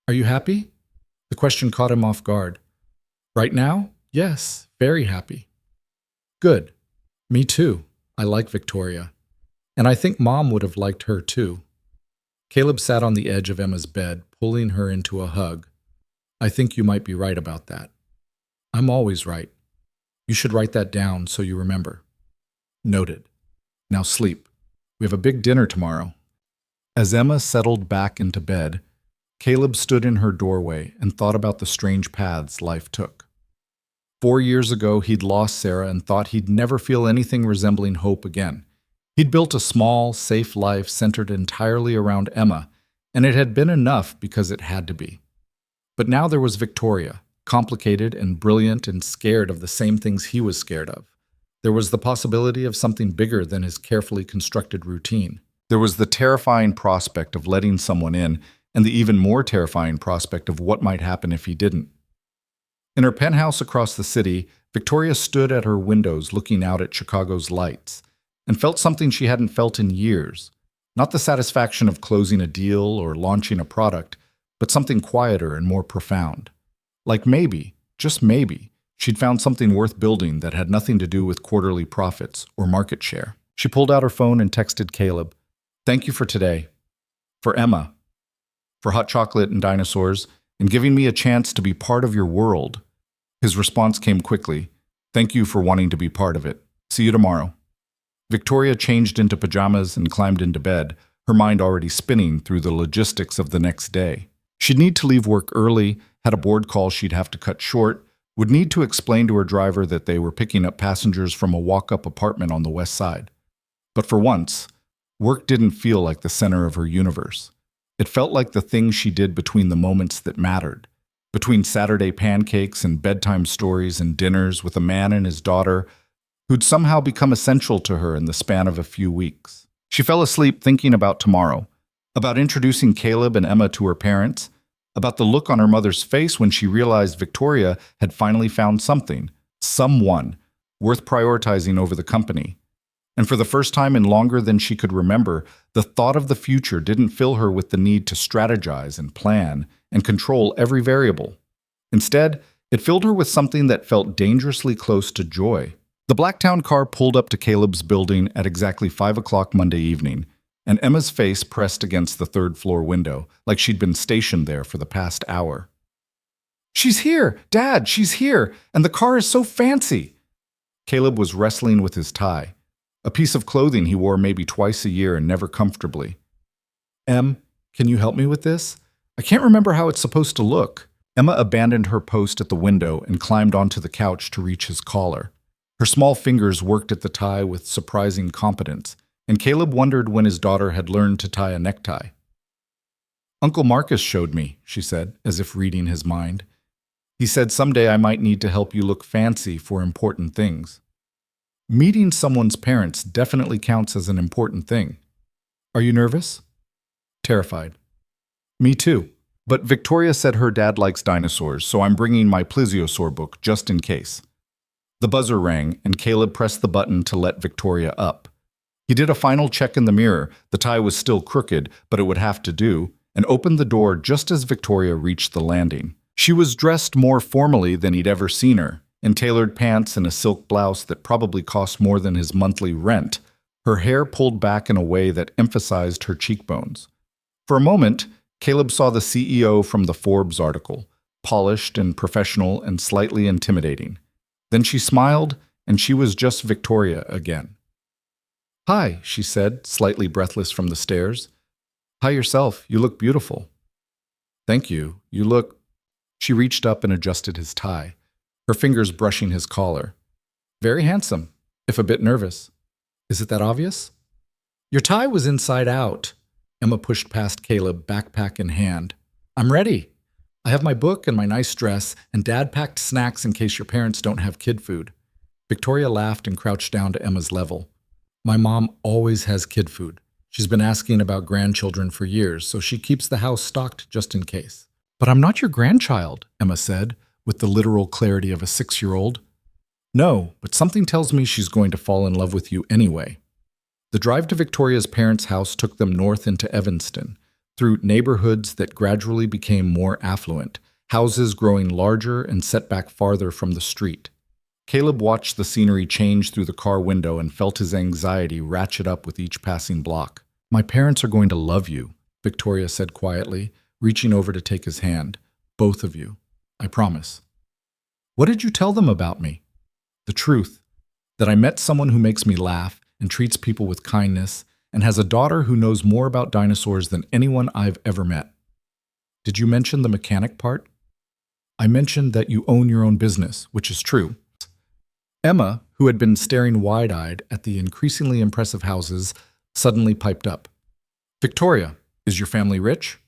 Are you happy? The question caught him off guard. Right now? Yes, very happy. Good. Me too. I like Victoria. And I think Mom would have liked her too. Caleb sat on the edge of Emma's bed, pulling her into a hug. I think you might be right about that. I'm always right. You should write that down so you remember. Noted. Now sleep. We have a big dinner tomorrow. As Emma settled back into bed, Caleb stood in her doorway and thought about the strange paths life took. 4 years ago, he'd lost Sarah and thought he'd never feel anything resembling hope again. He'd built a small, safe life centered entirely around Emma, and it had been enough because it had to be. But now there was Victoria, complicated and brilliant and scared of the same things he was scared of. There was the possibility of something bigger than his carefully constructed routine. There was the terrifying prospect of letting someone in, and the even more terrifying prospect of what might happen if he didn't. In her penthouse across the city, Victoria stood at her windows looking out at Chicago's lights, and felt something she hadn't felt in years. Not the satisfaction of closing a deal or launching a product, but something quieter and more profound. Like maybe, just maybe, she'd found something worth building that had nothing to do with quarterly profits or market share. She pulled out her phone and texted Caleb, "Thank you for today. For Emma. For hot chocolate and dinosaurs, and giving me a chance to be part of your world." His response came quickly, "Thank you for wanting to be part of it. See you tomorrow." Victoria changed into pajamas and climbed into bed, her mind already spinning through the logistics of the next day. She'd need to leave work early, had a board call she'd have to cut short, would need to explain to her driver that they were picking up passengers from a walk-up apartment on the west side. But for once, work didn't feel like the center of her universe. It felt like the thing she did between the moments that mattered, between Saturday pancakes and bedtime stories and dinners with a man and his daughter who'd somehow become essential to her in the span of a few weeks. She fell asleep thinking about tomorrow, about introducing Caleb and Emma to her parents, about the look on her mother's face when she realized Victoria had finally found something, someone, worth prioritizing over the company. And for the first time in longer than she could remember, the thought of the future didn't fill her with the need to strategize and plan and control every variable. Instead, it filled her with something that felt dangerously close to joy. The Blacktown car pulled up to Caleb's building at exactly 5 o'clock Monday evening, and Emma's face pressed against the third-floor window, like she'd been stationed there for the past hour. "She's here! Dad, she's here! And the car is so fancy!" Caleb was wrestling with his tie, a piece of clothing he wore maybe twice a year and never comfortably. "Em, can you help me with this? I can't remember how it's supposed to look." Emma abandoned her post at the window and climbed onto the couch to reach his collar. Her small fingers worked at the tie with surprising competence, and Caleb wondered when his daughter had learned to tie a necktie. "Uncle Marcus showed me," she said, as if reading his mind. "He said someday I might need to help you look fancy for important things." Meeting someone's parents definitely counts as an important thing. "Are you nervous?" "Terrified." "Me too. But Victoria said her dad likes dinosaurs, so I'm bringing my plesiosaur book just in case." The buzzer rang, and Caleb pressed the button to let Victoria up. He did a final check in the mirror. The tie was still crooked, but it would have to do, and opened the door just as Victoria reached the landing. She was dressed more formally than he'd ever seen her, in tailored pants and a silk blouse that probably cost more than his monthly rent, her hair pulled back in a way that emphasized her cheekbones. For a moment, Caleb saw the CEO from the Forbes article, polished and professional and slightly intimidating. Then she smiled, and she was just Victoria again. "Hi," she said, slightly breathless from the stairs. "Hi yourself. You look beautiful." "Thank you. You look—" She reached up and adjusted his tie, her fingers brushing his collar. "Very handsome, if a bit nervous. Is it that obvious?" "Your tie was inside out." Emma pushed past Caleb, backpack in hand. "I'm ready. I have my book and my nice dress, and Dad packed snacks in case your parents don't have kid food." Victoria laughed and crouched down to Emma's level. "My mom always has kid food. She's been asking about grandchildren for years, so she keeps the house stocked just in case." "But I'm not your grandchild," Emma said, with the literal clarity of a 6-year-old. "No, but something tells me she's going to fall in love with you anyway." The drive to Victoria's parents' house took them north into Evanston, through neighborhoods that gradually became more affluent, houses growing larger and set back farther from the street. Caleb watched the scenery change through the car window and felt his anxiety ratchet up with each passing block. "My parents are going to love you," Victoria said quietly, reaching over to take his hand. "Both of you. I promise." "What did you tell them about me?" "The truth. That I met someone who makes me laugh and treats people with kindness and has a daughter who knows more about dinosaurs than anyone I've ever met." "Did you mention the mechanic part?" "I mentioned that you own your own business, which is true." Emma, who had been staring wide-eyed at the increasingly impressive houses, suddenly piped up. "Victoria, is your family rich?"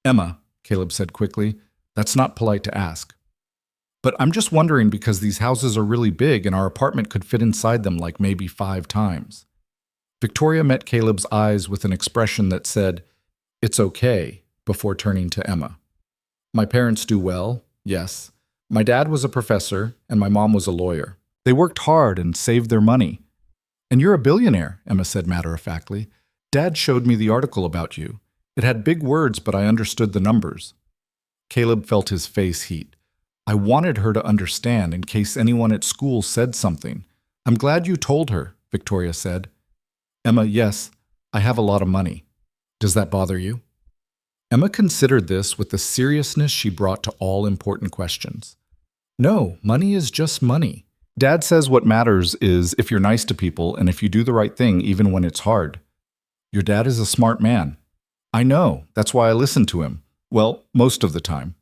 "Emma," Caleb said quickly, "that's not polite to ask. But I'm just wondering because these houses are really big and our apartment could fit inside them like maybe 5 times. Victoria met Caleb's eyes with an expression that said, "It's okay," before turning to Emma. "My parents do well, yes. My dad was a professor and my mom was a lawyer. They worked hard and saved their money. And you're a billionaire," Emma said matter-of-factly. "Dad showed me the article about you. It had big words, but I understood the numbers." Caleb felt his face heat. I wanted her to understand in case anyone at school said something. I'm glad you told her, Victoria said. Emma, yes, I have a lot of money. Does that bother you? Emma considered this with the seriousness she brought to all important questions. No, money is just money. Dad says what matters is if you're nice to people and if you do the right thing even when it's hard. Your dad is a smart man. I know, that's why I listen to him. Well, most of the time.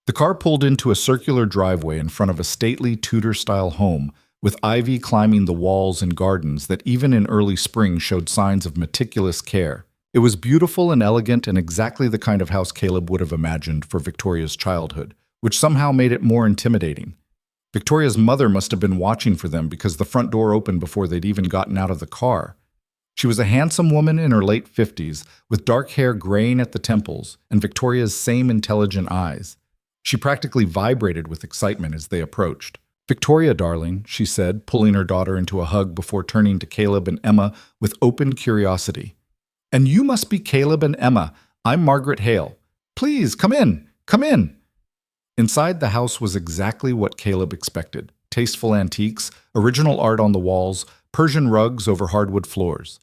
The car pulled into a circular driveway in front of a stately Tudor-style home with ivy climbing the walls and gardens that even in early spring showed signs of meticulous care. It was beautiful and elegant and exactly the kind of house Caleb would have imagined for Victoria's childhood, which somehow made it more intimidating. Victoria's mother must have been watching for them because the front door opened before they'd even gotten out of the car. She was a handsome woman in her late 50s, with dark hair graying at the temples and Victoria's same intelligent eyes. She practically vibrated with excitement as they approached. Victoria, darling, she said, pulling her daughter into a hug before turning to Caleb and Emma with open curiosity. And you must be Caleb and Emma. I'm Margaret Hale. Please, come in, come in. Inside the house was exactly what Caleb expected. Tasteful antiques, original art on the walls, Persian rugs over hardwood floors.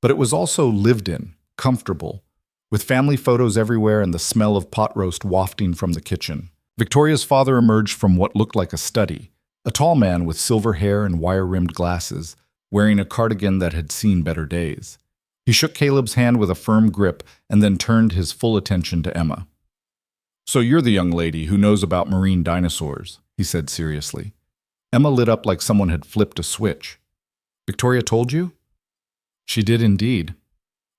But it was also lived in, comfortable, with family photos everywhere and the smell of pot roast wafting from the kitchen. Victoria's father emerged from what looked like a study, a tall man with silver hair and wire-rimmed glasses, wearing a cardigan that had seen better days. He shook Caleb's hand with a firm grip and then turned his full attention to Emma. So you're the young lady who knows about marine dinosaurs, he said seriously. Emma lit up like someone had flipped a switch. Victoria told you? She did indeed.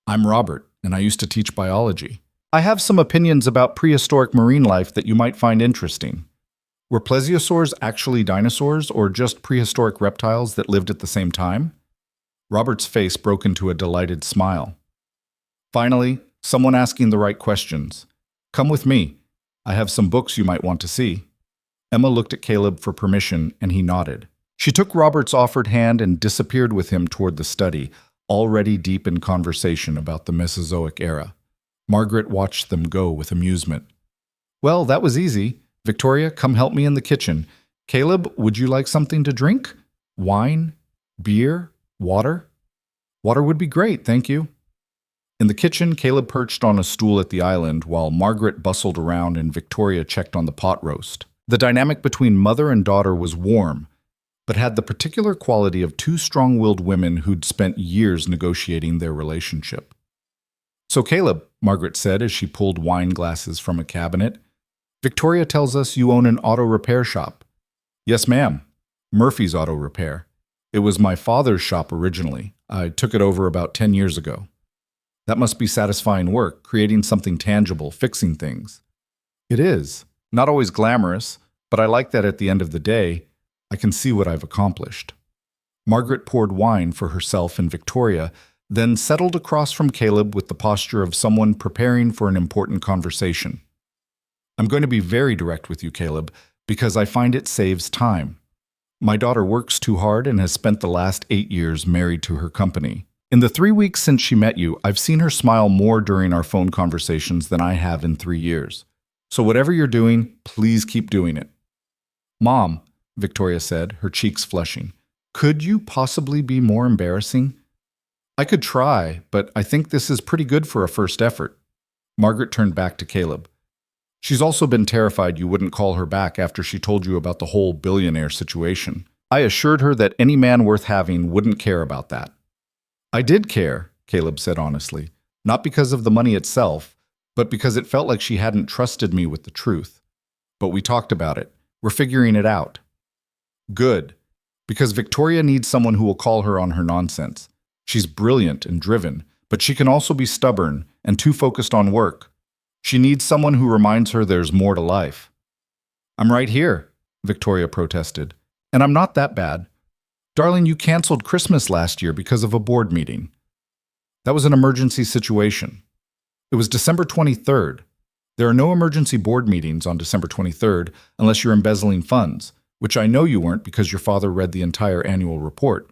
I'm Robert, and I used to teach biology. I have some opinions about prehistoric marine life that you might find interesting. Were plesiosaurs actually dinosaurs or just prehistoric reptiles that lived at the same time? Robert's face broke into a delighted smile. Finally, someone asking the right questions. Come with me. I have some books you might want to see. Emma looked at Caleb for permission, and he nodded. She took Robert's offered hand and disappeared with him toward the study, already deep in conversation about the Mesozoic era. Margaret watched them go with amusement. Well, that was easy. Victoria, come help me in the kitchen. Caleb, would you like something to drink? Wine? Beer? Water? Water would be great, thank you. In the kitchen, Caleb perched on a stool at the island while Margaret bustled around and Victoria checked on the pot roast. The dynamic between mother and daughter was warm, but had the particular quality of two strong-willed women who'd spent years negotiating their relationship. So Caleb, Margaret said as she pulled wine glasses from a cabinet, Victoria tells us you own an auto repair shop. Yes, ma'am. Murphy's Auto Repair. It was my father's shop originally. I took it over about 10 years ago. That must be satisfying work, creating something tangible, fixing things. It is. Not always glamorous, but I like that at the end of the day, I can see what I've accomplished. Margaret poured wine for herself and Victoria, then settled across from Caleb with the posture of someone preparing for an important conversation. I'm going to be very direct with you, Caleb, because I find it saves time. My daughter works too hard and has spent the last 8 years married to her company. In the 3 weeks since she met you, I've seen her smile more during our phone conversations than I have in 3 years. So whatever you're doing, please keep doing it. Mom, Victoria said, her cheeks flushing, could you possibly be more embarrassing? I could try, but I think this is pretty good for a first effort. Margaret turned back to Caleb. She's also been terrified you wouldn't call her back after she told you about the whole billionaire situation. I assured her that any man worth having wouldn't care about that. I did care, Caleb said honestly, not because of the money itself, but because it felt like she hadn't trusted me with the truth. But we talked about it. We're figuring it out. Good, because Victoria needs someone who will call her on her nonsense. She's brilliant and driven, but she can also be stubborn and too focused on work. She needs someone who reminds her there's more to life. I'm right here, Victoria protested. And I'm not that bad. Darling, you canceled Christmas last year because of a board meeting. That was an emergency situation. It was December 23rd. There are no emergency board meetings on December 23rd unless you're embezzling funds, which I know you weren't because your father read the entire annual report.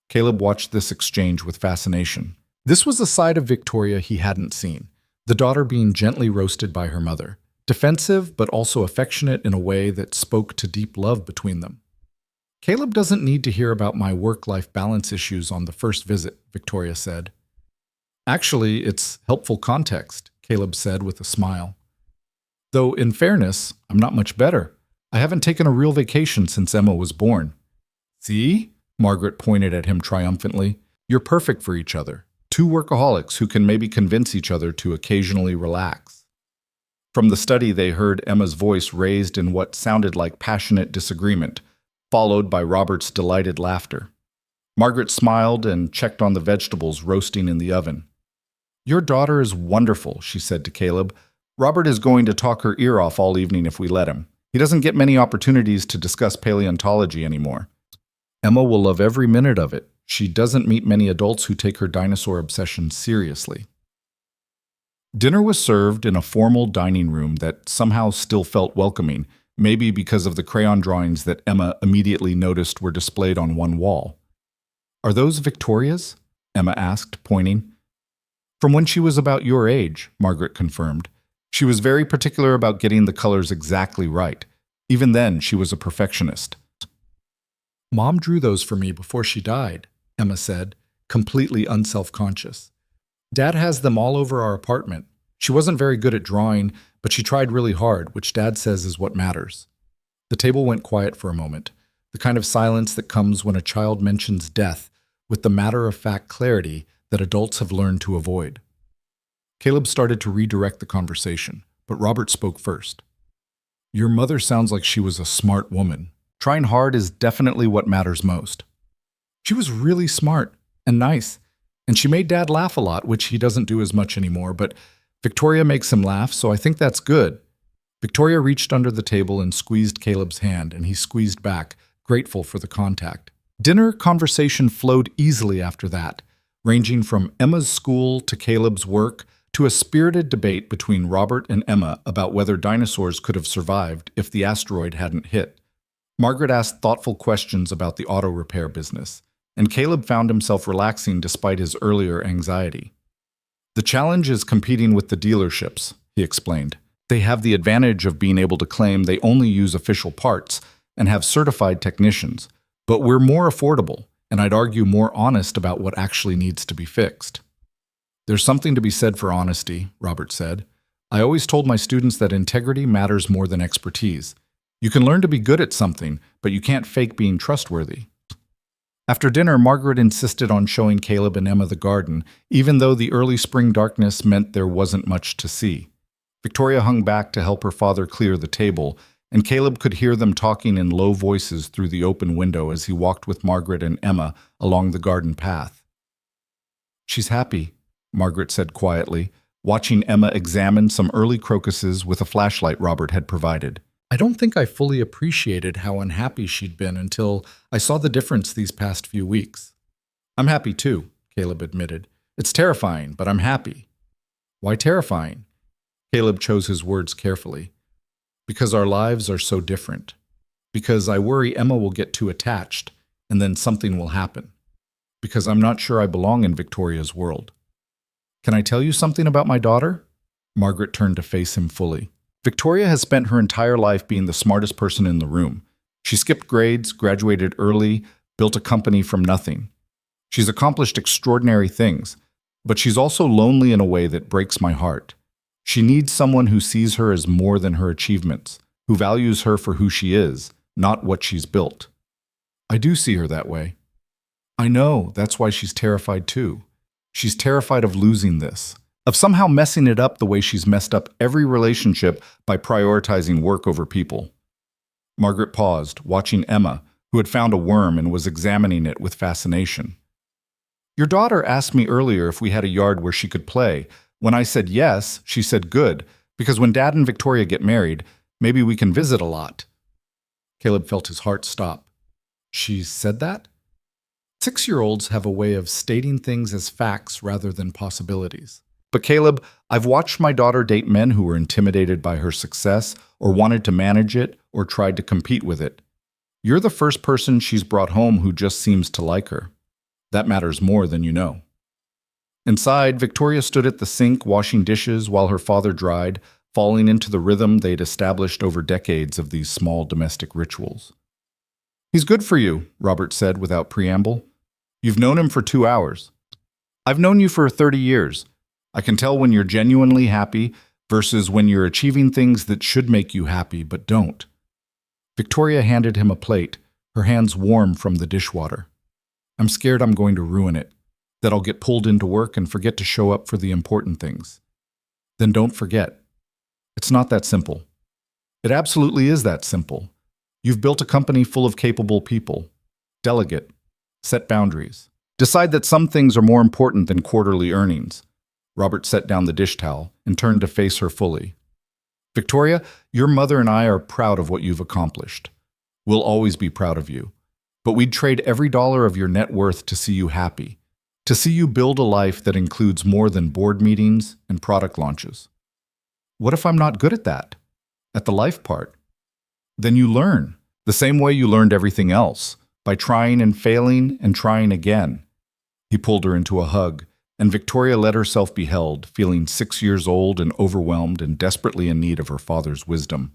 Caleb watched this exchange with fascination. This was a side of Victoria he hadn't seen. The daughter being gently roasted by her mother. defensive but also affectionate in a way that spoke to deep love between them. Caleb doesn't need to hear about my work-life balance issues on the first visit, Victoria said. Actually, it's helpful context, Caleb said with a smile. Though, in fairness, I'm not much better. I haven't taken a real vacation since Emma was born. See? Margaret pointed at him triumphantly. You're perfect for each other. Two workaholics who can maybe convince each other to occasionally relax. From the study, they heard Emma's voice raised in what sounded like passionate disagreement, followed by Robert's delighted laughter. Margaret smiled and checked on the vegetables roasting in the oven. Your daughter is wonderful, she said to Caleb. Robert is going to talk her ear off all evening if we let him. He doesn't get many opportunities to discuss paleontology anymore. Emma will love every minute of it. She doesn't meet many adults who take her dinosaur obsession seriously. Dinner was served in a formal dining room that somehow still felt welcoming, maybe because of the crayon drawings that Emma immediately noticed were displayed on one wall. Are those Victoria's? Emma asked, pointing. From when she was about your age, Margaret confirmed. She was very particular about getting the colors exactly right. Even then, she was a perfectionist. Mom drew those for me before she died, Emma said, completely unself-conscious. Dad has them all over our apartment. She wasn't very good at drawing, but she tried really hard, which Dad says is what matters. The table went quiet for a moment, the kind of silence that comes when a child mentions death with the matter-of-fact clarity that adults have learned to avoid. Caleb started to redirect the conversation, but Robert spoke first. Your mother sounds like she was a smart woman. Trying hard is definitely what matters most. She was really smart and nice, and she made Dad laugh a lot, which he doesn't do as much anymore, but Victoria makes him laugh, so I think that's good. Victoria reached under the table and squeezed Caleb's hand, and he squeezed back, grateful for the contact. Dinner conversation flowed easily after that, ranging from Emma's school to Caleb's work to a spirited debate between Robert and Emma about whether dinosaurs could have survived if the asteroid hadn't hit. Margaret asked thoughtful questions about the auto repair business, and Caleb found himself relaxing despite his earlier anxiety. The challenge is competing with the dealerships, he explained. They have the advantage of being able to claim they only use official parts and have certified technicians, but we're more affordable, and I'd argue more honest about what actually needs to be fixed. There's something to be said for honesty, Robert said. I always told my students that integrity matters more than expertise. You can learn to be good at something, but you can't fake being trustworthy. After dinner, Margaret insisted on showing Caleb and Emma the garden, even though the early spring darkness meant there wasn't much to see. Victoria hung back to help her father clear the table, and Caleb could hear them talking in low voices through the open window as he walked with Margaret and Emma along the garden path. She's happy, Margaret said quietly, watching Emma examine some early crocuses with a flashlight Robert had provided. I don't think I fully appreciated how unhappy she'd been until I saw the difference these past few weeks. I'm happy too, Caleb admitted. It's terrifying, but I'm happy. Why terrifying? Caleb chose his words carefully. Because our lives are so different. Because I worry Emma will get too attached, and then something will happen. Because I'm not sure I belong in Victoria's world. Can I tell you something about my daughter? Margaret turned to face him fully. Victoria has spent her entire life being the smartest person in the room. She skipped grades, graduated early, built a company from nothing. She's accomplished extraordinary things, but she's also lonely in a way that breaks my heart. She needs someone who sees her as more than her achievements, who values her for who she is, not what she's built. I do see her that way. I know, that's why she's terrified too. She's terrified of losing this, of somehow messing it up the way she's messed up every relationship by prioritizing work over people. Margaret paused, watching Emma, who had found a worm and was examining it with fascination. Your daughter asked me earlier if we had a yard where she could play. When I said yes, she said good, because when Dad and Victoria get married, maybe we can visit a lot. Caleb felt his heart stop. She said that? 6-year-olds have a way of stating things as facts rather than possibilities. But Caleb, I've watched my daughter date men who were intimidated by her success or wanted to manage it or tried to compete with it. You're the first person she's brought home who just seems to like her. That matters more than you know. Inside, Victoria stood at the sink washing dishes while her father dried, falling into the rhythm they'd established over decades of these small domestic rituals. "He's good for you," Robert said without preamble. "You've known him for 2 hours. I've known you for 30 years. I can tell when you're genuinely happy versus when you're achieving things that should make you happy but don't." Victoria handed him a plate, her hands warm from the dishwater. "I'm scared I'm going to ruin it, that I'll get pulled into work and forget to show up for the important things." "Then don't forget. It's not that simple." "It absolutely is that simple. You've built a company full of capable people. Delegate. Set boundaries. Decide that some things are more important than quarterly earnings." Robert set down the dish towel and turned to face her fully. "Victoria, your mother and I are proud of what you've accomplished. We'll always be proud of you. But we'd trade every dollar of your net worth to see you happy, to see you build a life that includes more than board meetings and product launches." "What if I'm not good at that? At the life part?" "Then you learn, the same way you learned everything else, by trying and failing and trying again." He pulled her into a hug, and Victoria let herself be held, feeling 6 years old and overwhelmed and desperately in need of her father's wisdom.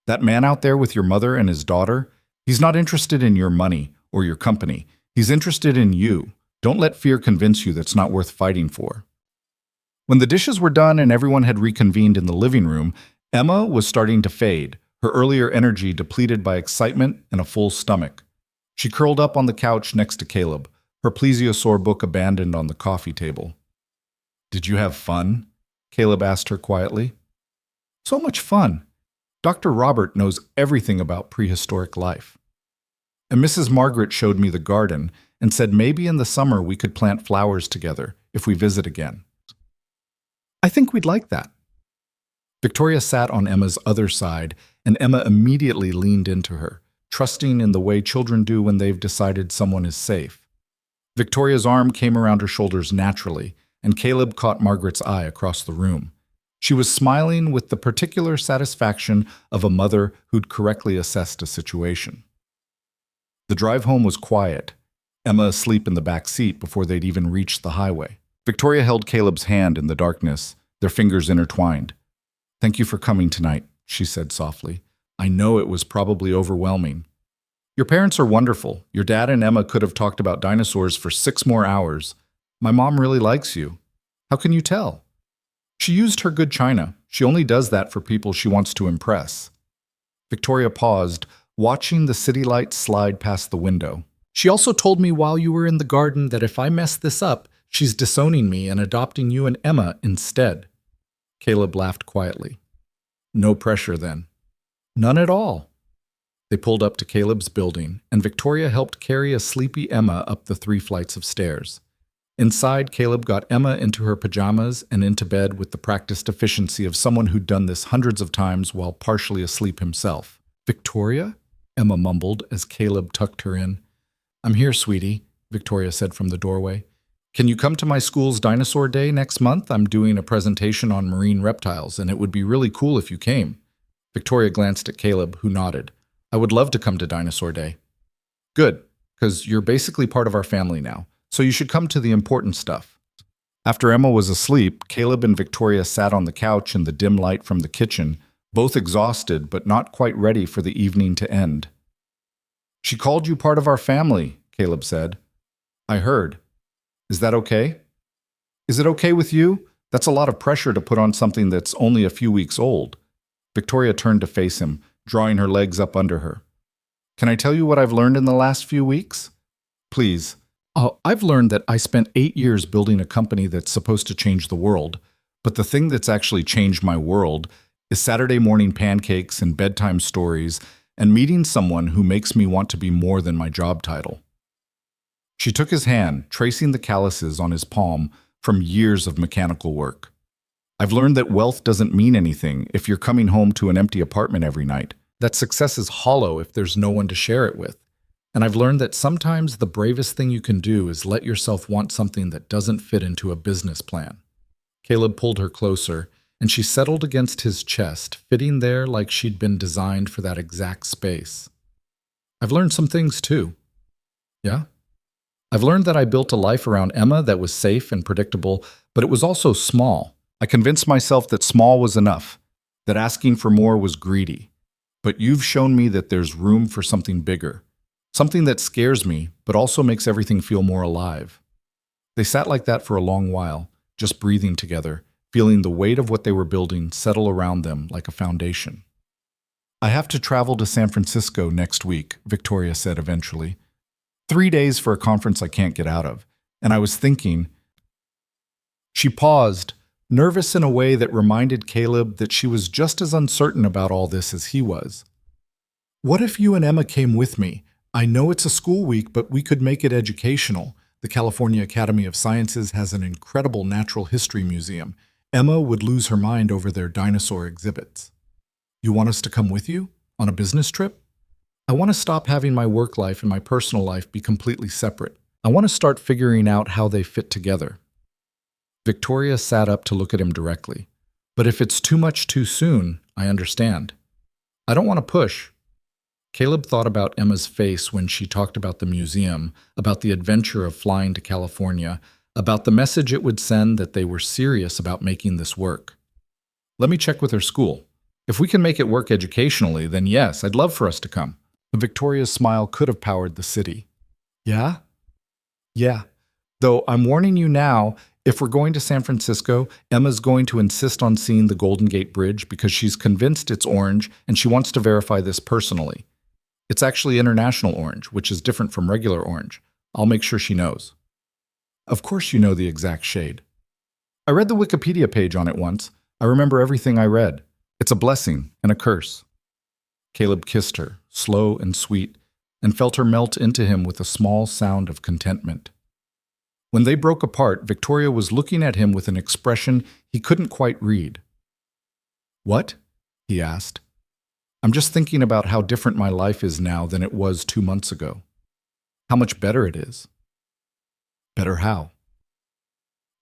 "That man out there with your mother and his daughter, he's not interested in your money or your company. He's interested in you. Don't let fear convince you that's not worth fighting for." When the dishes were done and everyone had reconvened in the living room, Emma was starting to fade, her earlier energy depleted by excitement and a full stomach. She curled up on the couch next to Caleb, her plesiosaur book abandoned on the coffee table. "Did you have fun?" Caleb asked her quietly. "So much fun. Dr. Robert knows everything about prehistoric life. And Mrs. Margaret showed me the garden and said maybe in the summer we could plant flowers together if we visit again. I think we'd like that." Victoria sat on Emma's other side, and Emma immediately leaned into her, trusting in the way children do when they've decided someone is safe. Victoria's arm came around her shoulders naturally, and Caleb caught Margaret's eye across the room. She was smiling with the particular satisfaction of a mother who'd correctly assessed a situation. The drive home was quiet, Emma asleep in the back seat before they'd even reached the highway. Victoria held Caleb's hand in the darkness, their fingers intertwined. "Thank you for coming tonight," she said softly. "I know it was probably overwhelming. Your parents are wonderful. Your dad and Emma could have talked about dinosaurs for 6 more hours. My mom really likes you. How can you tell?" "She used her good china. She only does that for people she wants to impress." Victoria paused, watching the city lights slide past the window. "She also told me while you were in the garden that if I mess this up, she's disowning me and adopting you and Emma instead." Caleb laughed quietly. "No pressure then." "None at all." They pulled up to Caleb's building, and Victoria helped carry a sleepy Emma up the 3 flights of stairs. Inside, Caleb got Emma into her pajamas and into bed with the practiced efficiency of someone who'd done this hundreds of times while partially asleep himself. "Victoria?" Emma mumbled as Caleb tucked her in. "I'm here, sweetie," Victoria said from the doorway. "Can you come to my school's Dinosaur Day next month? I'm doing a presentation on marine reptiles, and it would be really cool if you came." Victoria glanced at Caleb, who nodded. "I would love to come to Dinosaur Day." "Good, because you're basically part of our family now, so you should come to the important stuff." After Emma was asleep, Caleb and Victoria sat on the couch in the dim light from the kitchen, both exhausted but not quite ready for the evening to end. "She called you part of our family," Caleb said. "I heard. Is that okay?" "Is it okay with you? That's a lot of pressure to put on something that's only a few weeks old." Victoria turned to face him, drawing her legs up under her. "Can I tell you what I've learned in the last few weeks?" "Please." I've learned that I spent 8 years building a company that's supposed to change the world, but the thing that's actually changed my world is Saturday morning pancakes and bedtime stories and meeting someone who makes me want to be more than my job title." She took his hand, tracing the calluses on his palm from years of mechanical work. "I've learned that wealth doesn't mean anything if you're coming home to an empty apartment every night. That success is hollow if there's no one to share it with. And I've learned that sometimes the bravest thing you can do is let yourself want something that doesn't fit into a business plan." Caleb pulled her closer, and she settled against his chest, fitting there like she'd been designed for that exact space. "I've learned some things too." "Yeah?" "I've learned that I built a life around Emma that was safe and predictable, but it was also small. I convinced myself that small was enough, that asking for more was greedy. But you've shown me that there's room for something bigger, something that scares me, but also makes everything feel more alive. They sat like that for a long while, just breathing together, feeling the weight of what they were building settle around them like a foundation. I have to travel to San Francisco next week, Victoria said eventually. 3 days for a conference I can't get out of. And I was thinking. She paused, nervous in a way that reminded Caleb that she was just as uncertain about all this as he was. What if you and Emma came with me? I know it's a school week, but we could make it educational. The California Academy of Sciences has an incredible natural history museum. Emma would lose her mind over their dinosaur exhibits. You want us to come with you? On a business trip? I want to stop having my work life and my personal life be completely separate. I want to start figuring out how they fit together. Victoria sat up to look at him directly. But if it's too much too soon, I understand. I don't want to push. Caleb thought about Emma's face when she talked about the museum, about the adventure of flying to California, about the message it would send that they were serious about making this work. Let me check with her school. If we can make it work educationally, then yes, I'd love for us to come. Victoria's smile could have powered the city. Yeah? Yeah. Though I'm warning you now, if we're going to San Francisco, Emma's going to insist on seeing the Golden Gate Bridge because she's convinced it's orange and she wants to verify this personally. It's actually international orange, which is different from regular orange. I'll make sure she knows. Of course you know the exact shade. I read the Wikipedia page on it once. I remember everything I read. It's a blessing and a curse. Caleb kissed her, slow and sweet, and felt her melt into him with a small sound of contentment. When they broke apart, Victoria was looking at him with an expression he couldn't quite read. What? He asked. I'm just thinking about how different my life is now than it was 2 months ago. How much better it is. Better how?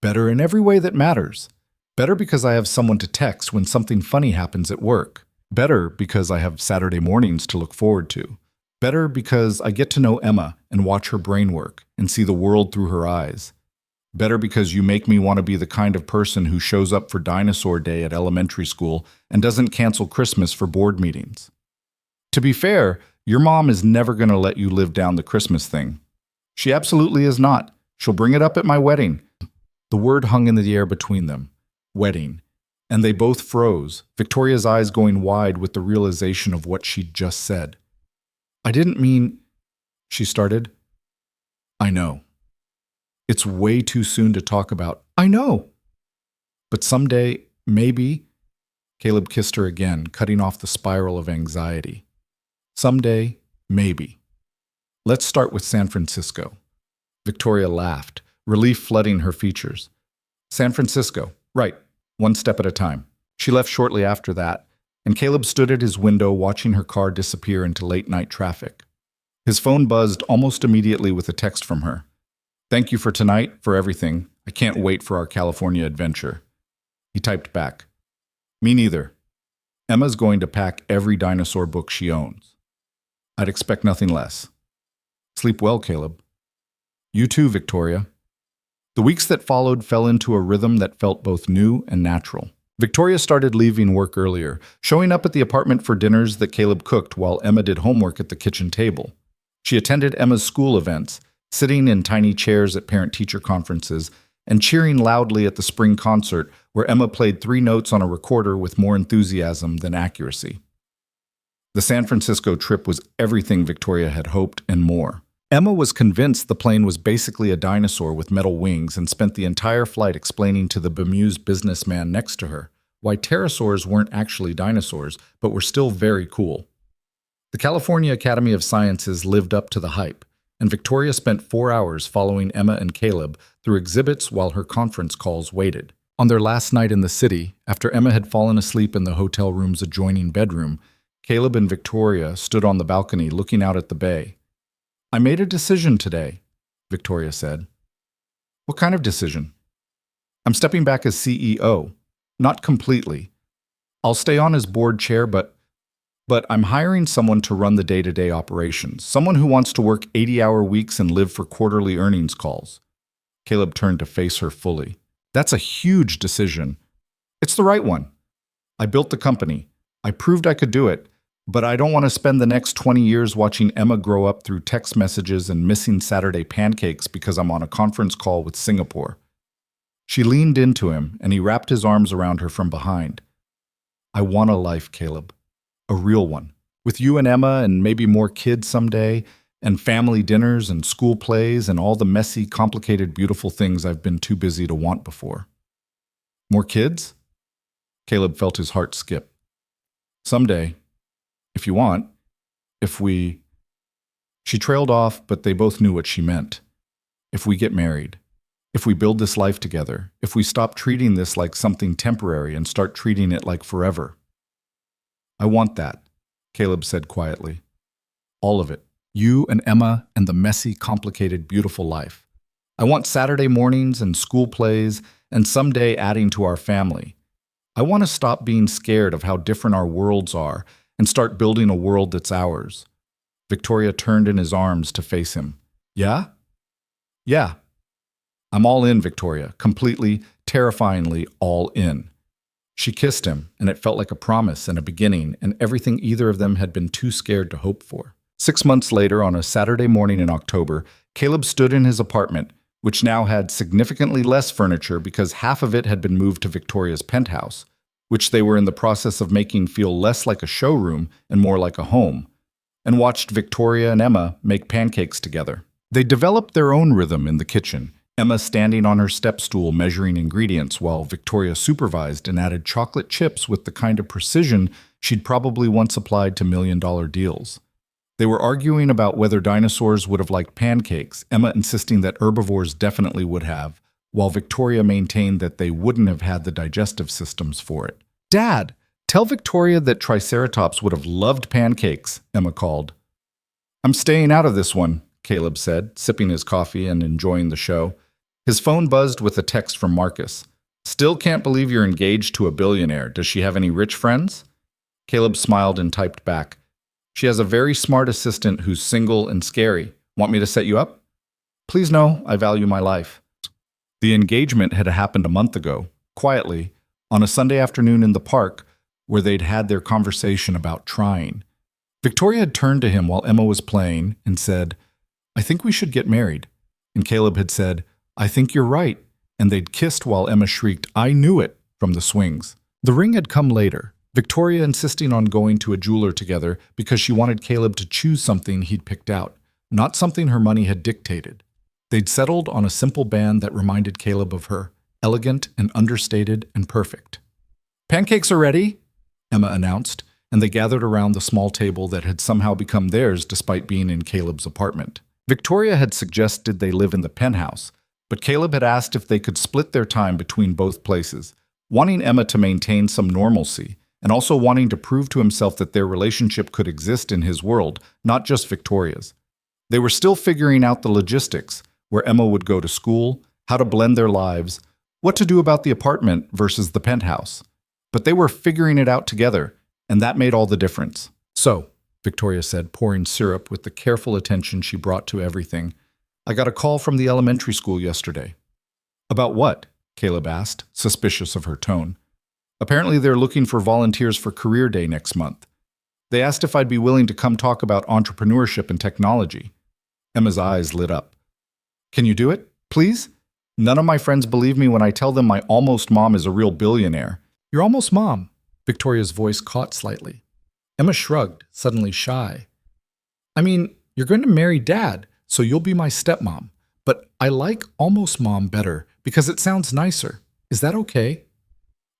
Better in every way that matters. Better because I have someone to text when something funny happens at work. Better because I have Saturday mornings to look forward to. Better because I get to know Emma and watch her brain work and see the world through her eyes. Better because you make me want to be the kind of person who shows up for Dinosaur Day at elementary school and doesn't cancel Christmas for board meetings. To be fair, your mom is never going to let you live down the Christmas thing. She absolutely is not. She'll bring it up at my wedding. The word hung in the air between them. Wedding. And they both froze, Victoria's eyes going wide with the realization of what she'd just said. I didn't mean, she started. I know. It's way too soon to talk about. I know. But someday, maybe, Caleb kissed her again, cutting off the spiral of anxiety. Someday, maybe. Let's start with San Francisco. Victoria laughed, relief flooding her features. San Francisco, right, one step at a time. She left shortly after that, and Caleb stood at his window watching her car disappear into late-night traffic. His phone buzzed almost immediately with a text from her. Thank you for tonight, for everything. I can't wait for our California adventure. He typed back. Me neither. Emma's going to pack every dinosaur book she owns. I'd expect nothing less. Sleep well, Caleb. You too, Victoria. The weeks that followed fell into a rhythm that felt both new and natural. Victoria started leaving work earlier, showing up at the apartment for dinners that Caleb cooked while Emma did homework at the kitchen table. She attended Emma's school events, sitting in tiny chairs at parent-teacher conferences, and cheering loudly at the spring concert where Emma played 3 notes on a recorder with more enthusiasm than accuracy. The San Francisco trip was everything Victoria had hoped and more. Emma was convinced the plane was basically a dinosaur with metal wings and spent the entire flight explaining to the bemused businessman next to her why pterosaurs weren't actually dinosaurs, but were still very cool. The California Academy of Sciences lived up to the hype, and Victoria spent 4 hours following Emma and Caleb through exhibits while her conference calls waited. On their last night in the city, after Emma had fallen asleep in the hotel room's adjoining bedroom, Caleb and Victoria stood on the balcony looking out at the bay. I made a decision today, Victoria said. What kind of decision? I'm stepping back as CEO. Not completely. I'll stay on as board chair, but I'm hiring someone to run the day-to-day operations, someone who wants to work 80-hour weeks and live for quarterly earnings calls. Caleb turned to face her fully. That's a huge decision. It's the right one. I built the company. I proved I could do it, but I don't want to spend the next 20 years watching Emma grow up through text messages and missing Saturday pancakes because I'm on a conference call with Singapore. She leaned into him, and he wrapped his arms around her from behind. I want a life, Caleb. A real one. With you and Emma and maybe more kids someday, and family dinners and school plays and all the messy, complicated, beautiful things I've been too busy to want before. More kids? Caleb felt his heart skip. Someday, if you want, if we... She trailed off, but they both knew what she meant. If we get married. If we build this life together, if we stop treating this like something temporary and start treating it like forever. I want that, Caleb said quietly. All of it. You and Emma and the messy, complicated, beautiful life. I want Saturday mornings and school plays and someday adding to our family. I want to stop being scared of how different our worlds are and start building a world that's ours. Victoria turned in his arms to face him. Yeah? Yeah. I'm all in, Victoria, completely, terrifyingly all in. She kissed him, and it felt like a promise and a beginning, and everything either of them had been too scared to hope for. 6 months later, on a Saturday morning in October, Caleb stood in his apartment, which now had significantly less furniture because half of it had been moved to Victoria's penthouse, which they were in the process of making feel less like a showroom and more like a home, and watched Victoria and Emma make pancakes together. They developed their own rhythm in the kitchen, Emma standing on her step stool measuring ingredients while Victoria supervised and added chocolate chips with the kind of precision she'd probably once applied to million-dollar deals. They were arguing about whether dinosaurs would have liked pancakes, Emma insisting that herbivores definitely would have, while Victoria maintained that they wouldn't have had the digestive systems for it. Dad, tell Victoria that Triceratops would have loved pancakes, Emma called. I'm staying out of this one, Caleb said, sipping his coffee and enjoying the show. His phone buzzed with a text from Marcus. Still can't believe you're engaged to a billionaire. Does she have any rich friends? Caleb smiled and typed back. She has a very smart assistant who's single and scary. Want me to set you up? Please no, I value my life. The engagement had happened a month ago, quietly, on a Sunday afternoon in the park, where they'd had their conversation about trying. Victoria had turned to him while Emma was playing and said, I think we should get married. And Caleb had said, I think you're right, and they'd kissed while Emma shrieked, I knew it, from the swings. The ring had come later, Victoria insisting on going to a jeweler together because she wanted Caleb to choose something he'd picked out, not something her money had dictated. They'd settled on a simple band that reminded Caleb of her, elegant and understated and perfect. Pancakes are ready, Emma announced, and they gathered around the small table that had somehow become theirs despite being in Caleb's apartment. Victoria had suggested they live in the penthouse, but Caleb had asked if they could split their time between both places, wanting Emma to maintain some normalcy, and also wanting to prove to himself that their relationship could exist in his world, not just Victoria's. They were still figuring out the logistics, where Emma would go to school, how to blend their lives, what to do about the apartment versus the penthouse. But they were figuring it out together, and that made all the difference. So, Victoria said, pouring syrup with the careful attention she brought to everything, I got a call from the elementary school yesterday. About what? Caleb asked, suspicious of her tone. Apparently they're looking for volunteers for Career Day next month. They asked if I'd be willing to come talk about entrepreneurship and technology. Emma's eyes lit up. Can you do it, please? None of my friends believe me when I tell them my almost mom is a real billionaire. Your almost mom? Victoria's voice caught slightly. Emma shrugged, suddenly shy. I mean, you're going to marry Dad, so you'll be my stepmom. But I like almost mom better because it sounds nicer. Is that okay?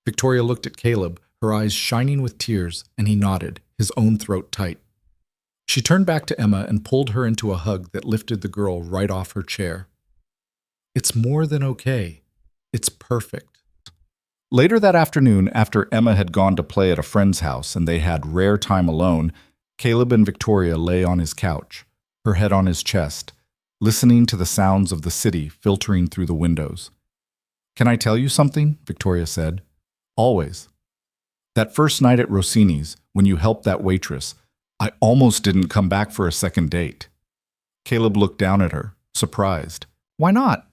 Victoria looked at Caleb, her eyes shining with tears, and he nodded, his own throat tight. She turned back to Emma and pulled her into a hug that lifted the girl right off her chair. It's more than okay. It's perfect. Later that afternoon, after Emma had gone to play at a friend's house and they had rare time alone, Caleb and Victoria lay on his couch, her head on his chest, listening to the sounds of the city filtering through the windows. Can I tell you something? Victoria said. Always. That first night at Rossini's, when you helped that waitress, I almost didn't come back for a second date. Caleb looked down at her, surprised. Why not?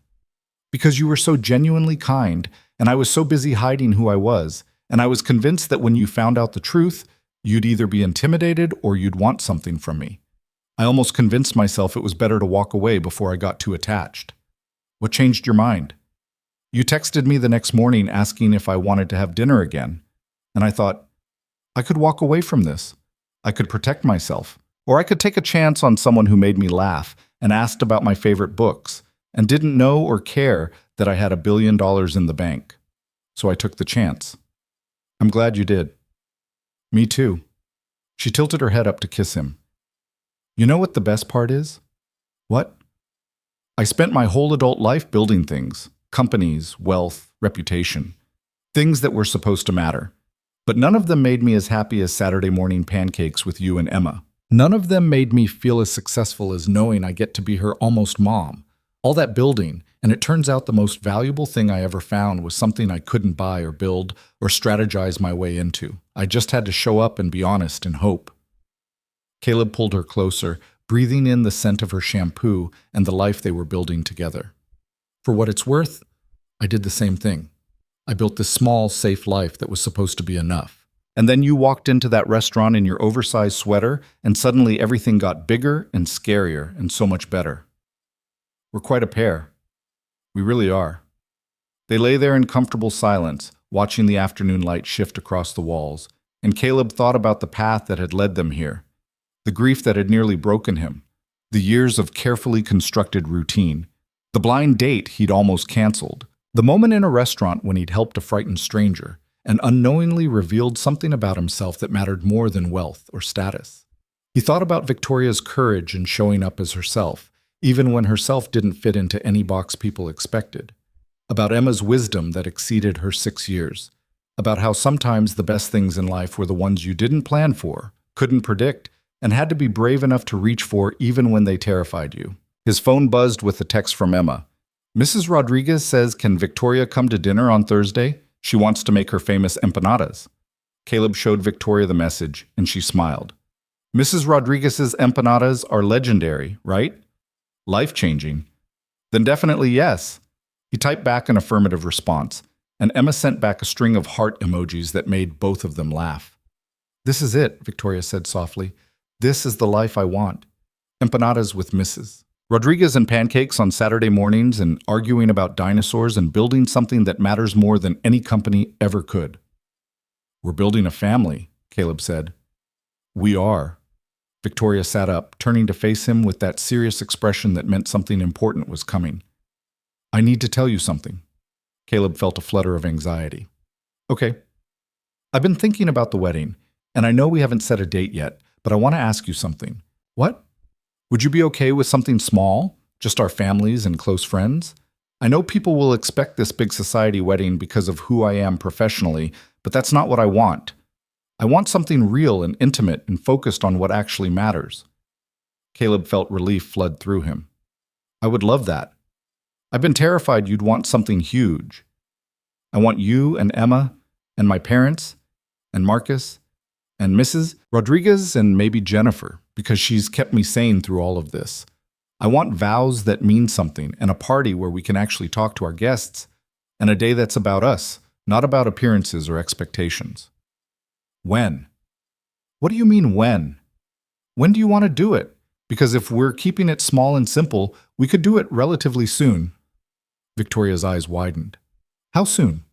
Because you were so genuinely kind, and I was so busy hiding who I was, and I was convinced that when you found out the truth, you'd either be intimidated or you'd want something from me. I almost convinced myself it was better to walk away before I got too attached. What changed your mind? You texted me the next morning asking if I wanted to have dinner again, and I thought, I could walk away from this. I could protect myself, or I could take a chance on someone who made me laugh and asked about my favorite books and didn't know or care that I had $1 billion in the bank. So I took the chance. I'm glad you did. Me too. She tilted her head up to kiss him. You know what the best part is? What? I spent my whole adult life building things, companies, wealth, reputation, things that were supposed to matter. But none of them made me as happy as Saturday morning pancakes with you and Emma. None of them made me feel as successful as knowing I get to be her almost mom. All that building, and it turns out the most valuable thing I ever found was something I couldn't buy or build or strategize my way into. I just had to show up and be honest and hope. Caleb pulled her closer, breathing in the scent of her shampoo and the life they were building together. For what it's worth, I did the same thing. I built this small, safe life that was supposed to be enough. And then you walked into that restaurant in your oversized sweater, and suddenly everything got bigger and scarier and so much better. We're quite a pair. We really are. They lay there in comfortable silence, watching the afternoon light shift across the walls, and Caleb thought about the path that had led them here, the grief that had nearly broken him, the years of carefully constructed routine, the blind date he'd almost canceled, the moment in a restaurant when he'd helped a frightened stranger and unknowingly revealed something about himself that mattered more than wealth or status. He thought about Victoria's courage in showing up as herself, even when herself didn't fit into any box people expected, about Emma's wisdom that exceeded her 6 years, about how sometimes the best things in life were the ones you didn't plan for, couldn't predict, and had to be brave enough to reach for even when they terrified you. His phone buzzed with a text from Emma. Mrs. Rodriguez says, can Victoria come to dinner on Thursday? She wants to make her famous empanadas. Caleb showed Victoria the message, and she smiled. Mrs. Rodriguez's empanadas are legendary, right? Life-changing. Then definitely yes. He typed back an affirmative response, and Emma sent back a string of heart emojis that made both of them laugh. This is it, Victoria said softly. This is the life I want. Empanadas with Mrs. Rodriguez and pancakes on Saturday mornings and arguing about dinosaurs and building something that matters more than any company ever could. We're building a family, Caleb said. We are. Victoria sat up, turning to face him with that serious expression that meant something important was coming. I need to tell you something. Caleb felt a flutter of anxiety. Okay. I've been thinking about the wedding, and I know we haven't set a date yet, but I want to ask you something. What? Would you be okay with something small, just our families and close friends? I know people will expect this big society wedding because of who I am professionally, but that's not what I want. I want something real and intimate and focused on what actually matters. Caleb felt relief flood through him. I would love that. I've been terrified you'd want something huge. I want you and Emma and my parents and Marcus and Mrs. Rodriguez and maybe Jennifer, because she's kept me sane through all of this. I want vows that mean something and a party where we can actually talk to our guests and a day that's about us, not about appearances or expectations. When? What do you mean when? When do you want to do it? Because if we're keeping it small and simple, we could do it relatively soon. Victoria's eyes widened. How soon?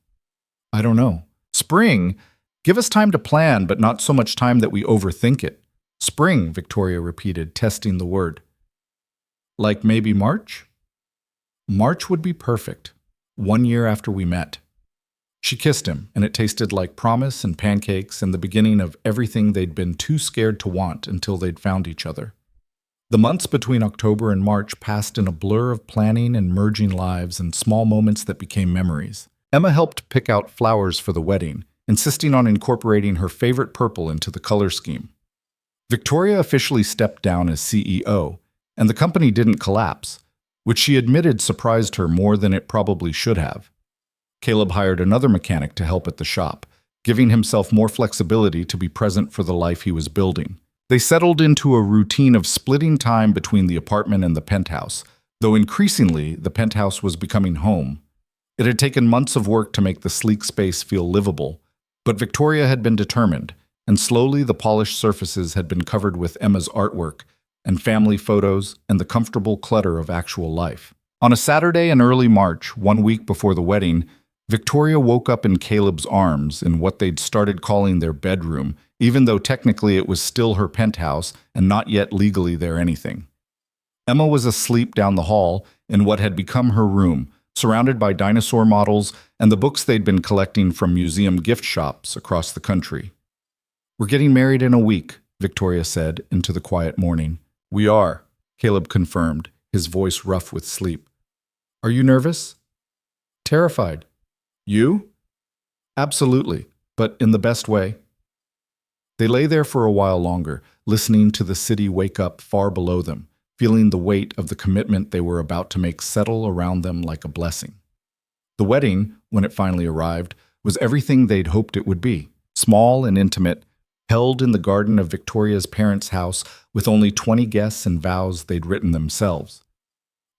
I don't know. Spring. Give us time to plan, but not so much time that we overthink it. Spring, Victoria repeated, testing the word. Like maybe March? March would be perfect. 1 year after we met. She kissed him, and it tasted like promise and pancakes and the beginning of everything they'd been too scared to want until they'd found each other. The months between October and March passed in a blur of planning and merging lives and small moments that became memories. Emma helped pick out flowers for the wedding, insisting on incorporating her favorite purple into the color scheme. Victoria officially stepped down as CEO, and the company didn't collapse, which she admitted surprised her more than it probably should have. Caleb hired another mechanic to help at the shop, giving himself more flexibility to be present for the life he was building. They settled into a routine of splitting time between the apartment and the penthouse, though increasingly the penthouse was becoming home. It had taken months of work to make the sleek space feel livable, but Victoria had been determined, and slowly the polished surfaces had been covered with Emma's artwork and family photos and the comfortable clutter of actual life. On a Saturday in early March, 1 week before the wedding, Victoria woke up in Caleb's arms in what they'd started calling their bedroom, even though technically it was still her penthouse and not yet legally their anything. Emma was asleep down the hall in what had become her room, surrounded by dinosaur models and the books they'd been collecting from museum gift shops across the country. "We're getting married in a week," Victoria said into the quiet morning. "We are," Caleb confirmed, his voice rough with sleep. "Are you nervous?" "Terrified." "You?" "Absolutely, but in the best way." They lay there for a while longer, listening to the city wake up far below them, feeling the weight of the commitment they were about to make settle around them like a blessing. The wedding, when it finally arrived, was everything they'd hoped it would be, small and intimate, held in the garden of Victoria's parents' house with only 20 guests and vows they'd written themselves.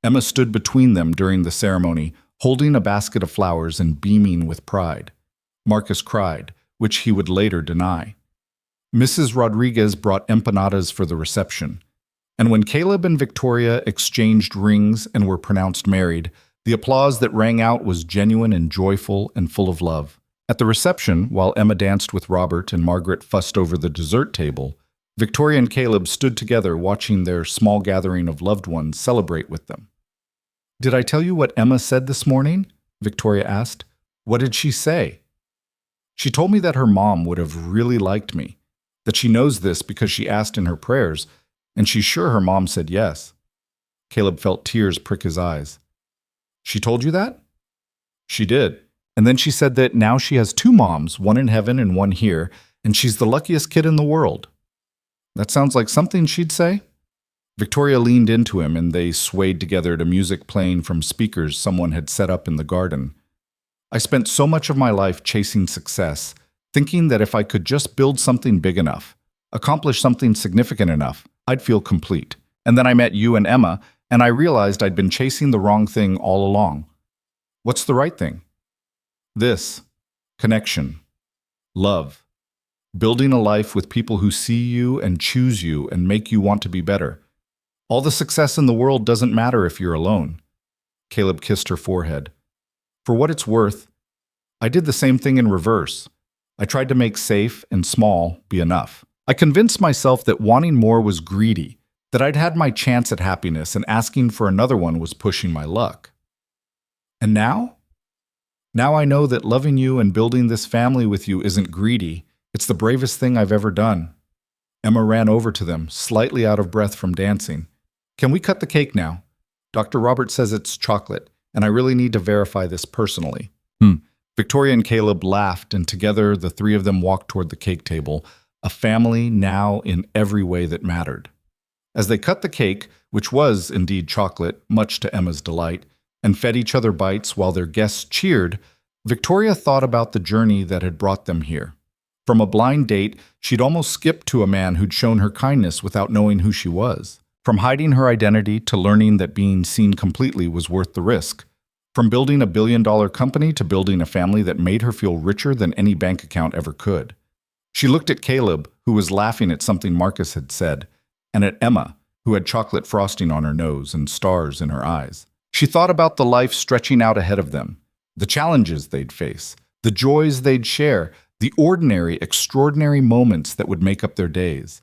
Emma stood between them during the ceremony, holding a basket of flowers and beaming with pride. Marcus cried, which he would later deny. Mrs. Rodriguez brought empanadas for the reception, and when Caleb and Victoria exchanged rings and were pronounced married, the applause that rang out was genuine and joyful and full of love. At the reception, while Emma danced with Robert and Margaret fussed over the dessert table, Victoria and Caleb stood together watching their small gathering of loved ones celebrate with them. "Did I tell you what Emma said this morning?" Victoria asked. "What did she say?" "She told me that her mom would have really liked me, that she knows this because she asked in her prayers, and she's sure her mom said yes." Caleb felt tears prick his eyes. "She told you that?" "She did. And then she said that now she has 2 moms, one in heaven and one here, and she's the luckiest kid in the world." "That sounds like something she'd say." Victoria leaned into him and they swayed together to music playing from speakers someone had set up in the garden. "I spent so much of my life chasing success, thinking that if I could just build something big enough, accomplish something significant enough, I'd feel complete. And then I met you and Emma, and I realized I'd been chasing the wrong thing all along." "What's the right thing?" "This. Connection. Love. Building a life with people who see you and choose you and make you want to be better. All the success in the world doesn't matter if you're alone." Caleb kissed her forehead. "For what it's worth, I did the same thing in reverse. I tried to make safe and small be enough. I convinced myself that wanting more was greedy, that I'd had my chance at happiness and asking for another one was pushing my luck. And now? Now I know that loving you and building this family with you isn't greedy. It's the bravest thing I've ever done." Emma ran over to them, slightly out of breath from dancing. "Can we cut the cake now? Dr. Robert says it's chocolate, and I really need to verify this personally." Victoria and Caleb laughed, and together the 3 of them walked toward the cake table, a family now in every way that mattered. As they cut the cake, which was indeed chocolate, much to Emma's delight, and fed each other bites while their guests cheered, Victoria thought about the journey that had brought them here. From a blind date, she'd almost skipped to a man who'd shown her kindness without knowing who she was. From hiding her identity to learning that being seen completely was worth the risk. From building a billion-dollar company to building a family that made her feel richer than any bank account ever could. She looked at Caleb, who was laughing at something Marcus had said, and at Emma, who had chocolate frosting on her nose and stars in her eyes. She thought about the life stretching out ahead of them, the challenges they'd face, the joys they'd share, the ordinary, extraordinary moments that would make up their days.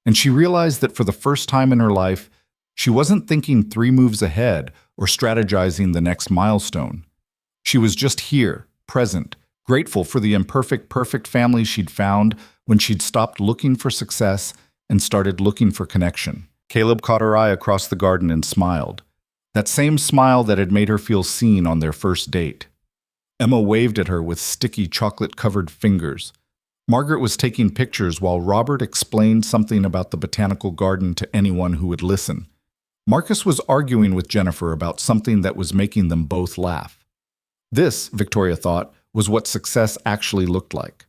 And she realized that for the first time in her life, she wasn't thinking 3 moves ahead or strategizing the next milestone. She was just here, present, grateful for the imperfect, perfect family she'd found when she'd stopped looking for success and started looking for connection. Caleb caught her eye across the garden and smiled. That same smile that had made her feel seen on their first date. Emma waved at her with sticky chocolate-covered fingers. Margaret was taking pictures while Robert explained something about the botanical garden to anyone who would listen. Marcus was arguing with Jennifer about something that was making them both laugh. This, Victoria thought, was what success actually looked like.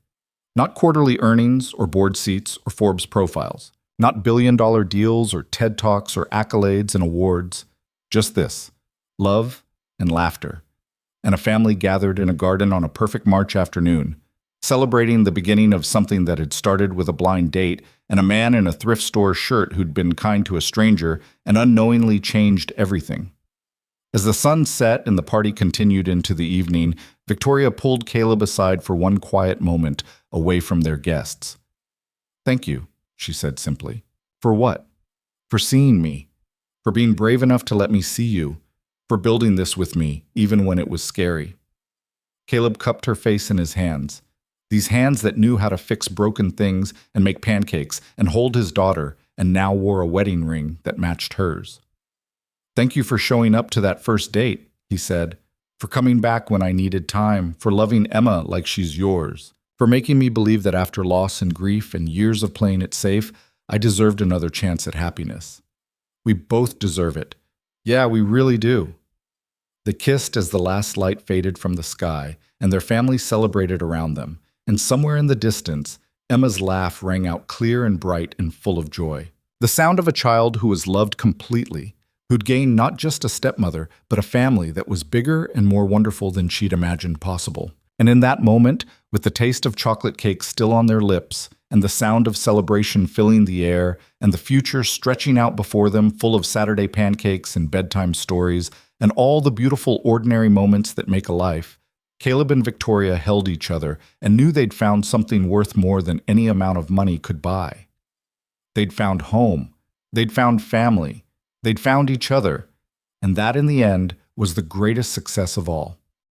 Not quarterly earnings or board seats or Forbes profiles. Not billion-dollar deals or TED Talks or accolades and awards. Just this, love and laughter. and a family gathered in a garden on a perfect March afternoon, celebrating the beginning of something that had started with a blind date and a man in a thrift store shirt who'd been kind to a stranger and unknowingly changed everything. As the sun set and the party continued into the evening, Victoria pulled Caleb aside for one quiet moment away from their guests. "Thank you," she said simply. "For what?" "For seeing me. For being brave enough to let me see you. For building this with me, even when it was scary." Caleb cupped her face in his hands. These hands that knew how to fix broken things and make pancakes and hold his daughter, and now wore a wedding ring that matched hers. "Thank you for showing up to that first date," he said. "For coming back when I needed time, for loving Emma like she's yours, for making me believe that after loss and grief and years of playing it safe, I deserved another chance at happiness. We both deserve it. Yeah, we really do." They kissed as the last light faded from the sky, and their family celebrated around them. And somewhere in the distance, Emma's laugh rang out clear and bright and full of joy. The sound of a child who was loved completely, who'd gained not just a stepmother, but a family that was bigger and more wonderful than she'd imagined possible. And in that moment, with the taste of chocolate cake still on their lips, and the sound of celebration filling the air, and the future stretching out before them full of Saturday pancakes and bedtime stories, and all the beautiful ordinary moments that make a life, Caleb and Victoria held each other and knew they'd found something worth more than any amount of money could buy. They'd found home. They'd found family. They'd found each other. And that, in the end, was the greatest success of all.